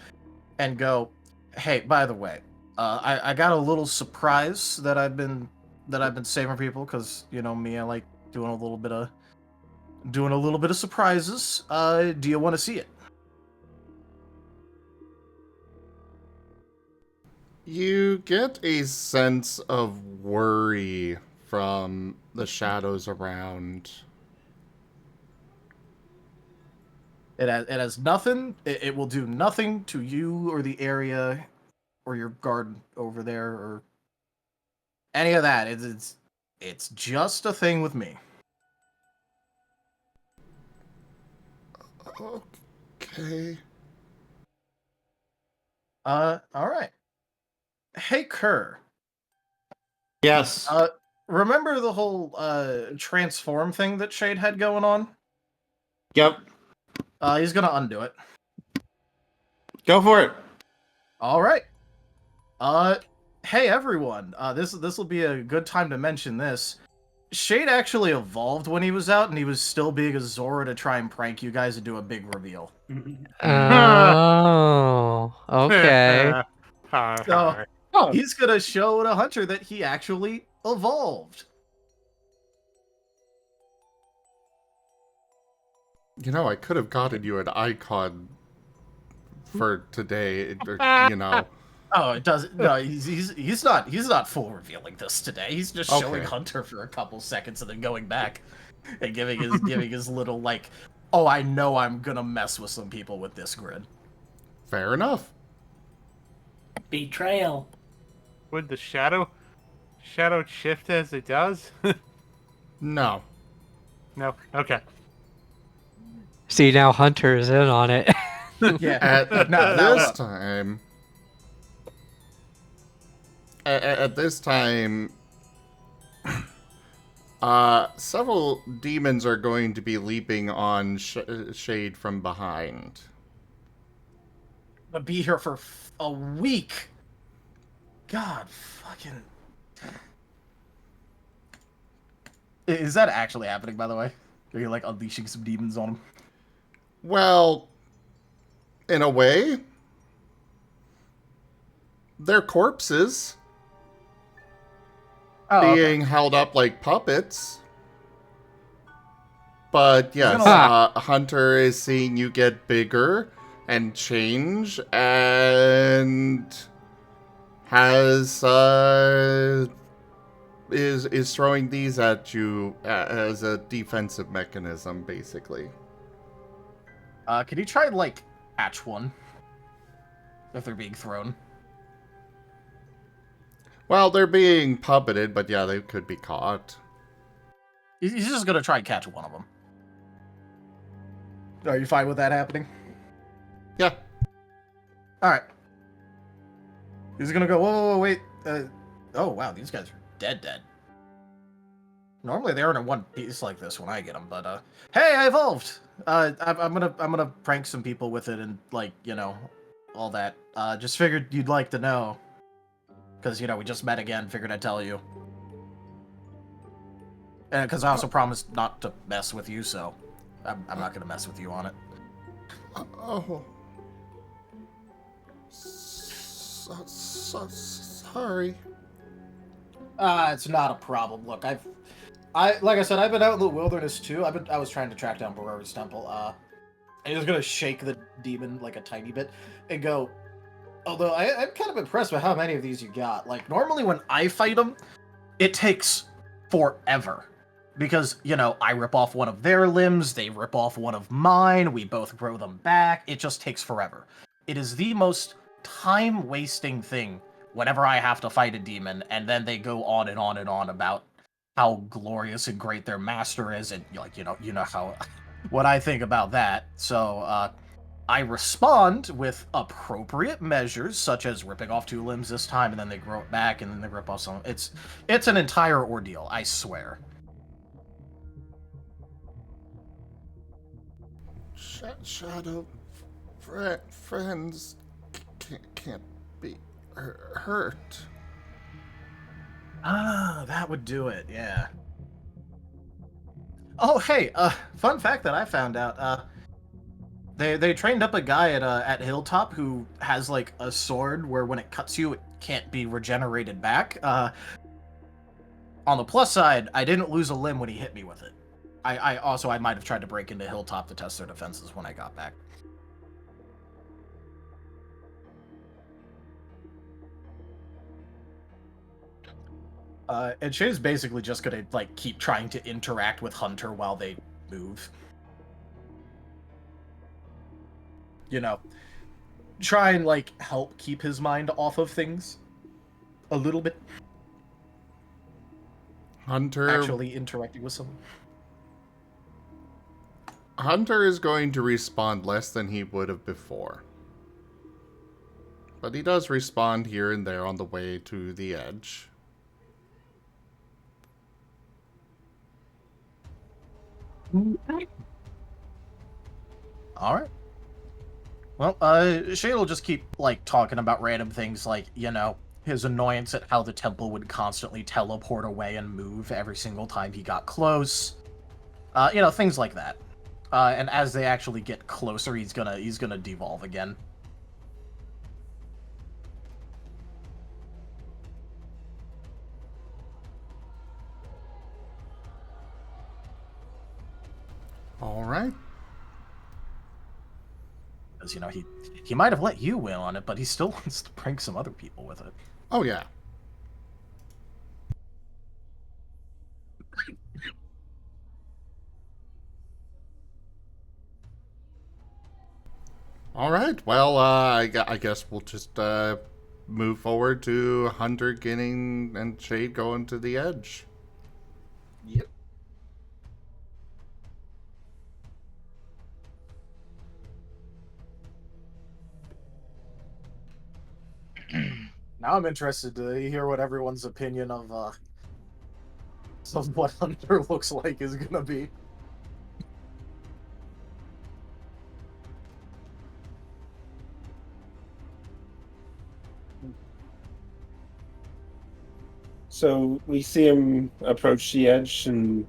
and go, "Hey, by the way, I got a little surprise that I've been saving people because you know me, I like doing a little bit of surprises. Do you want to see it?" You get a sense of worry from the shadows around. It has nothing. It will do nothing to you or the area or your garden over there or any of that. It's just a thing with me. Okay. All right. Hey, Kerr. Yes. Remember the whole transform thing that Shade had going on? Yep. He's gonna undo it. Go for it. All right. Hey everyone. This will be a good time to mention this. Shade actually evolved when he was out, and he was still being a Zora to try and prank you guys and do a big reveal. Oh, okay. So he's gonna show to Hunter that he actually evolved. You know, I could have gotten you an icon for today, or, you know. Oh, it doesn't. No, he's not full revealing this today. He's just showing Okay. Hunter for a couple seconds and then going back and giving his little like, oh, I know I'm gonna mess with some people with this grid. Fair enough. Betrayal. Would the shadow shift as it does? No. No. Okay. See, now Hunter is in on it. Yeah. At this time, several demons are going to be leaping on Shade from behind. I'll be here for a week. God, fucking. Is that actually happening, by the way? Are you like unleashing some demons on him? Well, in a way, they're corpses being held up like puppets. But yes, Hunter is seeing you get bigger and change, and has is throwing these at you as a defensive mechanism, basically. Can you try like catch one? if they're being thrown. Well, they're being puppeted, but yeah, they could be caught. He's just gonna try and catch one of them. Are you fine with that happening? Yeah. All right. He's gonna go. Whoa, wait. Oh wow, these guys are dead. Normally they aren't in one piece like this when I get them, but hey, I evolved. I'm gonna prank some people with it and like all that. Just figured you'd like to know, because we just met again. Figured I'd tell you. And because I also promised not to mess with you, so I'm not gonna mess with you on it. Oh. So sorry. It's not a problem. Look, like I said, I've been out in the wilderness too. I was trying to track down Barrera's temple. And he was gonna shake the demon like a tiny bit and go. Although I'm kind of impressed with how many of these you got. Like normally when I fight them, it takes forever. Because, I rip off one of their limbs, they rip off one of mine, we both grow them back, it just takes forever. It is the most time-wasting thing whenever I have to fight a demon, and then they go on and on and on about how glorious and great their master is, and, you know how, what I think about that. So, I respond with appropriate measures, such as ripping off 2 limbs this time, and then they grow it back, and then they rip off some. It's an entire ordeal, I swear. Shadow friends can't be hurt. That would do it, yeah. Oh, hey, fun fact that I found out, they trained up a guy at Hilltop who has, like, a sword where when it cuts you, it can't be regenerated back. On the plus side, I didn't lose a limb when he hit me with it. I might have tried to break into Hilltop to test their defenses when I got back. And Shay's basically just gonna, like, keep trying to interact with Hunter while they move. Try and, like, help keep his mind off of things. A little bit. Hunter... Actually interacting with someone. Hunter is going to respond less than he would have before. But he does respond here and there on the way to the edge. Alright. Well, Shay will just keep, like, talking about random things like, his annoyance at how the temple would constantly teleport away and move every single time he got close. Things like that. And as they actually get closer, he's gonna devolve again. All right. Because he might have let you win on it, but he still wants to prank some other people with it. Oh yeah. All right. Well, I guess we'll just move forward to Hunter getting and Shade going to the edge. Yep. Now I'm interested to hear what everyone's opinion of what Hunter looks like is gonna be. So we see him approach the edge, and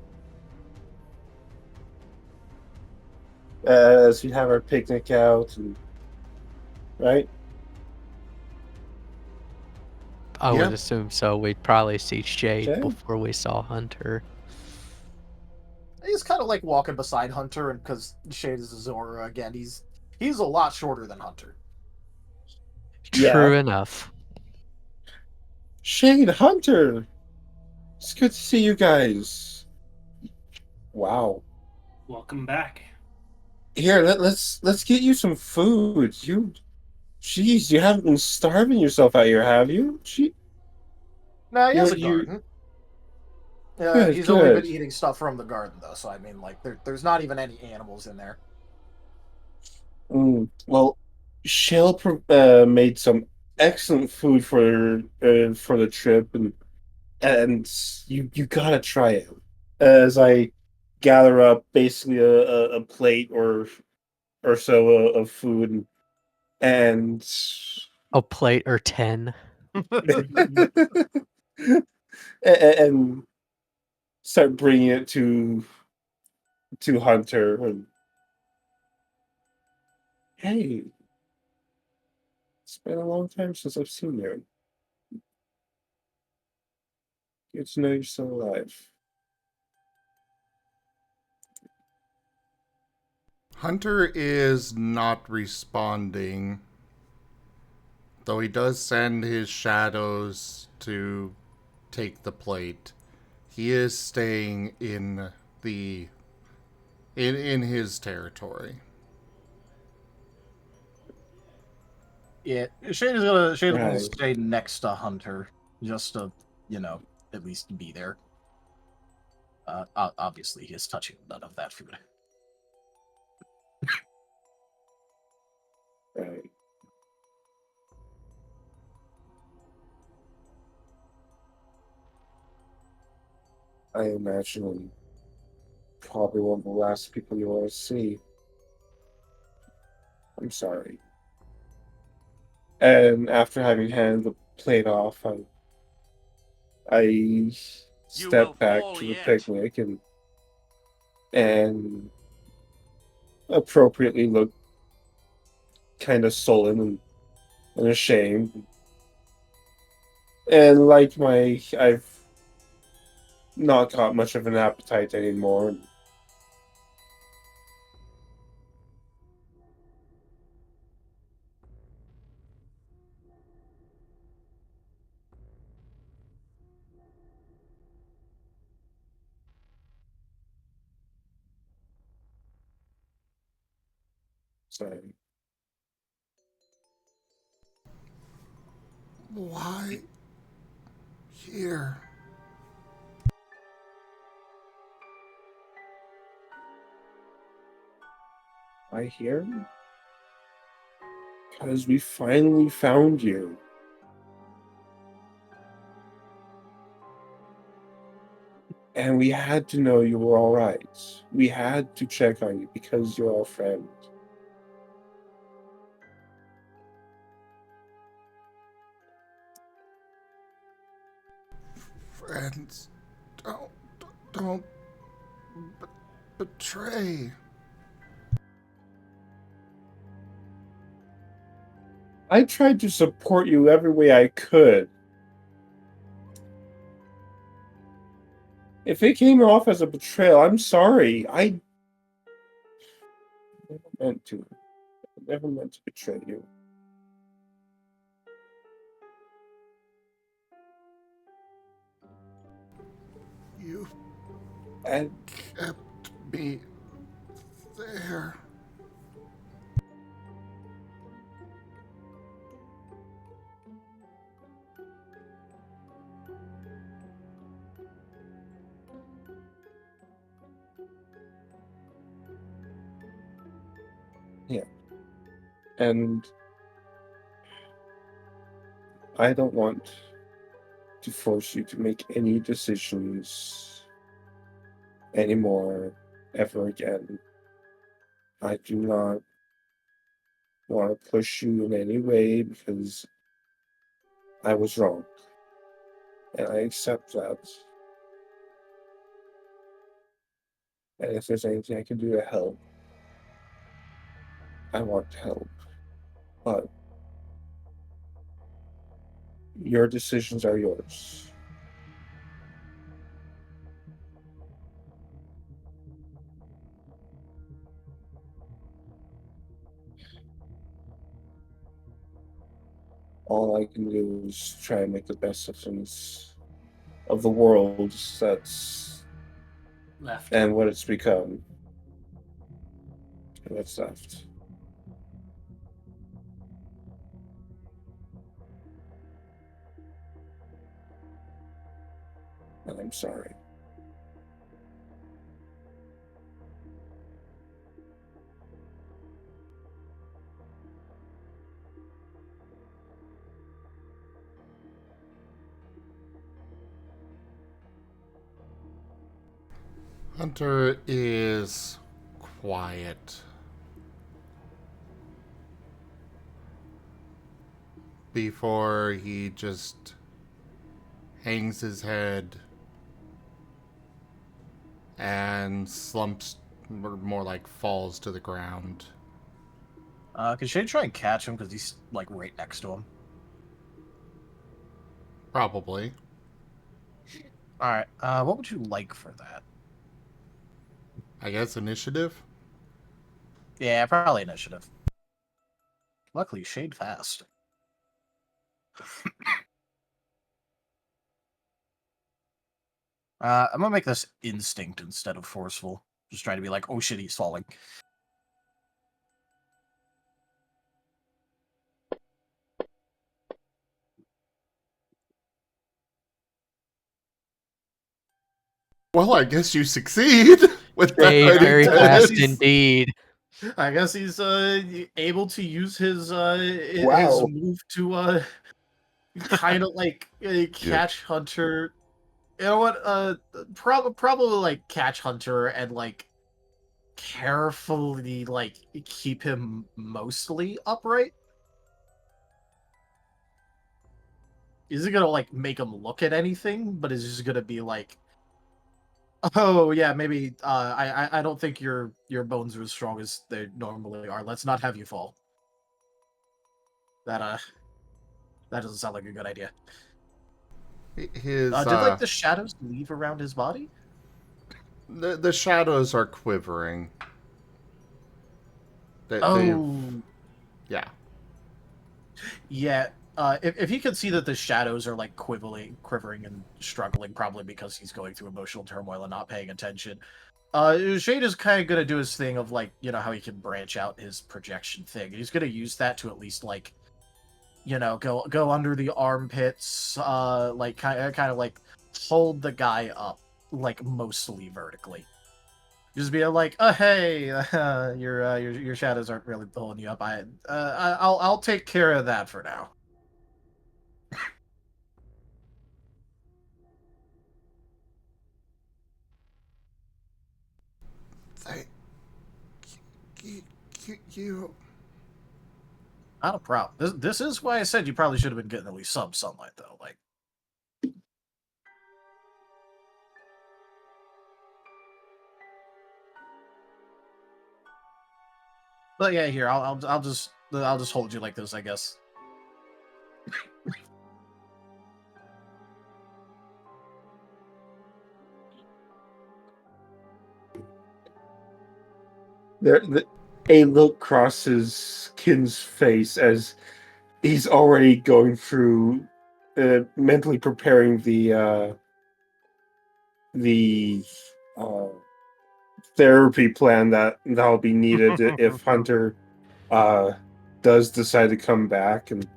as we have our picnic out, and right? I would assume so. We'd probably see Shade Okay. before we saw Hunter. He's kind of like walking beside Hunter, and because Shade is a Zora again, he's a lot shorter than Hunter. True enough. Shade, Hunter, it's good to see you guys. Wow. Welcome back. Here, let's get you some food. Jeez, you haven't been starving yourself out here, have you? Nah, he has a You garden. good, He's only been good. eating stuff from the garden, though, so I mean, like, there's not even any animals in there. Well, Shell made some excellent food for the trip, and you gotta try it. As I gather up basically a plate or so of food, and A plate or 10. and start bringing it to Hunter. And hey, it's been a long time since I've seen you. Good to know you're still alive. Hunter is not responding, though he does send his shadows to take the plate. He is staying in his territory. Yeah, Shade's gonna Right. stay next to Hunter just to, at least be there. Obviously, he is touching none of that food. Right. I imagine probably one of the last people you want to see. I'm sorry. And after having handed the plate off, I step back to the picnic and appropriately look kind of sullen and ashamed. And like I've not got much of an appetite anymore. So Why here? I hear because we finally found you. And we had to know you were all right. We had to check on you because you're our friend. Friends, don't betray. I tried to support you every way I could. If it came off as a betrayal, I'm sorry. I never meant to. I never meant to betray you. You And kept me there. yeah. And I don't want to force you to make any decisions anymore, ever again. I do not want to push you in any way because I was wrong. And I accept that. And if there's anything I can do to help, I want to help. But your decisions are yours. All I can do is try and make the best of things, of the world that's Left. and what it's become. And what's left. I'm sorry. Hunter is quiet. Before he just hangs his head and slumps, or more like falls to the ground. Can Shade try and catch him because he's like right next to him? Probably. All right. What would you like for that? I guess initiative? Yeah, probably initiative. Luckily, Shade fast. I'm gonna make this instinct instead of forceful. Just try to be like, oh shit, he's falling. Well, I guess you succeed with that Very, many very tennis. fast indeed. I guess he's able to use his Wow. move to kind of like catch Hunter. You know what? Probably like catch Hunter and like carefully like keep him mostly upright. Isn't gonna like make him look at anything, but is just gonna be like, oh yeah, maybe I don't think your bones are as strong as they normally are. Let's not have you fall. That doesn't sound like a good idea. His Did like the shadows leave around his body? the shadows are quivering. Yeah. Yeah. If he could see that the shadows are like quivering and struggling, probably because he's going through emotional turmoil and not paying attention. Shade is kind of gonna do his thing of like, you know, how he can branch out his projection thing. He's gonna use that to at least like, you know, go under the armpits, like kind of like hold the guy up, like mostly vertically. Just be like, oh hey, your shadows aren't really pulling you up. I'll take care of that for now. You. Not a problem. This is why I said you probably should have been getting at least some sunlight though. Like, but yeah, here I'll just hold you like this, I guess. A look crosses Kin's face as he's already going through, mentally preparing the therapy plan that'll be needed if Hunter does decide to come back, and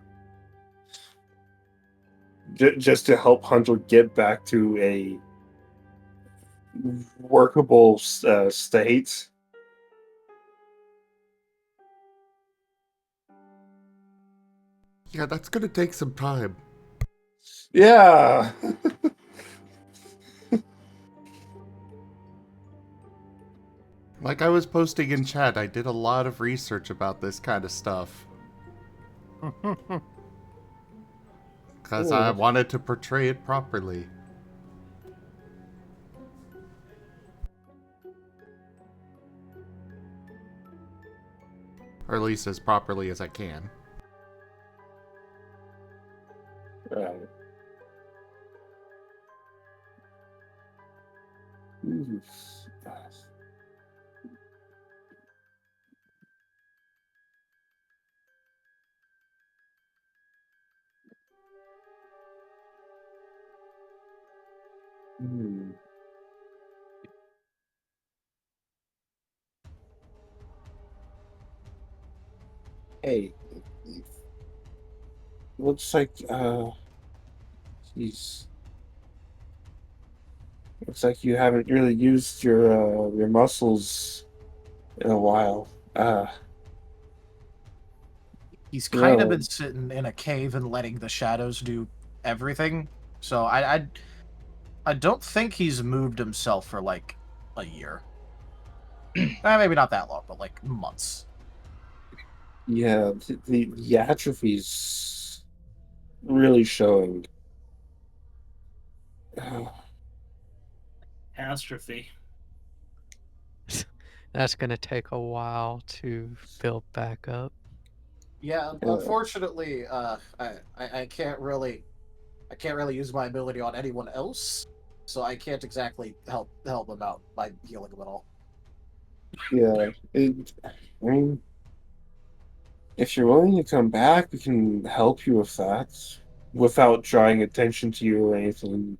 just to help Hunter get back to a workable state. Yeah, that's gonna take some time. Yeah. Like I was posting in chat, I did a lot of research about this kind of stuff. Because I wanted to portray it properly. Or at least as properly as I can. Right. Hey, looks like he's Looks like you haven't really used your muscles in a while. He's kind of No. been sitting in a cave and letting the shadows do everything. So I don't think he's moved himself for like a year. Maybe not that long, but like months. Yeah, the atrophy's really showing. Astrophy. That's gonna take a while to build back up. Yeah, unfortunately, I can't really use my ability on anyone else, so I can't exactly help him out by healing him at all. Yeah, I mean, if you're willing to come back, we can help you with that without drawing attention to you or anything.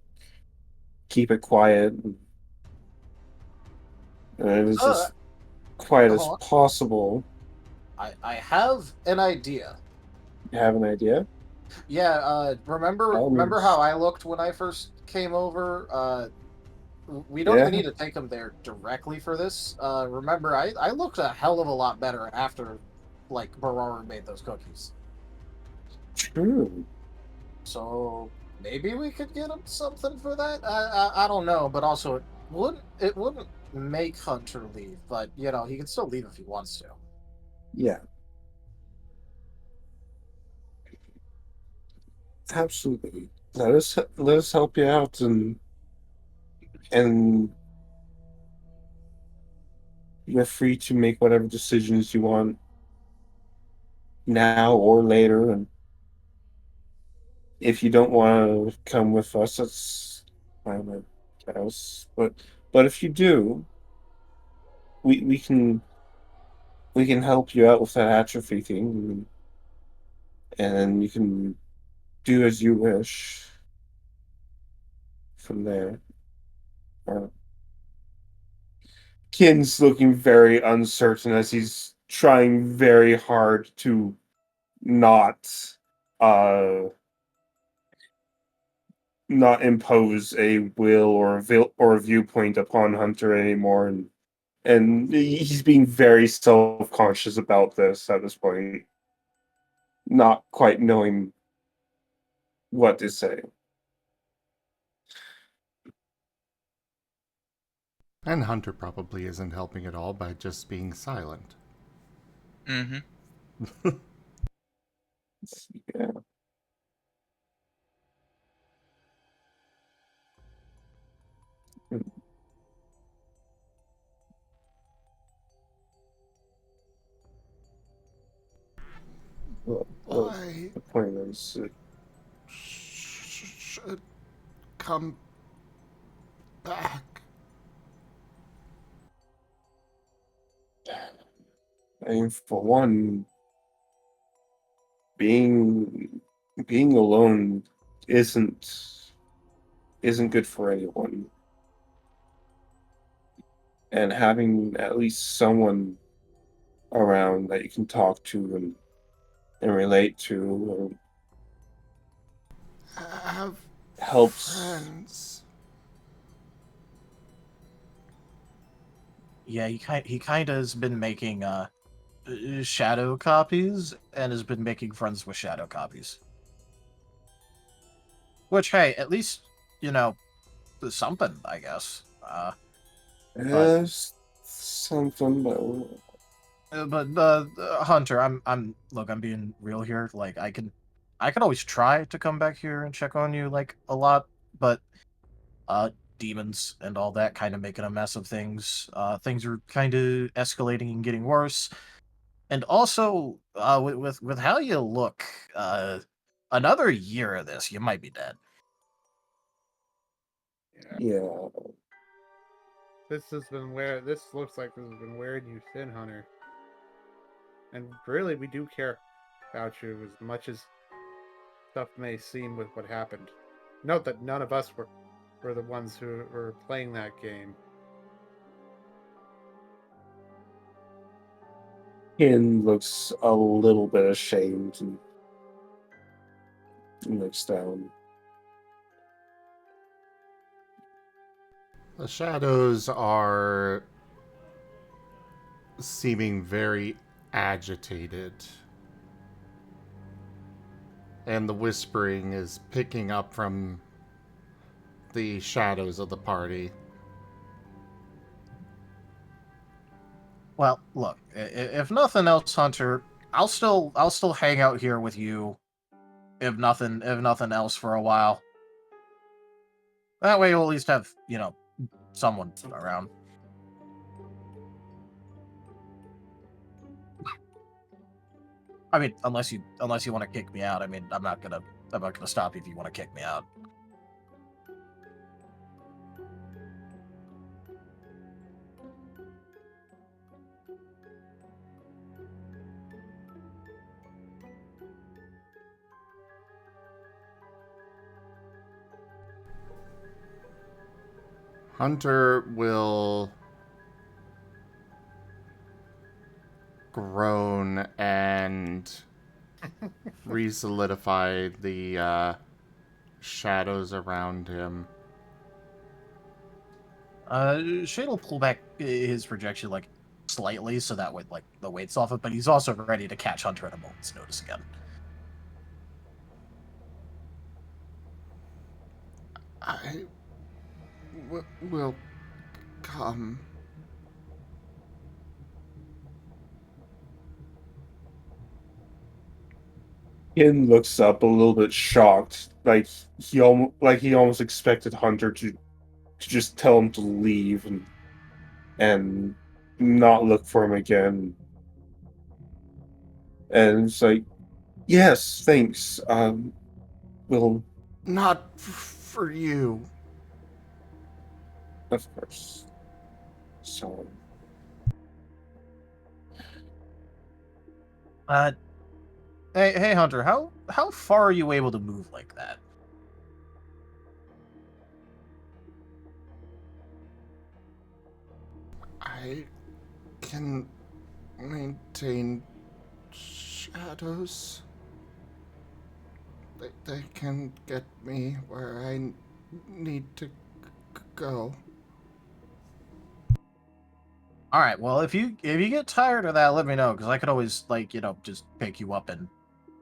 Keep it quiet. And it is as quiet as hold on. possible. I have an idea. You have an idea? Yeah, remember how I looked when I first came over? We don't even need to take him there directly for this. Remember, I looked a hell of a lot better after, like, Barara made those cookies. True. So maybe we could get him something for that. I don't know, but also it wouldn't make Hunter leave, but you know he can still leave if he wants to. Yeah. Absolutely. Let us help you out and you're free to make whatever decisions you want now or later. And if you don't want to come with us, that's fine, I guess. But if you do, we can help you out with that atrophy thing, and then you can do as you wish from there. Kin's looking very uncertain as he's trying very hard to not uh not impose a will or a viewpoint upon Hunter anymore, and he's being very self-conscious about this at this point, not quite knowing what to say. And Hunter probably isn't helping at all by just being silent. Mm-hmm. Yeah. Well, I the point is, should come back. I mean, for one, being alone isn't good for anyone. And having at least someone around that you can talk to and relate to Have helps. friends. Yeah, he kind of has been making shadow copies and has been making friends with shadow copies. Which, hey, at least you know something, I guess. Something, But Hunter, I'm being real here. Like I can always try to come back here and check on you like a lot, but demons and all that kind of making a mess of things. Things are kind of escalating and getting worse. And also, with how you look, another year of this, you might be dead. Yeah. This looks like this has been wearing you thin, Hunter. And really, we do care about you as much as stuff may seem with what happened. Note that none of us were the ones who were playing that game. Kin looks a little bit ashamed and looks down. The shadows are seeming very agitated. And the whispering is picking up from the shadows of the party. Well, look, if nothing else, Hunter, I'll still hang out here with you. If nothing else for a while. That way, we'll at least have someone around. I mean, unless you want to kick me out. I mean, I'm not gonna stop you if you want to kick me out. Hunter will groan and re-solidify the shadows around him. Shane will pull back his projection like slightly, so that way like the weight's off it. But he's also ready to catch Hunter at a moment's notice again. I will come. Yin looks up a little bit shocked, like he almost expected Hunter to just tell him to leave and not look for him again. And it's like, yes, thanks. We'll Not for you. Of course. So. Hey, Hunter, how far are you able to move like that? I can maintain shadows. They can get me where I need to go. All right. Well, if you get tired of that, let me know, because I could always just pick you up and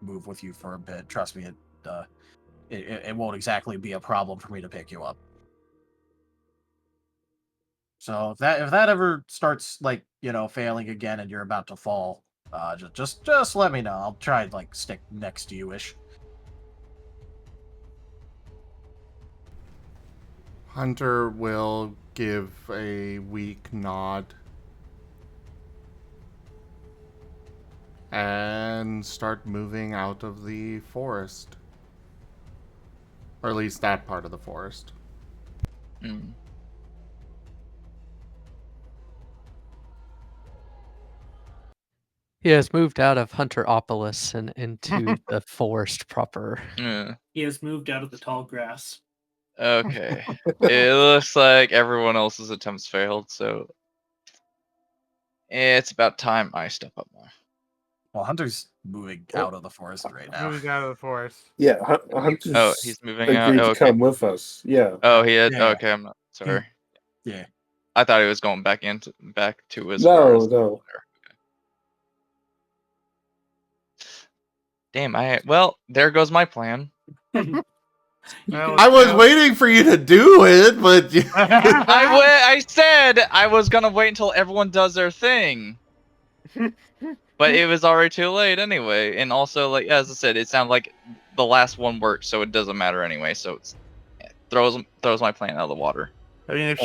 move with you for a bit. Trust me, it won't exactly be a problem for me to pick you up. So if that ever starts failing again and you're about to fall, just let me know. I'll try and stick next to you ish. Hunter will give a weak nod and start moving out of the forest. Or at least that part of the forest. Mm. He has moved out of Hunteropolis and into the forest proper. Yeah. He has moved out of the tall grass. Okay. It looks like everyone else's attempts failed, so it's about time I step up more. Well, Hunter's moving out of the forest right now. Moving out of the forest. Yeah, Hunter's Oh, he's moving out. agreed Oh, to okay. come with us. Yeah. Oh, he had. Yeah. Okay, I'm not sorry. Yeah. I thought he was going back to his No, forest. no. Damn. Well, there goes my plan. I was waiting for you to do it, but I said I was gonna wait until everyone does their thing, but it was already too late anyway. And also, like as I said, it sounded like the last one worked, so it doesn't matter anyway. So it throws my plan out of the water. I mean,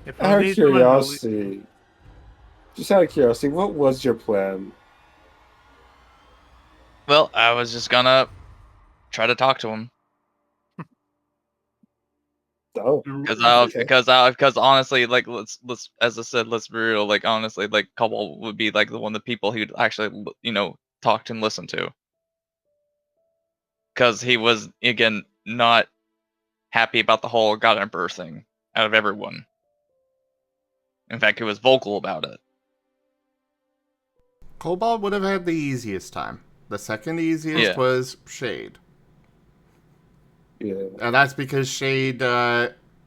if Out of curiosity, what was your plan? Well, I was just gonna try to talk to him. Oh, because honestly, like let's as I said, let's be real. Like honestly, like Cobalt would be like the people he'd actually talk to and listen to. Because he was again not happy about the whole God Emperor thing out of everyone. In fact, he was vocal about it. Cobalt would have had the easiest time. The second easiest was Shade. Yeah. And that's because Shade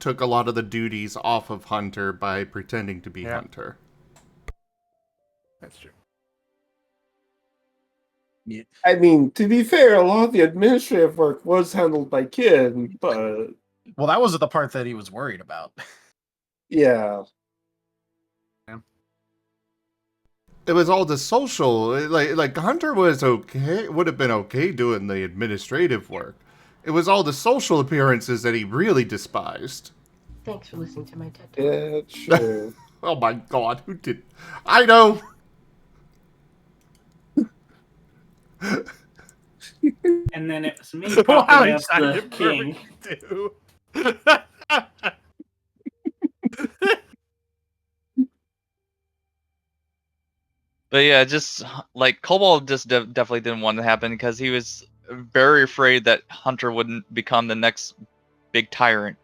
took a lot of the duties off of Hunter by pretending to be Yeah. Hunter. That's true. I mean, to be fair, a lot of the administrative work was handled by Kin, but Well, that wasn't the part that he was worried about. yeah. It was all the social, like Hunter was okay, would have been okay doing the administrative work. It was all the social appearances that he really despised. Thanks for listening to my TED Talk. Yeah, true. Oh my god, who did? I know! And then it was me Wow, popping he up signed the it king. perfectly, too. But yeah, just like Cobalt just definitely didn't want it to happen because he was very afraid that Hunter wouldn't become the next big tyrant.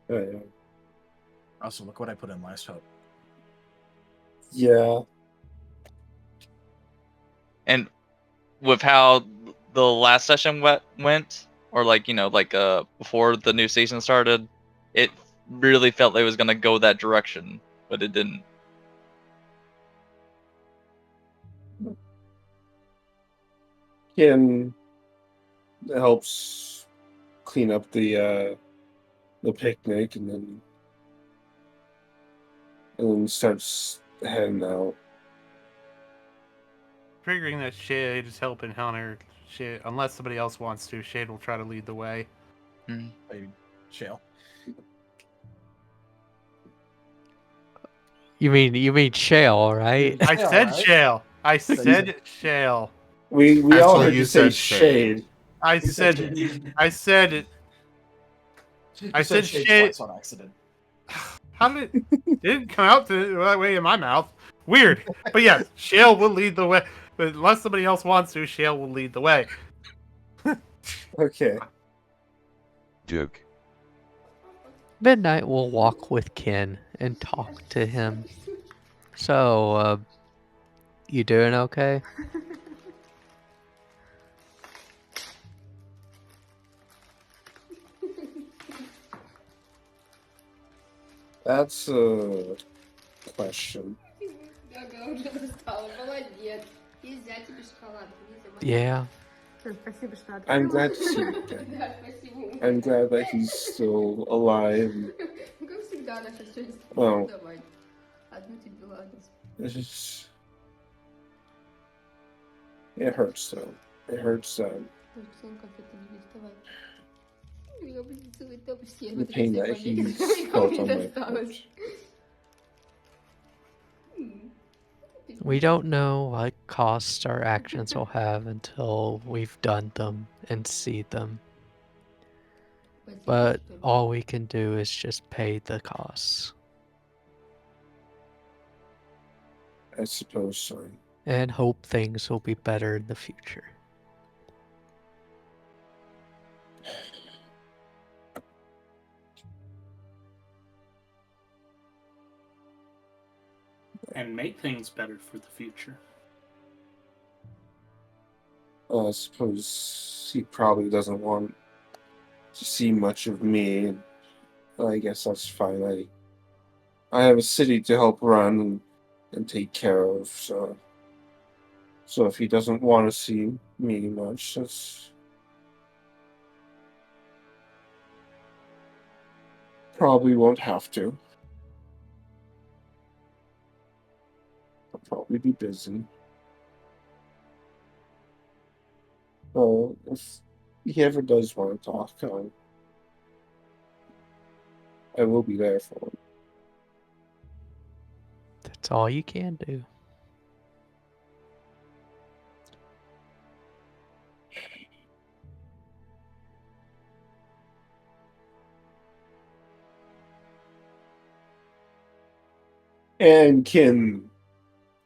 Oh, yeah. Also, look what I put in last hope. Yeah. And with how the last session went, or like, you know, like before the new season started, it really felt like it was gonna go that direction, but it didn't. Kin helps clean up the picnic and then starts heading out. Figuring that Shade is helping Hunter, Shade, unless somebody else wants to, Shade will try to lead the way. Maybe Shale. You mean Shale, right? I Shale, said right? Shale. I So you said Shale. We all Actually, heard you you say said shade. I said You said shade Shade. twice on accident. How did it didn't come out that way in my mouth? Weird. But yes, Shale will lead the way. But unless somebody else wants to, Shale will lead the way. Okay. Duke. Midnight will walk with Ken and talk to him. So, you doing okay? That's a question. Yeah. I'm glad to see you again. I'm glad that he's still alive. Well, it's just... It hurts though. It hurts the pain that he's felt on my part. We don't know what costs our actions will have until we've done them and see them. But all we can do is just pay the costs. I suppose so. And hope things will be better in the future. And make things better for the future. I suppose he probably doesn't want to see much of me. And I guess that's fine. I have a city to help run and take care of, so if he doesn't want to see me much, that's probably won't have to. I'll probably be busy. Well, if he ever does want to talk, I will be there for him. That's all you can do. And Kin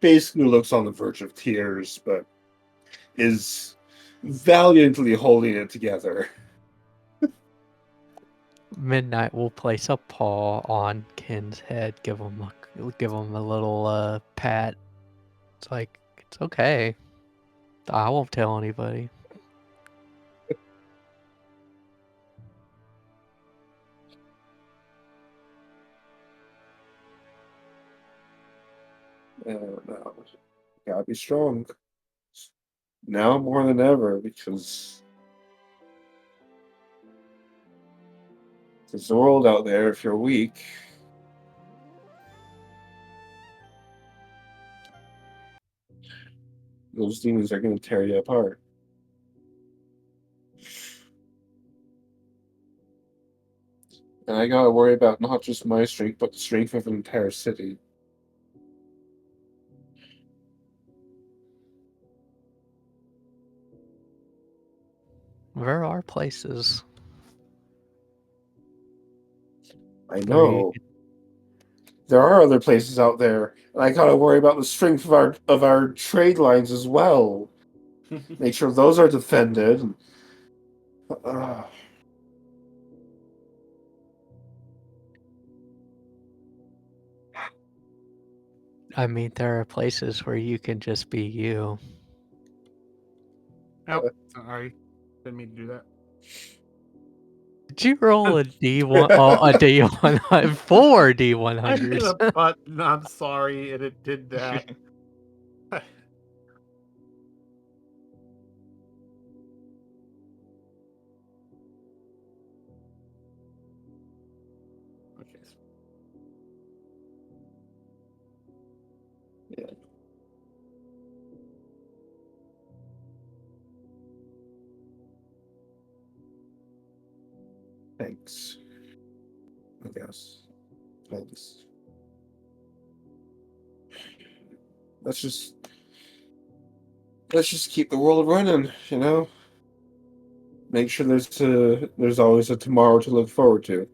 basically looks on the verge of tears, but is valiantly holding it together. Midnight will place a paw on Ken's head, give him a little pat. It's like, it's okay. I won't tell anybody. No, gotta be strong. Now more than ever, because there's a world out there if you're weak. Those demons are going to tear you apart. And I gotta worry about not just my strength, but the strength of an entire city. There are places. I know. There are other places out there, and I gotta worry about the strength of our trade lines as well. Make sure those are defended. I mean, there are places where you can just be you. Oh, sorry. Didn't mean to do that. Did you roll a D1? Oh, a D100? 4 D100s. I hit a button. I'm sorry, and it did that. Okay. Yeah. Thanks. I guess. Thanks. Let's just keep the world running, you know? Make sure there's always a tomorrow to look forward to.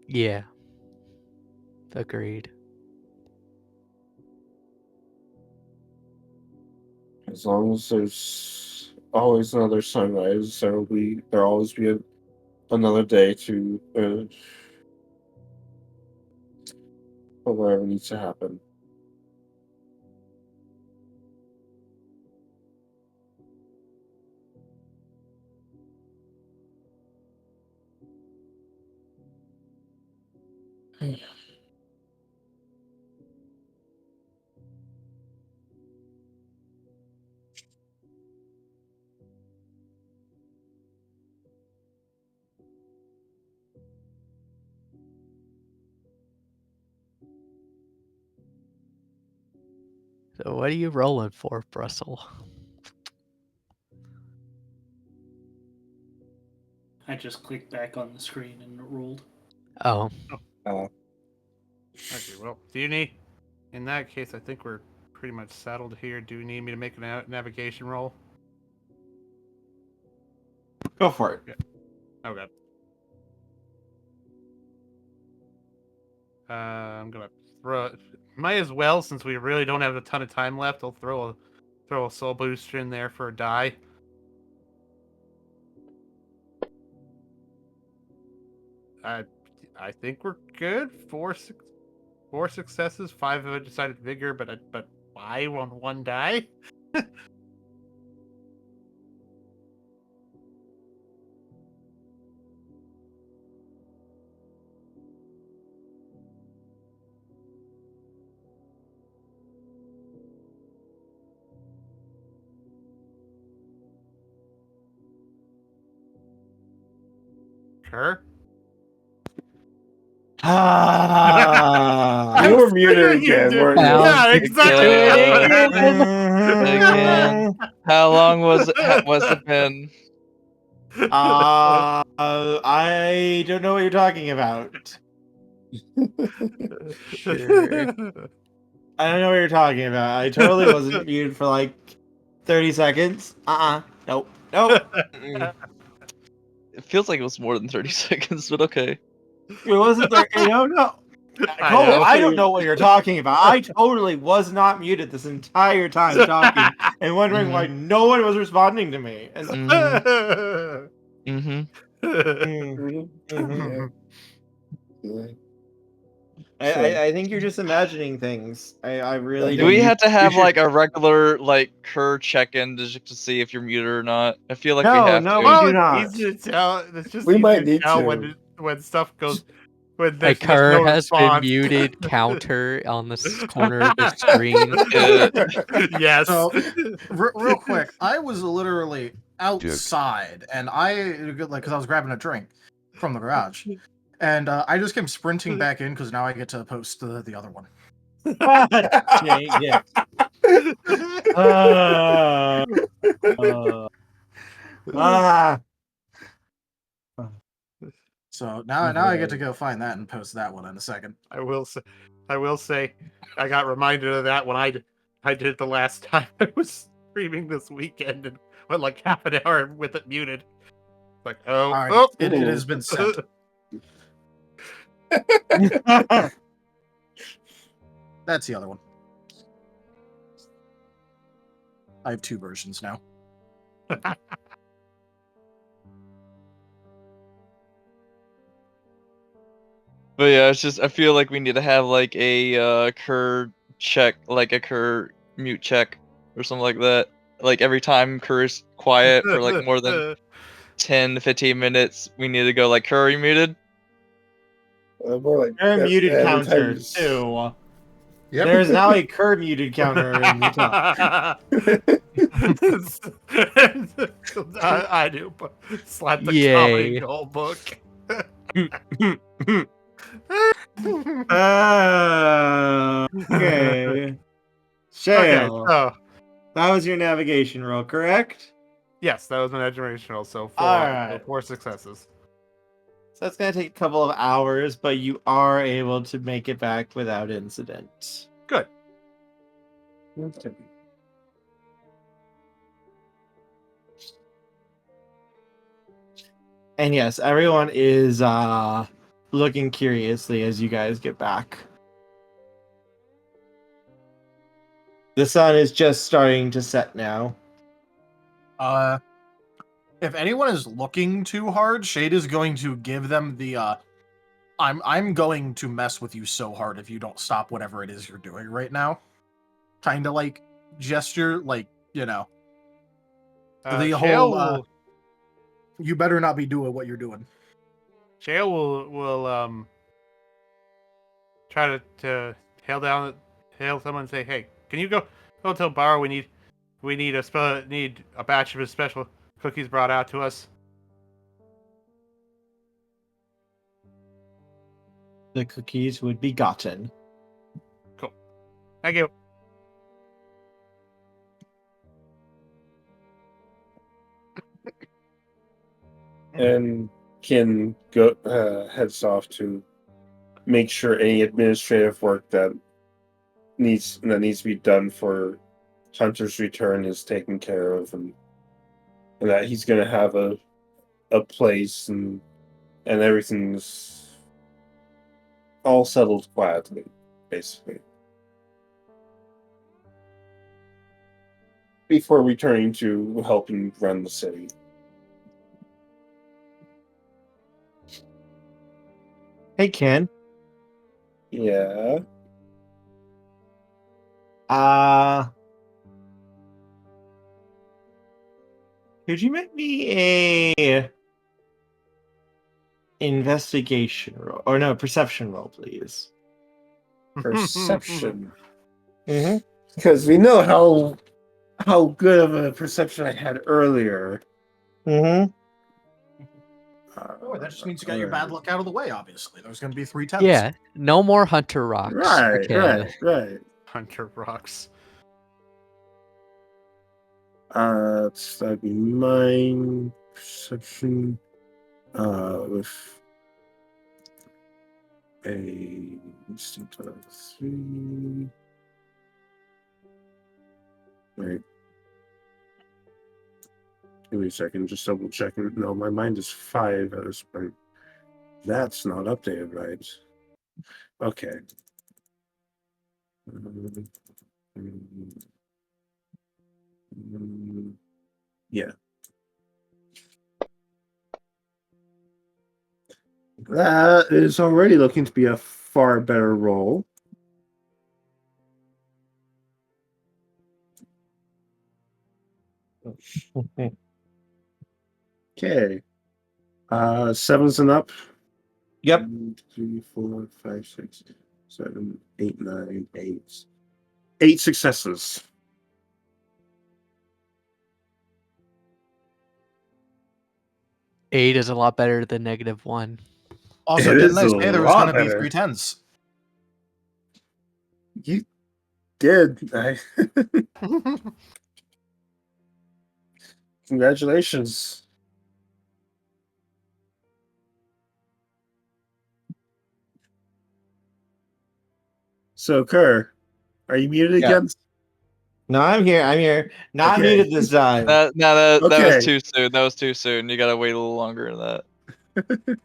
Yeah. Agreed. As long as there's always another sunrise, there'll always be another day to for whatever needs to happen. So what are you rolling for, Brussel? I just clicked back on the screen and it rolled. Oh. Okay, well, do you need... In that case, I think we're pretty much settled here. Do you need me to make a navigation roll? Go for it. Yeah. Oh, God. I'm gonna throw... Might as well, since we really don't have a ton of time left, I'll throw a soul booster in there for a die. I think we're good. Four successes, 5 of it decided vigor, but why on one die? Kerr? You were muted again, weren't you? Yeah, exactly. Again. How long was it been? I don't know what you're talking about. Sure. I don't know what you're talking about. I totally wasn't muted for like 30 seconds. Nope. Mm-mm. It feels like it was more than 30 seconds, but okay. It wasn't there. No. Cole, I don't know what you're talking about. I totally was not muted this entire time talking and wondering why no one was responding to me. And I think you're just imagining things. I really Do we have to have should... like a regular like Kerr check-in to see if you're muted or not? I feel like we have to. we do not. Easy to tell. It's just We easy might to need tell to. when stuff goes With A there's just cur no has been response. muted counter on the corner of the screen. Yes. So, real quick, I was literally outside, and because I was grabbing a drink from the garage, and I just came sprinting back in because now I get to post the other one. Dang it. So now I get to go find that and post that one in a second. I will say, I got reminded of that when I did it the last time I was streaming this weekend and went like half an hour with it muted. Like, All right, it has been sent. That's the other one. I have 2 versions now. But yeah, it's just I feel like we need to have like a cur check, like a cur mute check or something like that. Like every time cur is quiet for like more than 10 to 15 minutes, we need to go like cur, are you muted? More like Cur muted every counter time too. Yep. There's now a cur muted counter in the top. I do, but slap the Yay. comedy gold book. Okay. Shale, Okay, so that was your navigation roll, correct? yes, that was my education roll. So 4, Alright. 4 successes. So that's gonna take a couple of hours, but you are able to make it back without incident. Good. And yes, everyone is looking curiously as you guys get back. The sun is just starting to set now. If anyone is looking too hard, Shade is going to give them the I'm going to mess with you so hard if you don't stop whatever it is you're doing right now. Kind of like gesture, like, you know. The Shale whole you better not be doing what you're doing. Shale will try to hail someone and say, "Hey, can you go to a bar? We need a batch of special cookies brought out to us." The cookies would be gotten. Cool. Thank you. And Kin heads off to make sure any administrative work that needs to be done for Hunter's return is taken care of, and that he's gonna have a place and everything's all settled quietly, basically. Before returning to helping run the city. Hey, Ken. Yeah. Could you make me a investigation roll, or no, perception roll, please? Perception. Mm-hmm. Because we know how good of a perception I had earlier. Mm-hmm. That just means you got your bad luck out of the way, obviously. There's going to be 3 10s. Yeah, no more hunter rocks. for Ken. Right. Hunter rocks. It's that'd be mine perception. With a instinct of 3. Right. Give me a second, just double checking. No, my mind is 5 at this point. That's not updated, right? Okay. Yeah. That is already looking to be a far better roll. Okay. 7s and up. Yep. 1, 2, 3, 4, 5, 6, 7, 8, 9, 8. 8 successes. Eight is a lot better than -1. Also, It didn't is I a say there was lot going to be better. 3 10s? You did. Congratulations. So, Kerr, are you muted Yeah. again? No, I'm here. I'm here. Not Okay. muted this time. That was Okay. too soon. That was too soon. You gotta wait a little longer than that.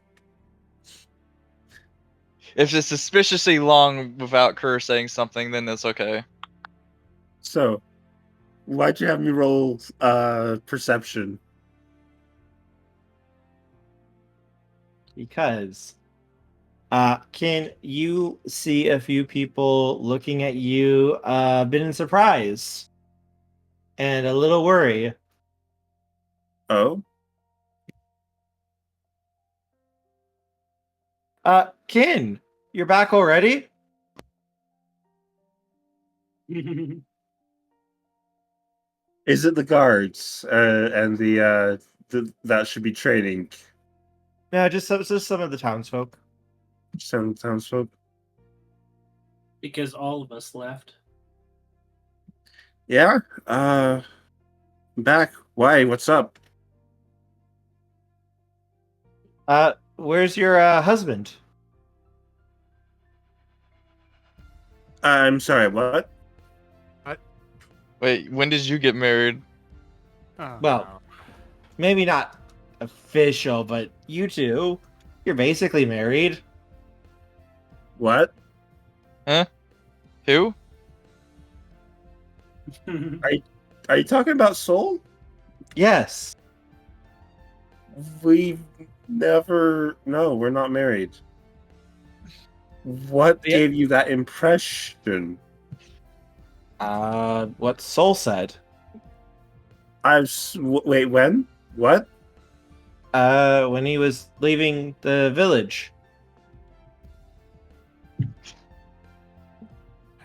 If it's suspiciously long without Kerr saying something, then it's okay. So, why'd you have me roll perception? Because can you see a few people looking at you a bit in surprise and a little worry? Oh? Kin, you're back already? Is it the guards and the that should be training? No, just some of the townsfolk. Some townsfolk. Because all of us left. Yeah. Back. Why? What's up? Where's your husband? I'm sorry. What? Wait, when did you get married? Oh, Well, maybe not official, but you two, you're basically married. What? Huh? Who? Are you talking about Soul? Yes. We've never. No, we're not married. What gave you that impression? What Soul said. Wait, when? What? When he was leaving the village.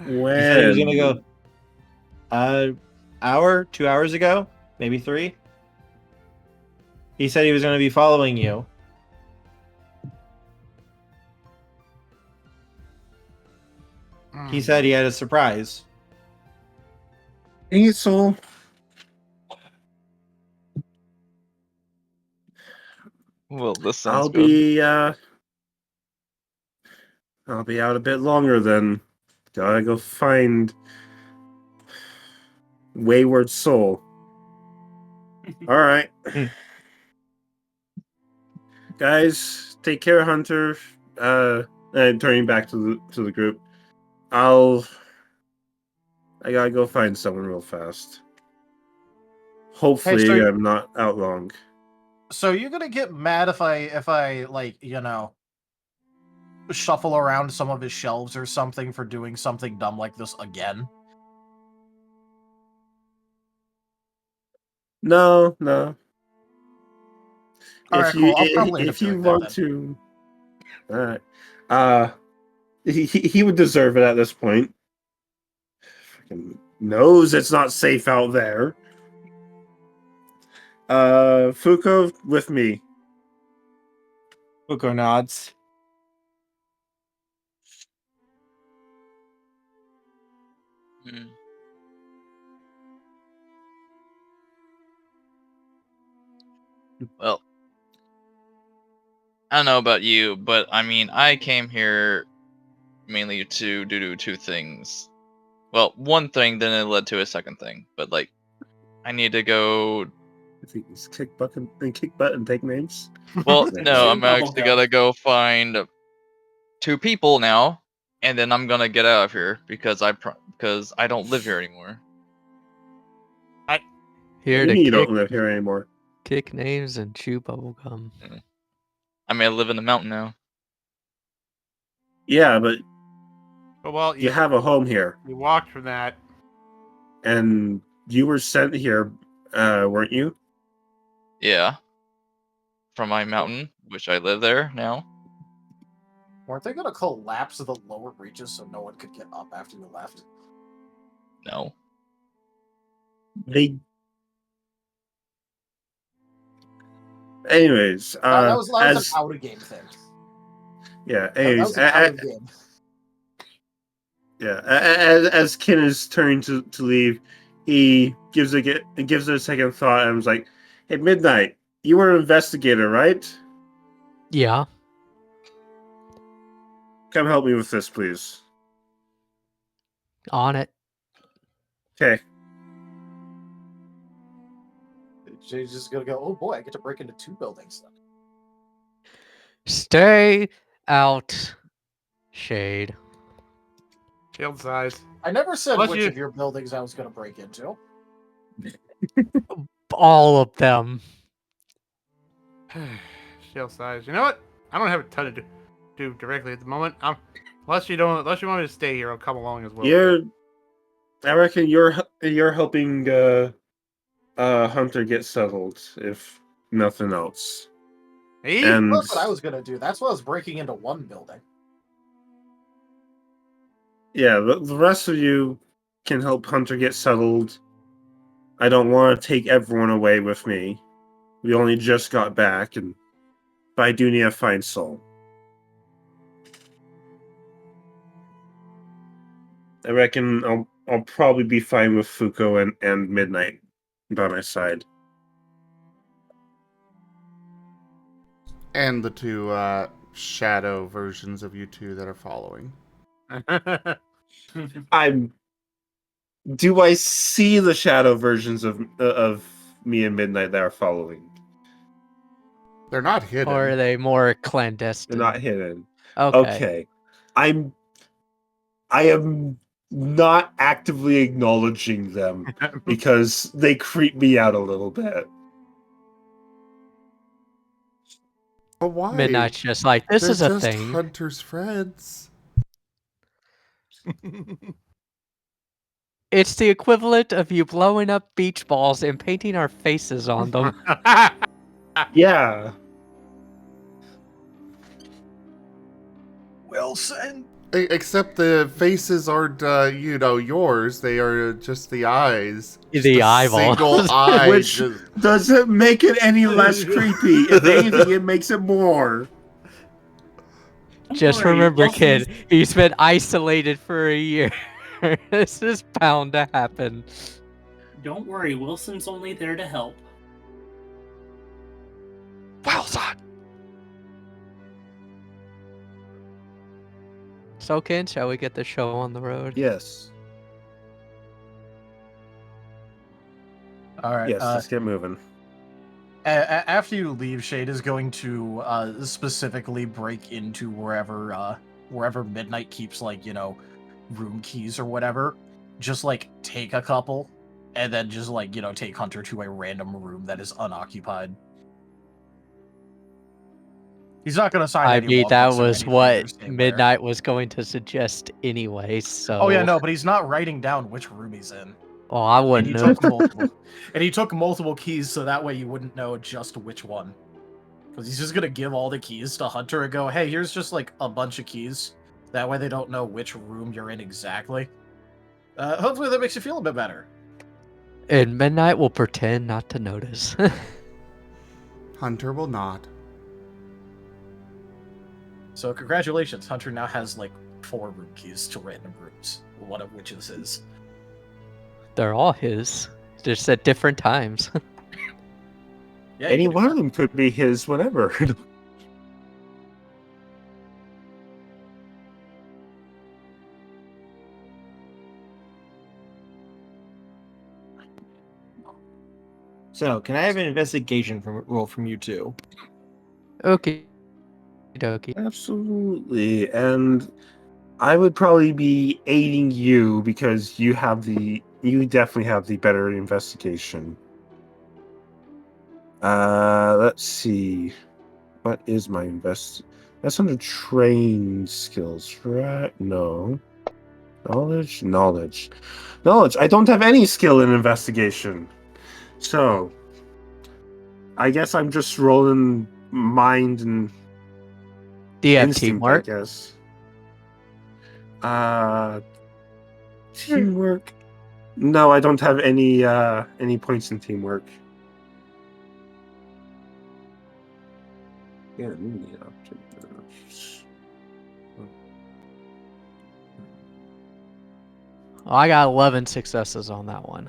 When? He said he was gonna go. Hour, 2 hours ago, maybe 3. He said he was gonna be following you. He said he had a surprise. Dang it, Soul. Well, this sounds I'll good. be I'll be out a bit longer then. Gotta go find Wayward Soul. All right, guys, take care, Hunter. And turning back to the group, I gotta go find someone real fast. Hopefully, so I'm not out long. So you're gonna get mad if I like, shuffle around some of his shelves or something for doing something dumb like this again? No, no. All right, cool. I'll probably end up if you doing that want to, all right. He would deserve it at this point. Freaking knows it's not safe out there. Fuko with me. Fuko nods. Well, I don't know about you, but I mean, I came here mainly to do 2 things. Well, one thing, then it led to a second thing. But like, I need to go. I think it's kick butt and take names. Well, no, I'm actually gonna go find 2 people now, and then I'm gonna get out of here because I don't live here anymore. Here You to mean you kick, don't live here anymore? kick names and chew bubblegum. I mean, I live in the mountain now. Yeah, but well, you have a home here, You walked from that. and you were sent here, weren't you? Yeah. From my mountain, which I live there now. Weren't they gonna collapse the lower reaches so no one could get up after you left? No. They. Anyways, That was an as out of game thing. yeah, That anyways, was an out of game. yeah, as Kin is turning to leave, he gives it a second thought and was like, "Hey, Midnight, you were an investigator, right? Yeah. Come help me with this, please." On it. Okay. She's just gonna go, oh boy, I get to break into 2 buildings then. Stay out, Shade. Shield size. I never said Unless which you- of your buildings I was gonna break into. All of them. Shield size. You know what? I don't have a ton to do directly at the moment. Unless you want me to stay here, I'll come along as well. I reckon you're helping Hunter get settled, if nothing else. Hey, And That's what I was gonna do. That's why I was breaking into 1 building. yeah, the rest of you can help Hunter get settled. I don't want to take everyone away with me. We only just got back, but I do need to find Soul. I reckon I'll probably be fine with Fuko and Midnight by my side. And the 2 shadow versions of you 2 that are following. Do I see the shadow versions of me and Midnight that are following? They're not hidden. Or are they more clandestine? They're not hidden. Okay. I am not actively acknowledging them because they creep me out a little bit. But why? Midnight's just like, this They're is a just thing. Hunter's friends. It's the equivalent of you blowing up beach balls and painting our faces on them. Yeah. Wilson. Except the faces aren't, yours. They are just the eyes. The Just a eyeballs. Single eye. Which just- doesn't make it any less creepy. If anything, it makes it more. Just worry, remember, Wilson's- kid, he's been isolated for a year. This is bound to happen. Don't worry, Wilson's only there to help. Wilson! So, Ken, shall we get the show on the road? Yes. All right. Yes, let's get moving. After you leave, Shade is going to specifically break into wherever Midnight keeps, like, room keys or whatever. Just, like, take a couple, and then just, like, take Hunter to a random room that is unoccupied. He's not going to sign I any mean, that logins or was anything or what stay there. Midnight was going to suggest anyway, so... Oh, yeah, no, but he's not writing down which room he's in. Oh, I And wouldn't he know. took multiple, and he took multiple keys, so that way you wouldn't know just which one. Because he's just gonna give all the keys to Hunter and go, "Hey, here's just like a bunch of keys." That way they don't know which room you're in exactly. Hopefully that makes you feel a bit better. And Midnight will pretend not to notice. Hunter will not. So congratulations, Hunter now has like 4 room keys to random rooms, one of which is his. They're all his, just at different times. Yeah, Any one of them could be his whenever. So, can I have an investigation roll from you two? Okay. Dokie. Absolutely. And I would probably be aiding you because you definitely have the better investigation. Let's see. What is my that's under trained skills, right? No. Knowledge. I don't have any skill in investigation. So I guess I'm just rolling mind and Do you have instinct, teamwork? I guess. Teamwork. No, I don't have any points in teamwork. Yeah, Oh, I got 11 successes on that one.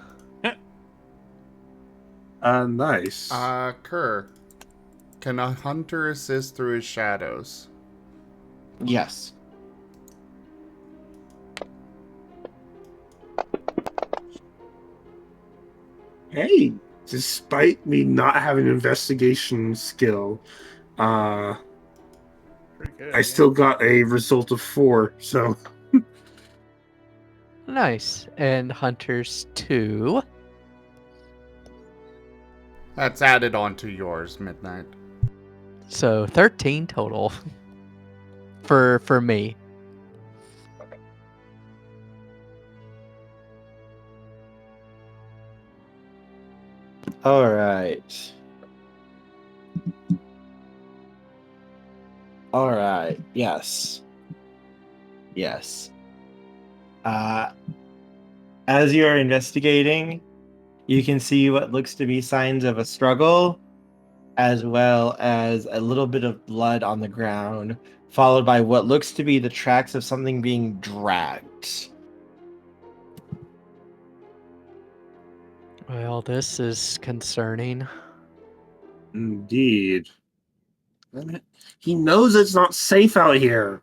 Nice. Kerr, can a hunter assist through his shadows? Yes. Hey, despite me not having investigation skill, Pretty good. I still got a result of 4, so Nice. And hunters 2. That's added on to yours, Midnight. So 13 total for me. All right. All right. Yes. Yes. As you are investigating, you can see what looks to be signs of a struggle, as well as a little bit of blood on the ground, followed by what looks to be the tracks of something being dragged. Well, this is concerning. indeed. He knows it's not safe out here.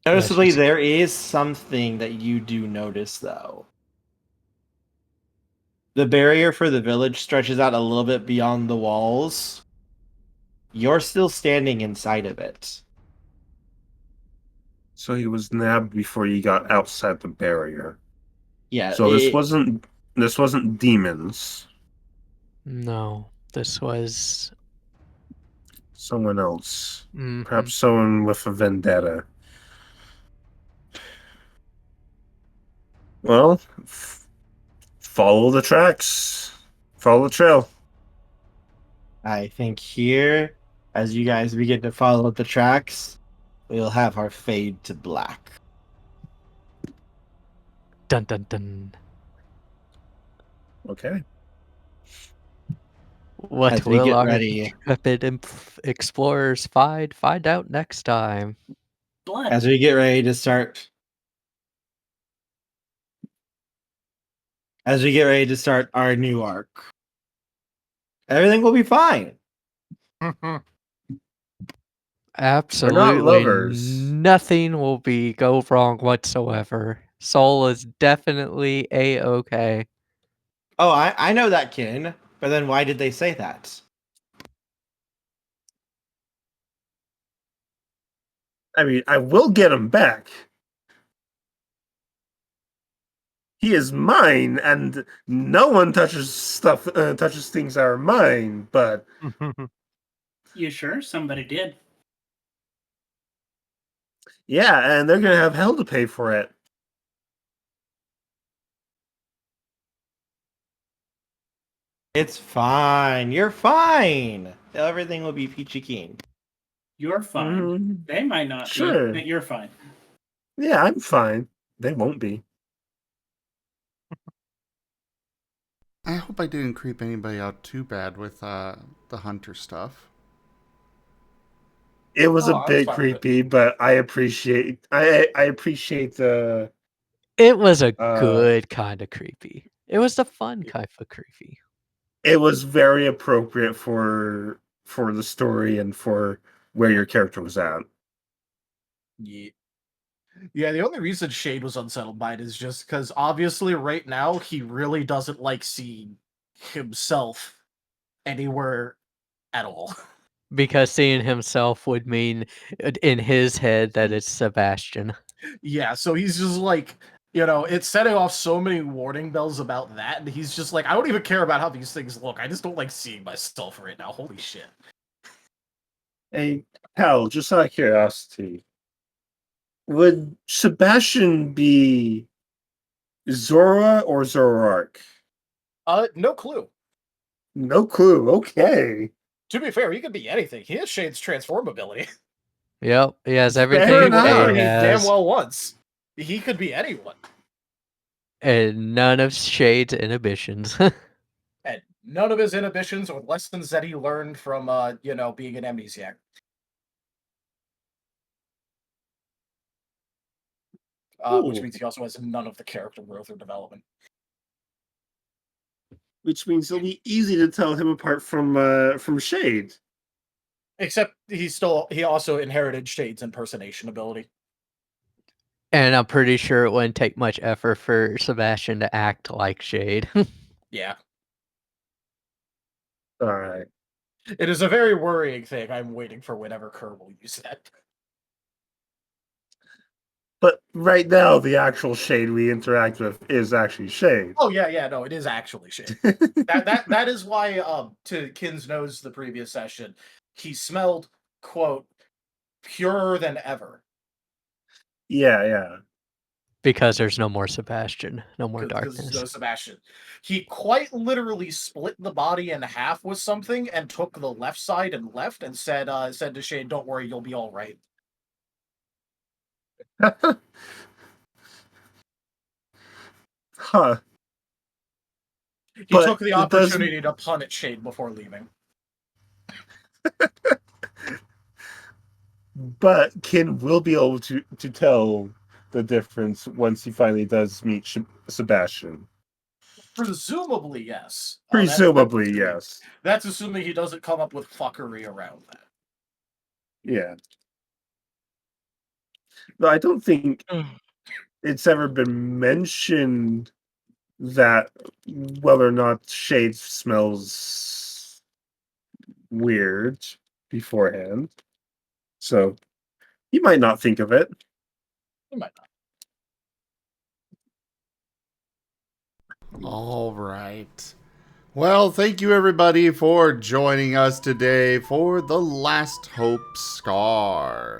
Noticeably, just- there is something that you do notice, though. The barrier for the village stretches out a little bit beyond the walls. You're still standing inside of it. So he was nabbed before he got outside the barrier. Yeah. So this wasn't demons. No, this was Someone else. Mhm. Perhaps someone with a vendetta. Well, follow the tracks. Follow the trail. I think here, as you guys begin to follow the tracks, we'll have our fade to black. Dun dun dun. Okay. What As we will get our ready. intrepid explorers find? Find out next time. Blood. As we get ready to start. As we get ready to start our new arc, everything will be fine. Absolutely lovers. nothing will go wrong whatsoever. Soul is definitely a-okay. Oh, I know that, Kin. But then why did they say that? I mean, I will get him back. He is mine, and no one touches things that are mine. But You sure? Somebody did. yeah, and they're gonna have hell to pay for it. It's fine. You're fine. Everything will be peachy keen. You're fine. They might not Sure. be, but you're fine. Yeah, I'm fine. They won't be. I hope I didn't creep anybody out too bad with the hunter stuff. It was Oh, a I was bit fine with it. creepy, but I appreciate the It was a good kind of creepy. It was the fun kind of creepy. it was very appropriate for the story and for where your character was at. Yeah. Yeah, the only reason Shade was unsettled by it is just because obviously right now he really doesn't like seeing himself anywhere at all. Because seeing himself would mean in his head that it's Sebastian. Yeah, so he's just like, it's setting off so many warning bells about that, and he's just like, I don't even care about how these things look. I just don't like seeing myself right now. Holy shit. Hey, Hal, just out of curiosity, would Sebastian be Zora or Zoroark? No clue. No clue. Okay. To be fair, he could be anything. He has Shade's transform ability. Yep, he has Fair everything enough. Shade He damn has, well once. He could be anyone. and none of Shade's inhibitions. And none of his inhibitions or lessons that he learned from, being an amnesiac. Which means he also has none of the character growth or development. Which means it'll be easy to tell him apart from Shade. Except he also inherited Shade's impersonation ability. And I'm pretty sure it wouldn't take much effort for Sebastian to act like Shade. Yeah. Alright. It is a very worrying thing. I'm waiting for whenever Kerr will use that. But right now, the actual Shade we interact with is actually Shade. Oh yeah, no, it is actually Shade. that is why, to Kin's nose the previous session, he smelled, quote, purer than ever. Yeah. Because there's no more Sebastian, no more Because darkness. there's no Sebastian. He quite literally split the body in half with something and took the left side and left and said to Shade, "Don't worry, you'll be all right." Huh. He But took the it opportunity to pun at Shade before leaving. But Kin will be able to tell the difference once he finally does meet Sebastian. Presumably, yes. Presumably, yes. That's assuming he doesn't come up with fuckery around that. Yeah. No, I don't think it's ever been mentioned that whether or not Shade smells weird beforehand. So you might not think of it. He might not. All right. Well, thank you everybody for joining us today for The Last Hope Scar.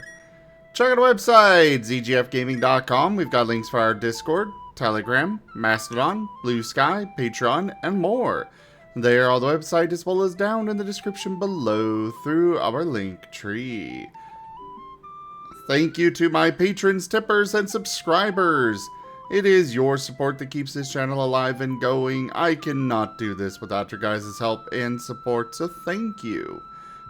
Check out our website, zgfgaming.com. We've got links for our Discord, Telegram, Mastodon, Blue Sky, Patreon, and more. They are on the website as well as down in the description below through our link tree. Thank you to my patrons, tippers, and subscribers. It is your support that keeps this channel alive and going. I cannot do this without your guys' help and support, so thank you.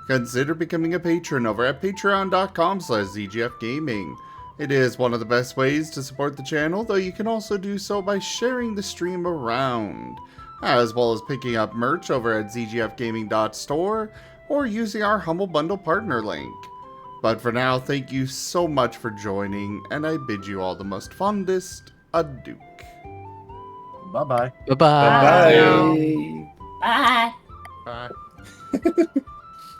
Consider becoming a patron over at patreon.com/zgfgaming. It is one of the best ways to support the channel, though you can also do so by sharing the stream around, as well as picking up merch over at zgfgaming.store or using our Humble Bundle partner link. But for now, thank you so much for joining, and I bid you all the most fondest adieu. Bye-bye. Bye-bye. Bye. Bye. Bye.